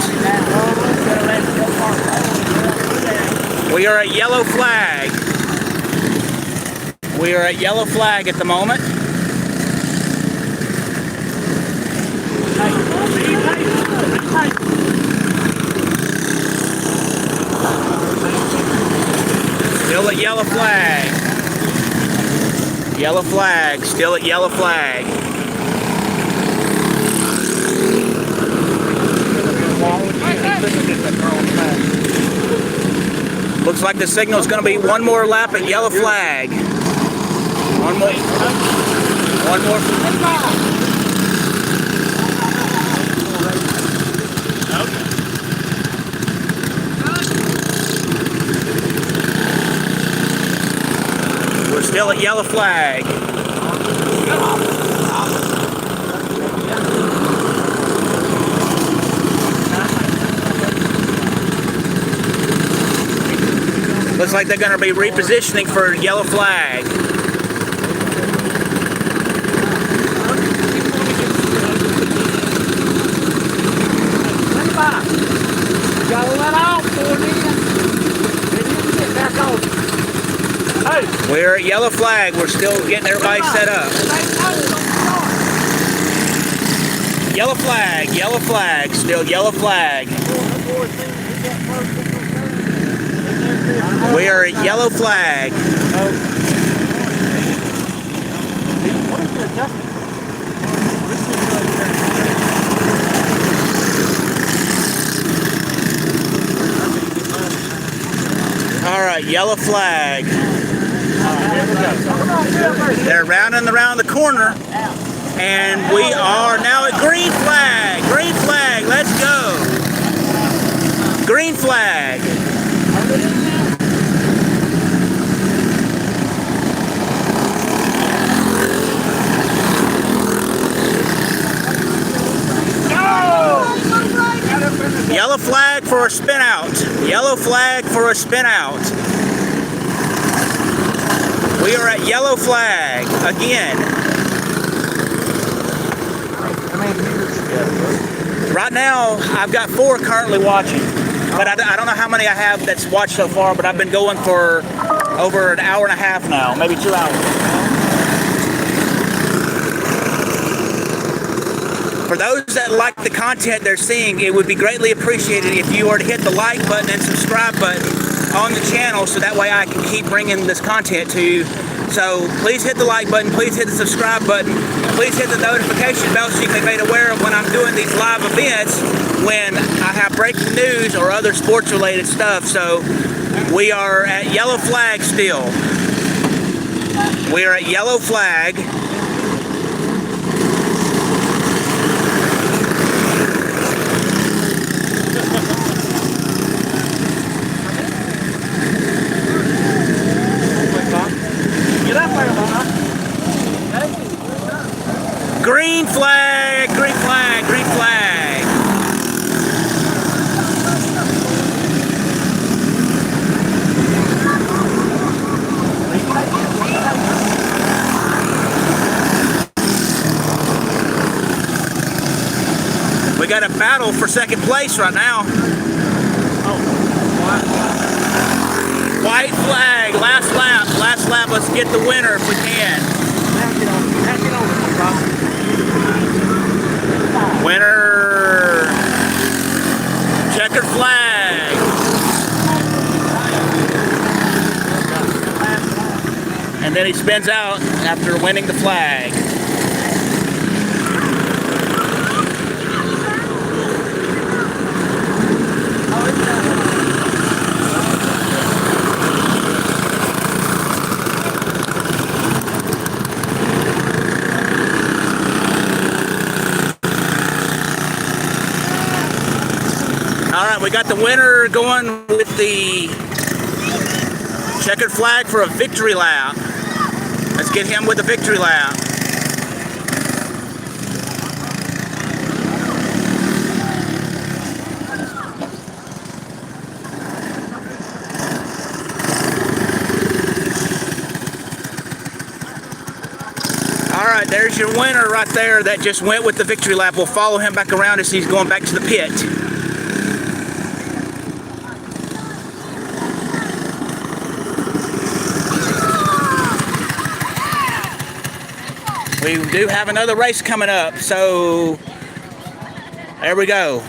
We are at yellow flag. We are at yellow flag at the moment. Still at yellow flag. Yellow flag, still at yellow flag. Looks like the signal is going to be one more lap at yellow flag. One more. One more. We're still at yellow flag. Looks like they're going to be repositioning for yellow flag. Pull that off for me. Then you can get back on. Hey. We're at yellow flag. We're still getting everybody set up. Yellow flag, still yellow flag. We are at yellow flag. All right, yellow flag. They're rounding around the corner, and we are now at green flag. Green flag, let's go. Green flag. Yellow flag for a spin out. Yellow flag for a spin out. We are at yellow flag again. Right now, I've got 4 currently watching, but I don't know how many I have that's watched so far, but I've been going for over an hour and a half now, maybe 2 hours. For those that like the content they're seeing, it would be greatly appreciated if you were to hit the like button and subscribe button on the channel so that way I can keep bringing this content to you. So please hit the like button, please hit the subscribe button, please hit the notification bell so you can be made aware of when I'm doing these live events, when I have breaking news or other sports related stuff. So we are at yellow flag still. We are at yellow flag. Green flag, green flag, green flag. We got a battle for second place right now. White flag, last lap, let's get the winner if we can. Winner, checkered flag. And then he spins out after winning the flag. We got the winner going with the checkered flag for a victory lap. Let's get him with the victory lap. All right, there's your winner right there that just went with the victory lap. We'll follow him back around as he's going back to the pit. We do have another race coming up, so there we go.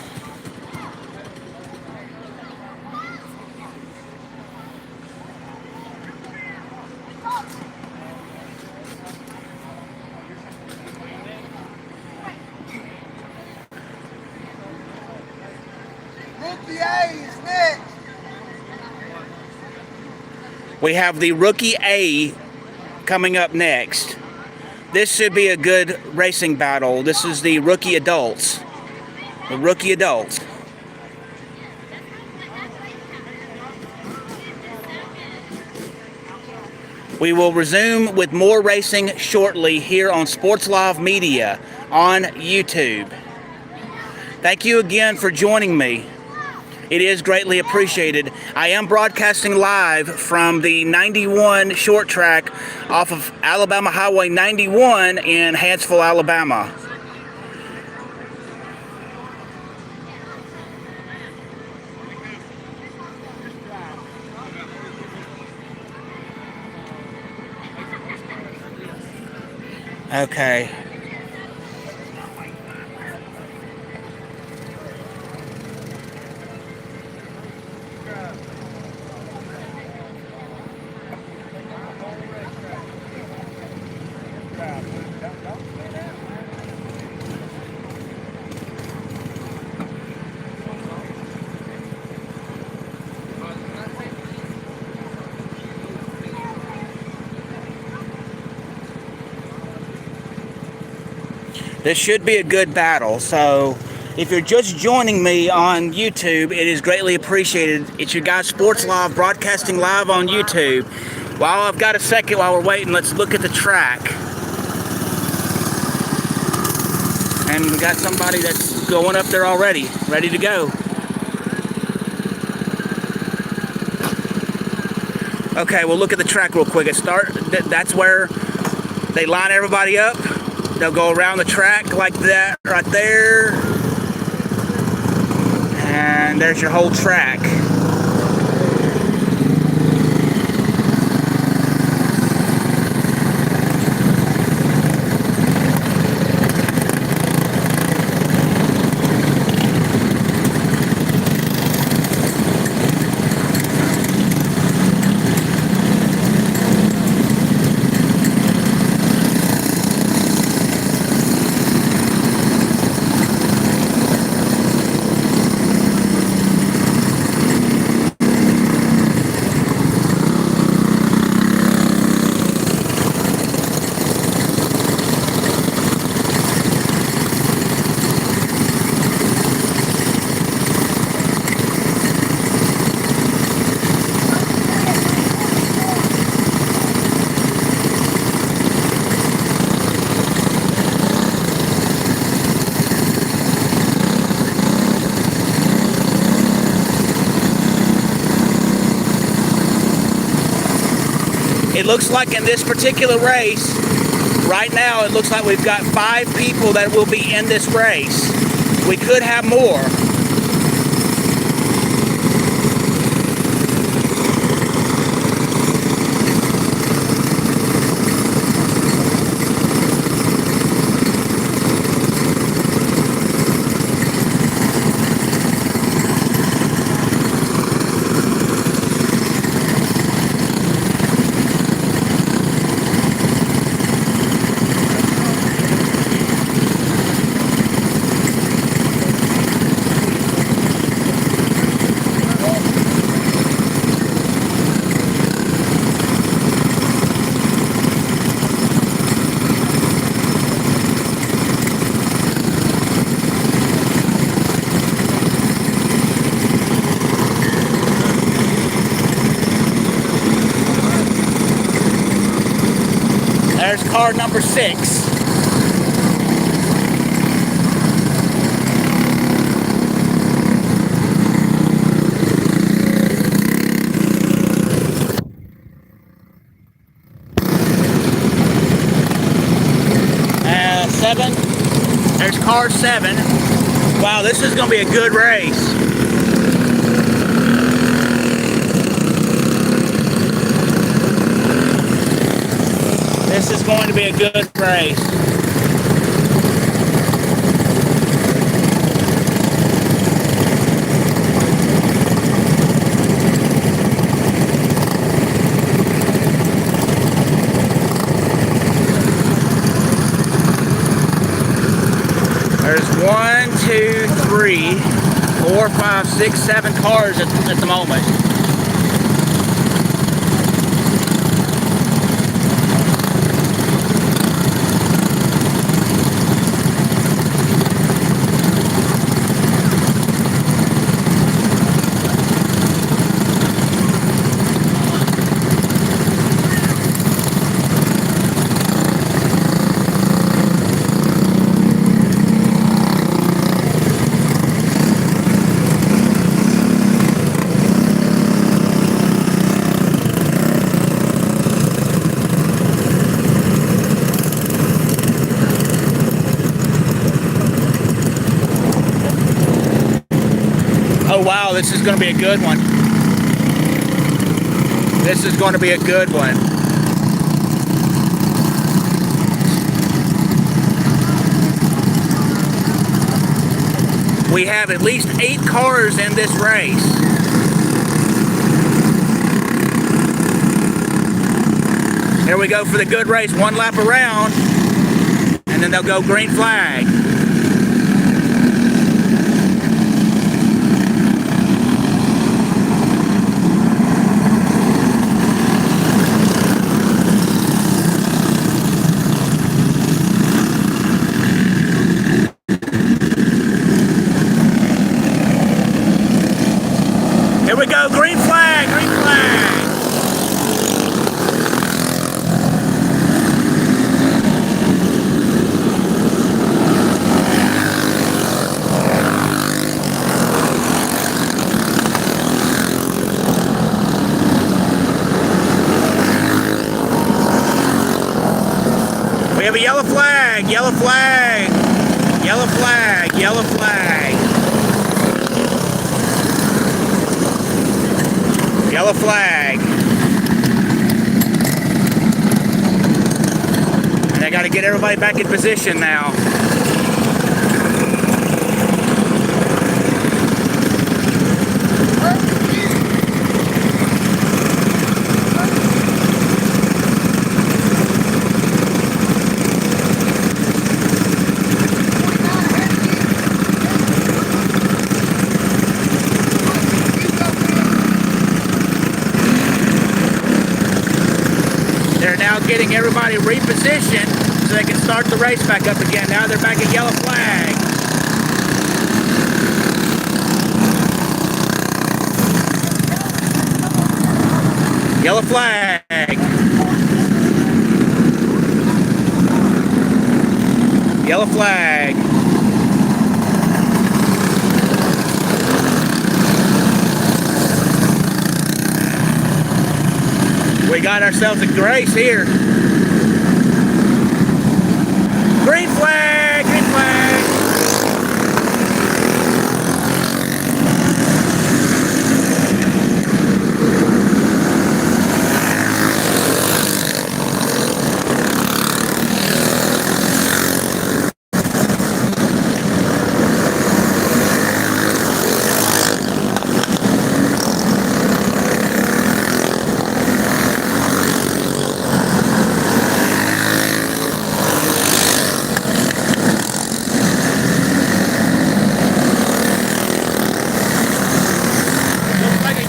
Rookie A is next. We have the Rookie A coming up next. This should be a good racing battle. This is the Rookie Adults. The Rookie Adults. We will resume with more racing shortly here on Sports Live Media on YouTube. Thank you again for joining me. It is greatly appreciated. I am broadcasting live from the 91 short track off of Alabama Highway 91 in Hanceville, Alabama. Okay. This should be a good battle. So if you're just joining me on YouTube, it is greatly appreciated. It's your guy Sports Live, broadcasting live on YouTube. While I've got a second while we're waiting, let's look at the track. And we got somebody that's going up there already, ready to go. Okay, we'll look at the track real quick. That's where they line everybody up. They'll go around the track like that right there. And there's your whole track. It looks like in this particular race, right now, it looks like we've got 5 people that will be in this race. We could have more. There's car number 6. And 7. There's car 7. Wow, this is going to be a good race. This is going to be a good race. There's 1, 2, 3, 4, 5, 6, 7 cars at the moment. Oh wow, this is going to be a good one. This is going to be a good one. We have at least 8 cars in this race. Here we go for the good race. 1 lap around, and then they'll go green flag. Here we go, green flag, green flag. We have a yellow flag, yellow flag, yellow flag, yellow flag. Yellow flag. And I got to get everybody back in position now. They're now getting everybody repositioned so they can start the race back up again. Now they're back at yellow flag. Yellow flag. Yellow flag. We got ourselves a race here. Green flag, green flag.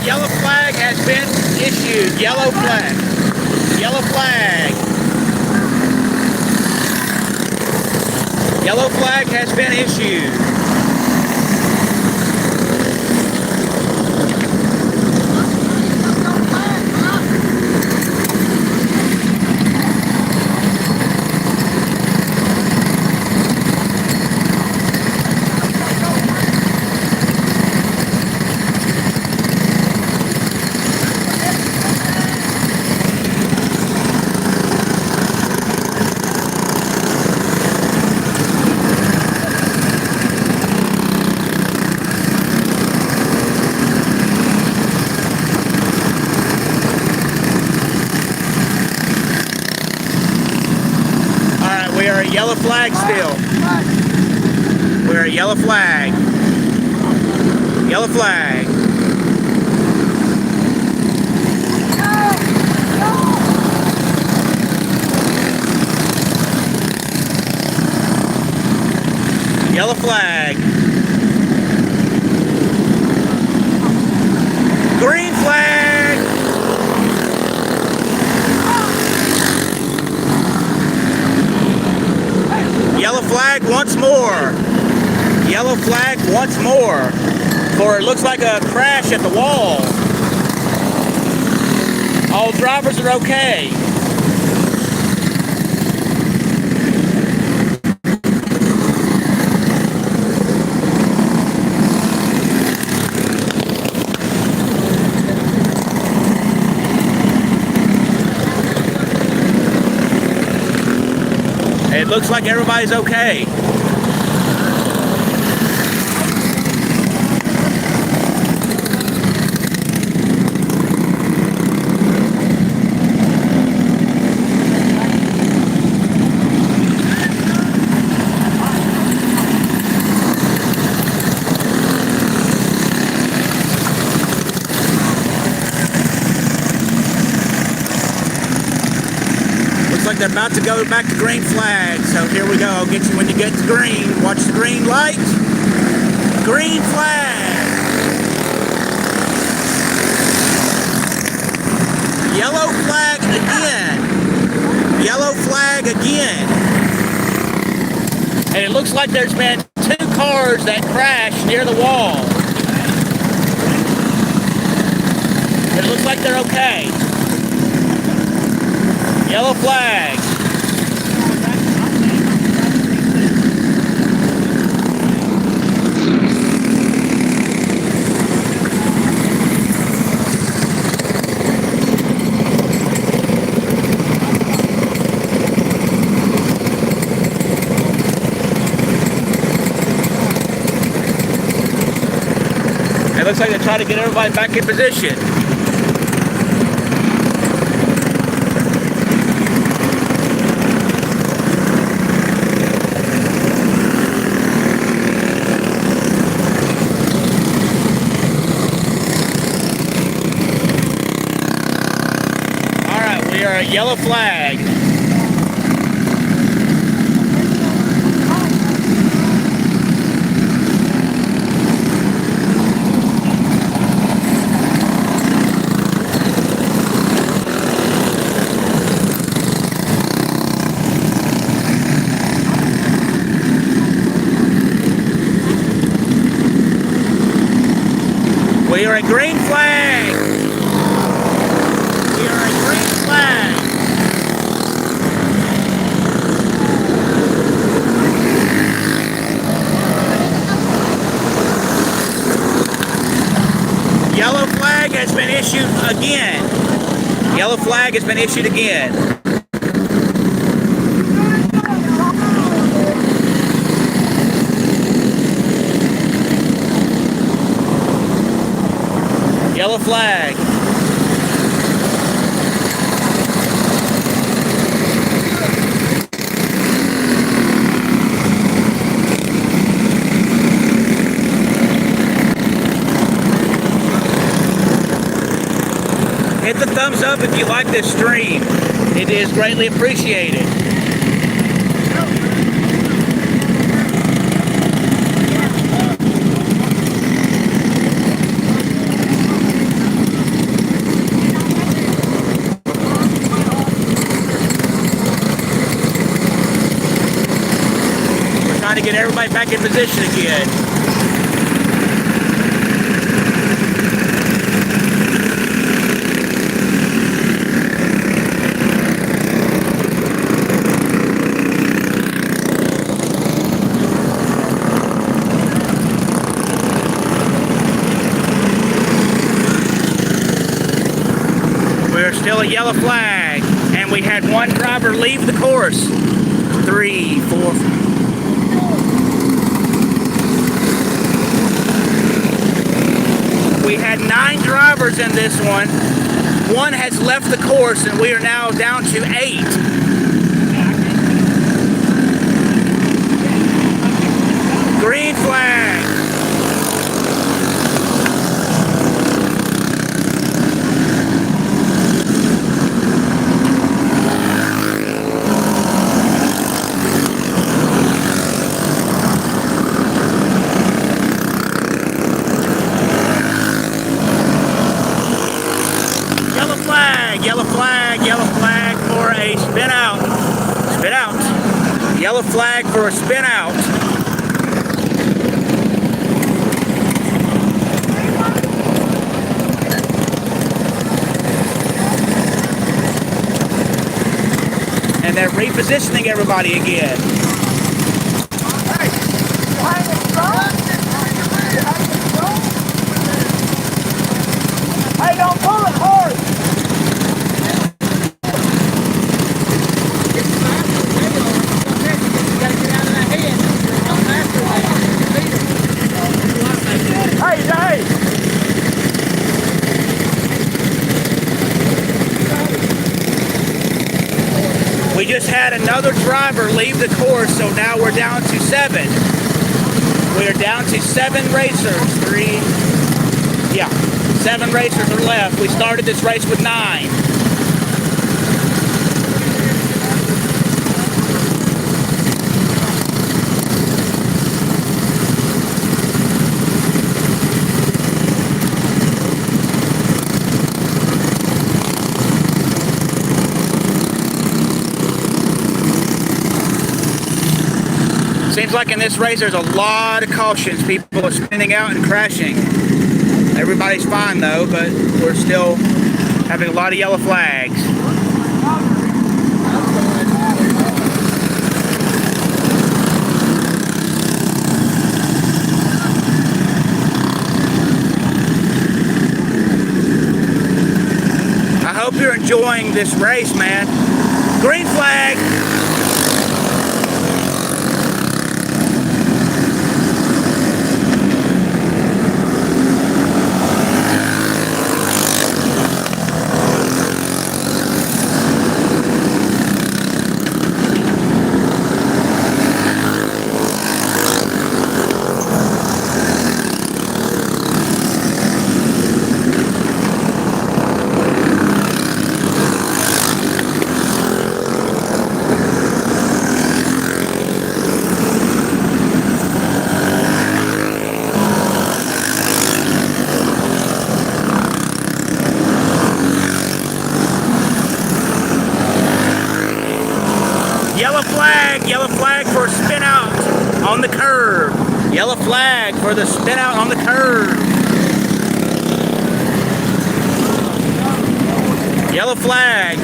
Yellow flag has been issued. Yellow flag. Yellow flag. Yellow flag has been issued. We're a yellow flag still. We're a yellow flag. Yellow flag. Yellow flag. Green flag. Yellow flag once more. Yellow flag once more. For it looks like a crash at the wall. All drivers are okay. It looks like everybody's okay. right, they're about to go back to green flag. So here we go. I'll get you when you get to green. Watch the green light. Green flag. Yellow flag again. Yellow flag again. And it looks like there's been 2 cars that crashed near the wall. It looks like they're okay. Yellow flag. It looks like they're trying to get everybody back in position. All right, we are at yellow flag. We are at green flag. We are at green flag. Yellow flag has been issued again. Yellow flag has been issued again. Yellow flag. Hit the thumbs up if you like this stream. It is greatly appreciated. To get everybody back in position again. We're still at yellow flag, and we had 1 driver leave the course. 3, 4, 5. We had 9 drivers in this one. 1 has left the course, and we are now down to 8. Green flag. Yellow flag for a spin out. Spin out. Yellow flag for a spin out. And they're repositioning everybody again. Hey, don't pull it hard. We just had another driver leave the course, so now we're down to 7. We are down to 7 racers. 7 racers are left. We started this race with 9. Seems like in this race there's a lot of cautions. People are spinning out and crashing. Everybody's fine though, but we're still having a lot of yellow flags. I hope you're enjoying this race, man. Green flag. Yellow flag for spin out on the curve. Yellow flag for the spin out on the curve. Yellow flag.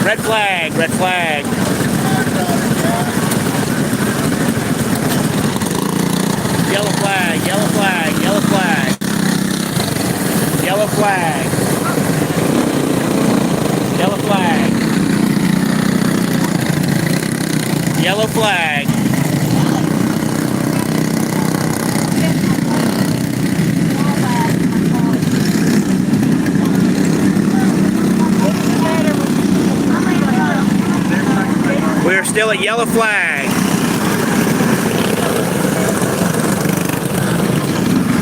Red flag, red flag. Yellow flag, yellow flag, yellow flag. Yellow flag. Yellow flag. Yellow flag. We're still at yellow flag.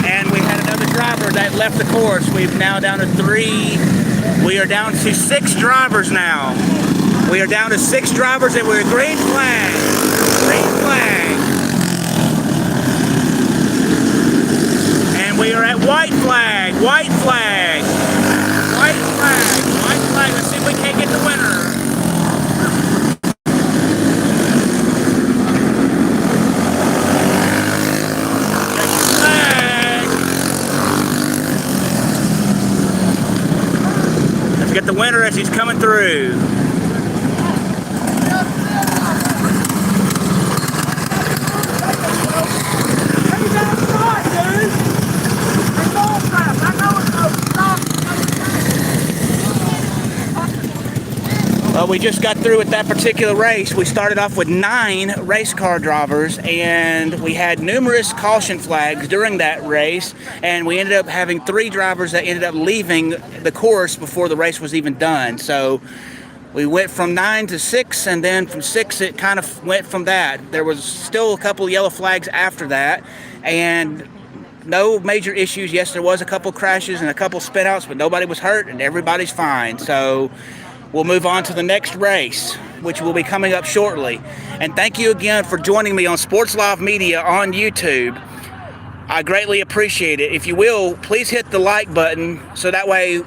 And we had another driver that left the course. We've now down to 3. We are down to 6 drivers now. We are down to 6 drivers and we're green flag. Green flag. And we are at white flag. White flag. White flag. White flag. Let's see if we can't get the winner. Get the winner as he's coming through. Well, we just got through with that particular race. We started off with 9 race car drivers and we had numerous caution flags during that race, and we ended up having 3 drivers that ended up leaving the course before the race was even done. So we went from 9 to 6, and then from 6 it kind of went from that. There was still a couple of yellow flags after that, and no major issues. Yes, there was a couple crashes and a couple spin outs, but nobody was hurt and everybody's fine. So we'll move on to the next race, which will be coming up shortly. And thank you again for joining me on Sports Live Media on YouTube. I greatly appreciate it. If you will, please hit the like button so that way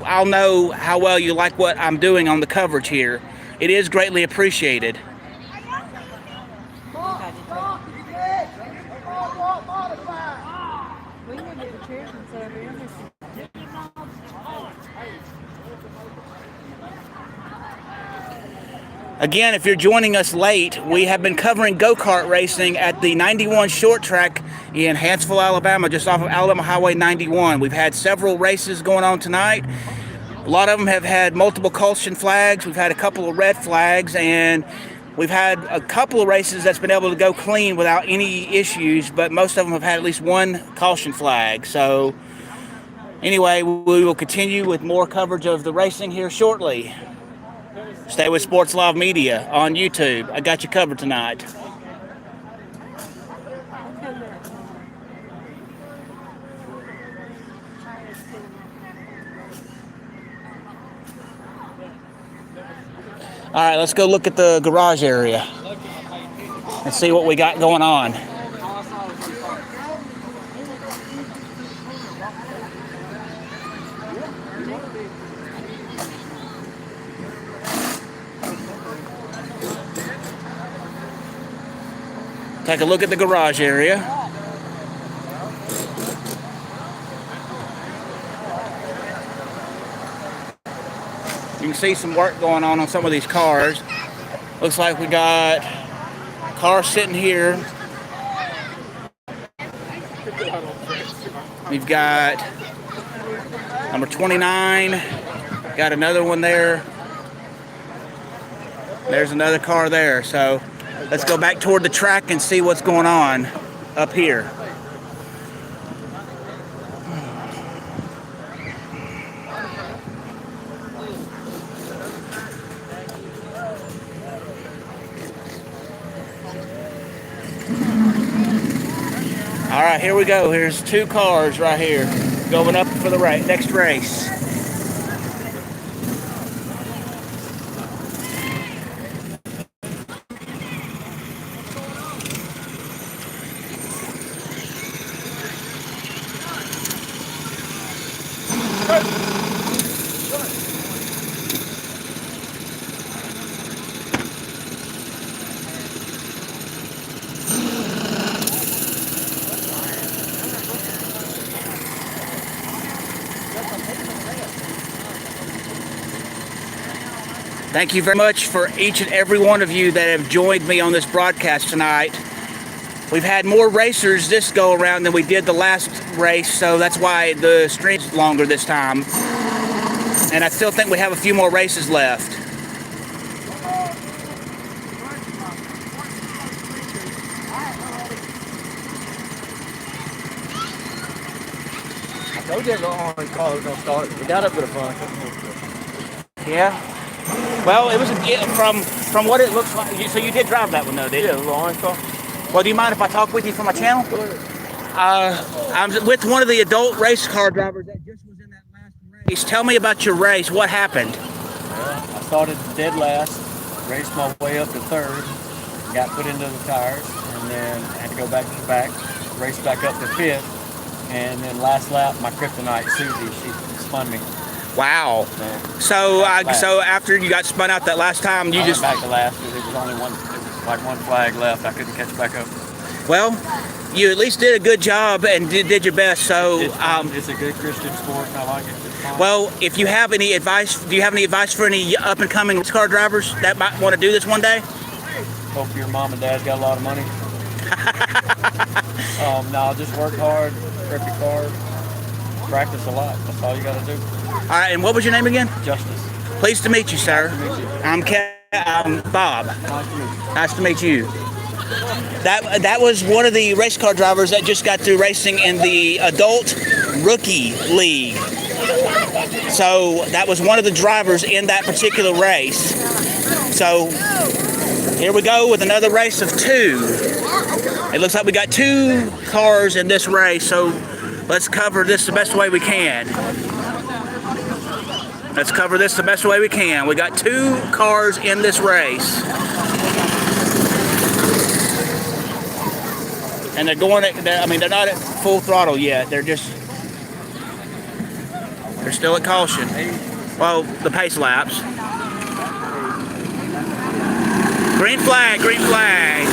I'll know how well you like what I'm doing on the coverage here. It is greatly appreciated. Again, if you're joining us late, we have been covering go-kart racing at the 91 short track in Hanceville, Alabama, just off of Alabama Highway 91. We've had several races going on tonight. A lot of them have had multiple caution flags. We've had a couple of red flags, and We've had a couple of races that's been able to go clean without any issues, but most of them have had at least one caution flag. So anyway, we will continue with more coverage of the racing here shortly. Stay with Sports Live Media on YouTube. I got you covered tonight. All right, let's go look at the garage area and see what we got going on. Take a look at the garage area. You can see some work going on some of these cars. Looks like we got cars sitting here. We've got number 29. Got another one there. There's another car there. So let's go back toward the track and see what's going on up here. All right, here we go. Here's two cars right here going up for the next race. Thank you very much for each and every one of you that have joined me on this broadcast tonight. We've had more racers this go around than we did the last race, so that's why the stream's longer this time. And I still think we have a few more races left. I told you the orange car was gonna start. We got a bit of fun. Yeah. Well, it was from what it looks like. So you did drive that one though, did you? Yeah, the orange car. Well, do you mind if I talk with you from my channel? I'm with one of the adult race car drivers that just was in that last race. Tell me about your race. What happened? Well, I started dead last, raced my way up to third, got put into the tires, and then had to go back to the back, raced back up to fifth, and then last lap, my kryptonite, Susie, she spun me. Wow. So after you got spun out that last time, you I just went back to last because it was only one. It was like one flag left. I couldn't catch back up. Well, you at least did a good job and did your best. So It's a good Christian sport, and I like it. It's fun. well, if you have any advice, do you have any advice for any up and coming race car drivers that might want to do this one day? Hope your mom and dad got a lot of money. No, just work hard, prep your car, practice a lot. That's all you got to do. All right, and what was your name again? Justice. Pleased to meet you, sir. I'm Bob. Nice to meet you. That was one of the race car drivers that just got through racing in the adult rookie league. So that was one of the drivers in that particular race. So here we go with another race of two. It looks like we got two cars in this race, so let's cover this the best way we can. Let's cover this the best way we can. We got two cars in this race. And they're going at, they're not at full throttle yet. They're still at caution. Well, the pace laps. Green flag, green flag.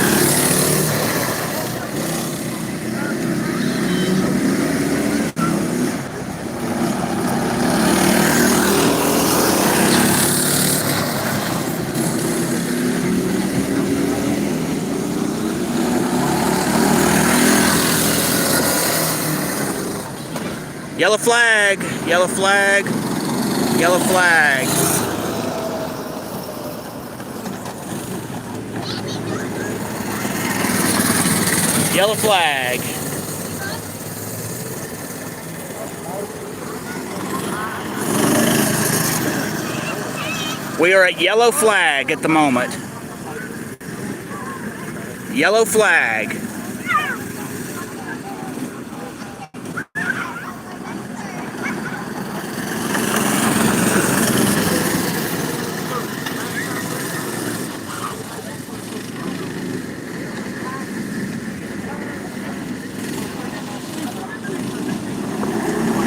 Yellow flag, yellow flag, yellow flag. Yellow flag. We are at yellow flag at the moment. Yellow flag.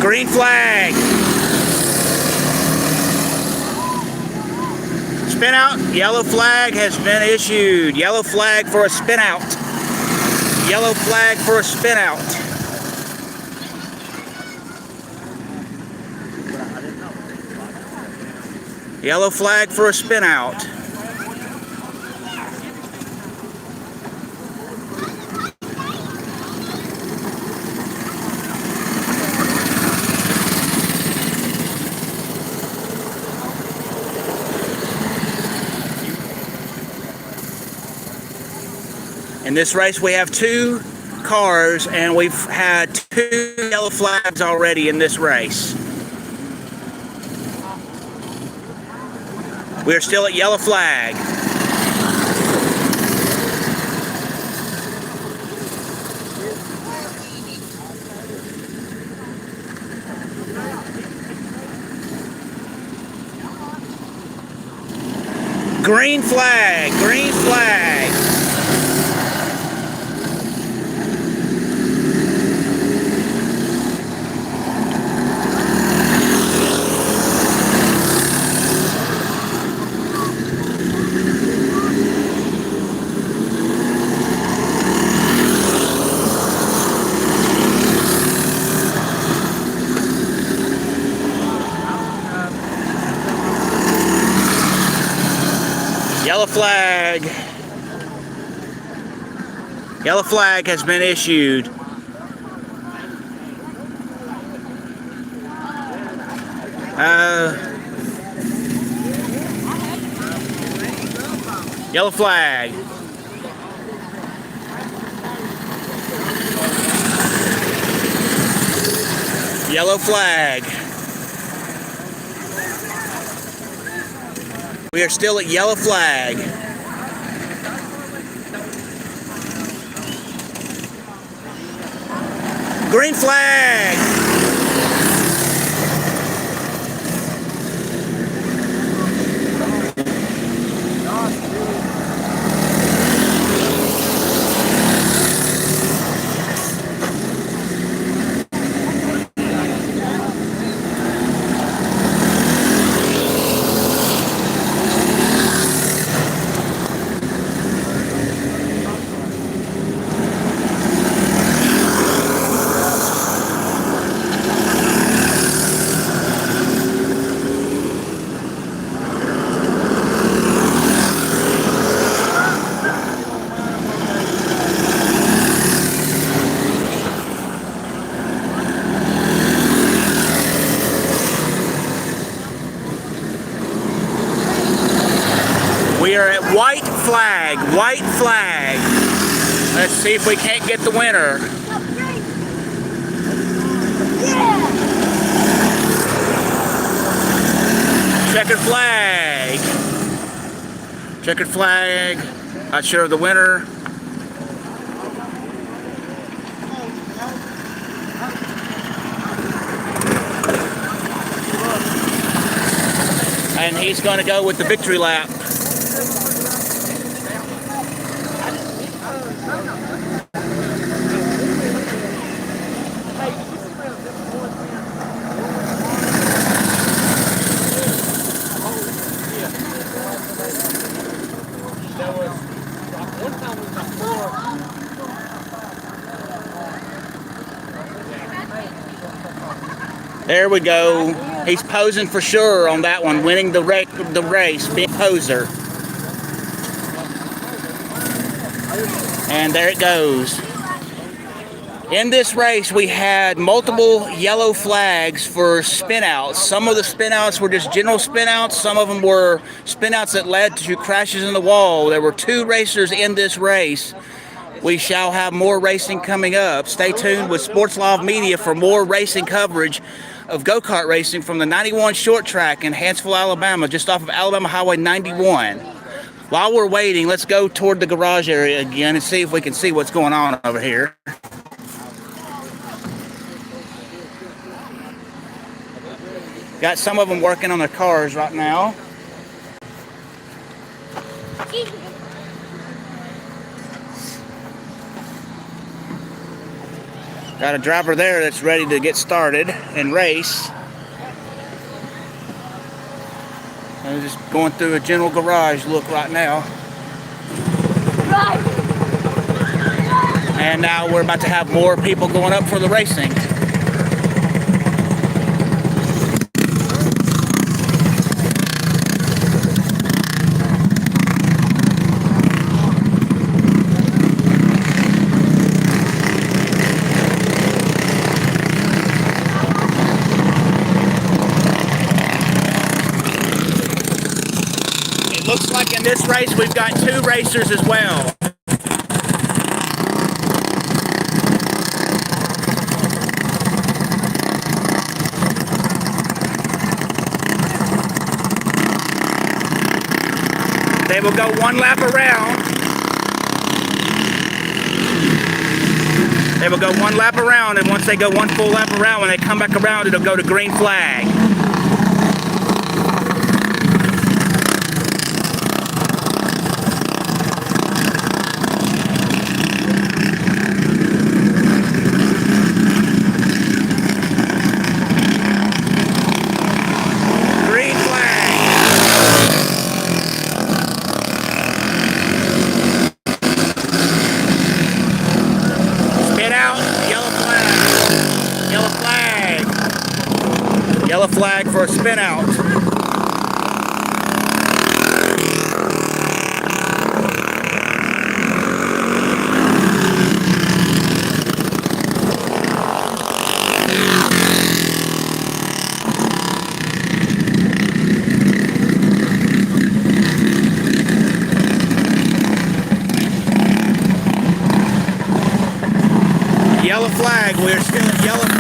Green flag. Spin out. Yellow flag has been issued. Yellow flag for a spin out. Yellow flag for a spin out. Yellow flag for a spin out. In this race, we have 2 cars, and we've had 2 yellow flags already in this race. We are still at yellow flag. Green flag, green flag. Yellow flag. Yellow flag has been issued. Yellow flag. Yellow flag. We are still at yellow flag. Green flag. We are at white flag, white flag. Let's see if we can't get the winner. Checkered flag. Checkered flag. Not sure of the winner. And he's going to go with the victory lap. There we go. He's posing for sure on that one, winning the race, being poser. And there it goes. In this race, we had multiple yellow flags for spinouts. Some of the spinouts were just general spinouts. Some of them were spinouts that led to crashes in the wall. There were 2 racers in this race We shall have more racing coming up. Stay tuned with Sports Law Media for more racing coverage of go-kart racing from the 91 short track in Hanceville, Alabama, just off of Alabama Highway 91. While we're waiting, let's go toward the garage area again and see if we can see what's going on over here. Got some of them working on their cars right now. Got a driver there that's ready to get started and race. I'm just going through a general garage look right now. And now we're about to have more people going up for the racing. Looks like in this race we've got 2 racers as well. They will go 1 lap around. They will go 1 lap around, and once they go 1 full lap around, when they come back around, it'll go to green flag. Yellow flag for a spin out. Yellow flag, we're still at yellow flag.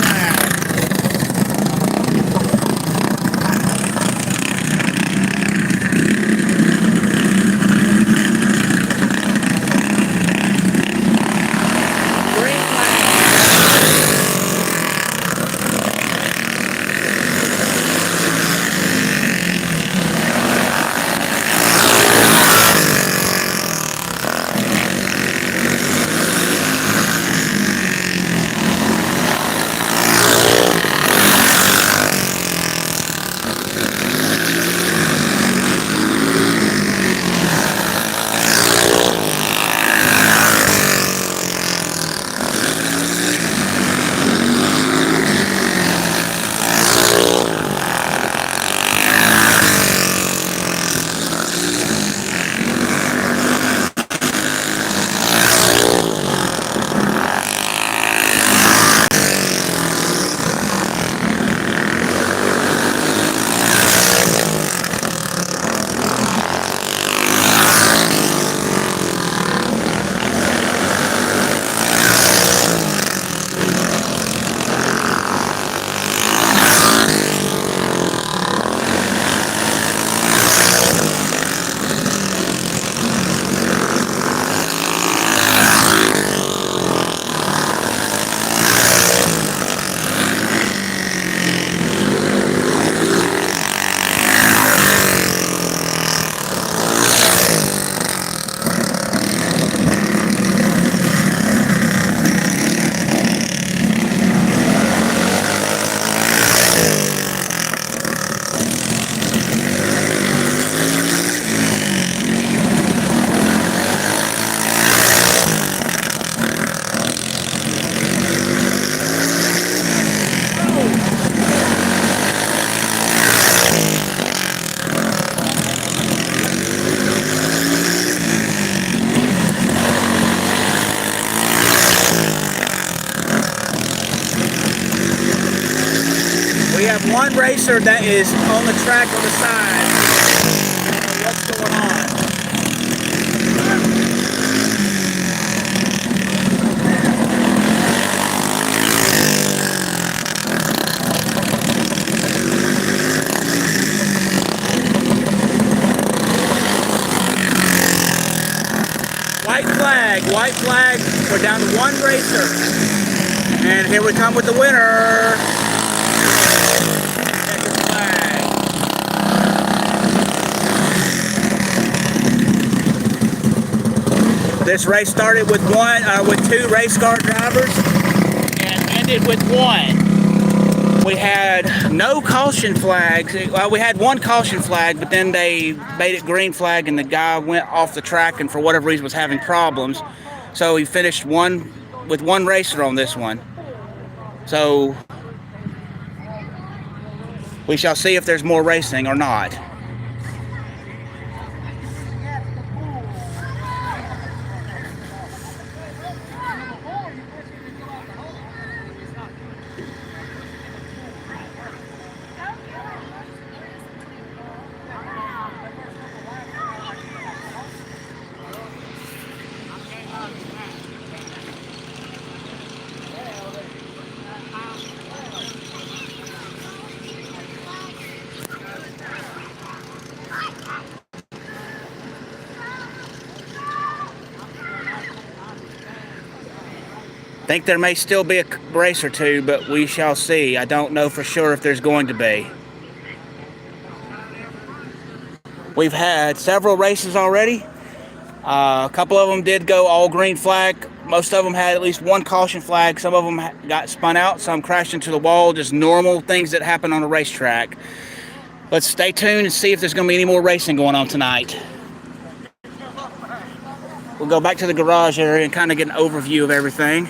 We have one racer that is on the track on the side. What's going on? flag. White flag. We're down to one racer. And here we come with the winner. Checkered flag. This race started with two race car drivers and ended with one. We had no caution flags. Well, we had one caution flag, but then they made it green flag and the guy went off the track and for whatever reason was having problems. So he finished with one racer on this one. So we shall see if there's more racing or not. I think there may still be a race or two, but we shall see. I don't know for sure if there's going to be. We've had several races already. A couple of them did go all green flag. Most of them had at least one caution flag. Some of them got spun out. Some crashed into the wall. Just normal things that happen on a racetrack. Let's stay tuned and see if there's going to be any more racing going on tonight. We'll go back to the garage area and kind of get an overview of everything.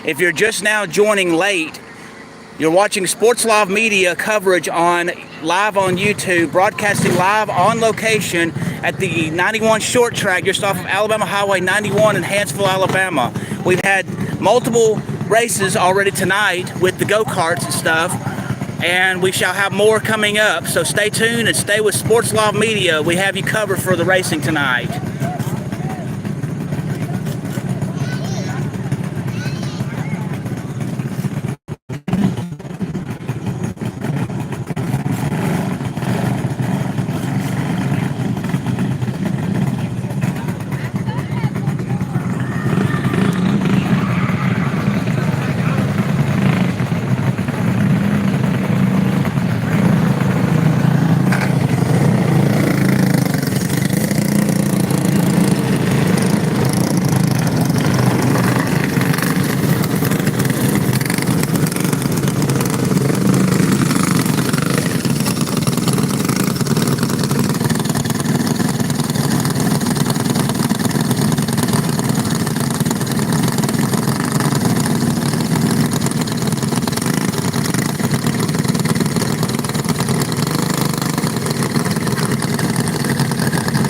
If you're just now joining late, you're watching Sports Live Media coverage live on YouTube, broadcasting live on location at the 91 short track just off of Alabama Highway 91 in Hanceville, Alabama. We've had multiple races already tonight with the go-karts and stuff, and we shall have more coming up. So stay tuned and stay with Sports Live Media. We have you covered for the racing tonight.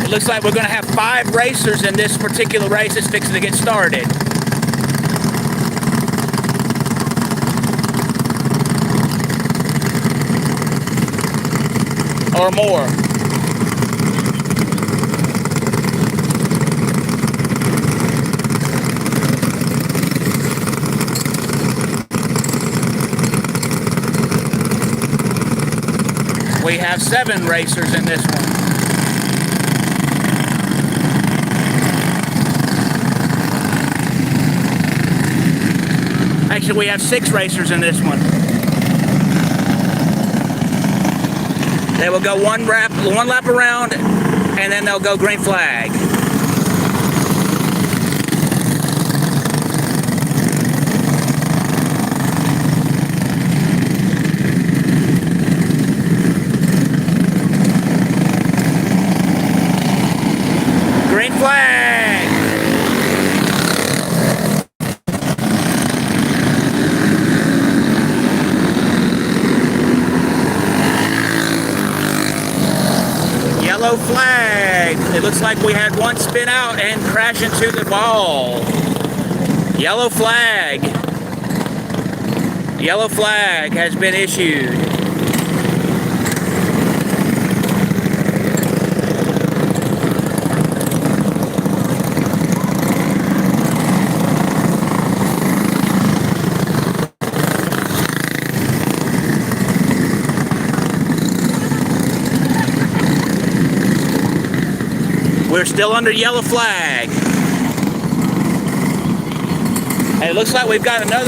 Looks like we're going to have 5 racers in this particular race that's fixing to get started. Or more. We have 7 racers in this one. Actually, we have 6 racers in this one. They will go one lap around, and then they'll go green flag. Green flag! Yellow flag. It looks like we had one spin out and crash into the ball. Yellow flag. Yellow flag has been issued. We're still under yellow flag. And it looks like we've got another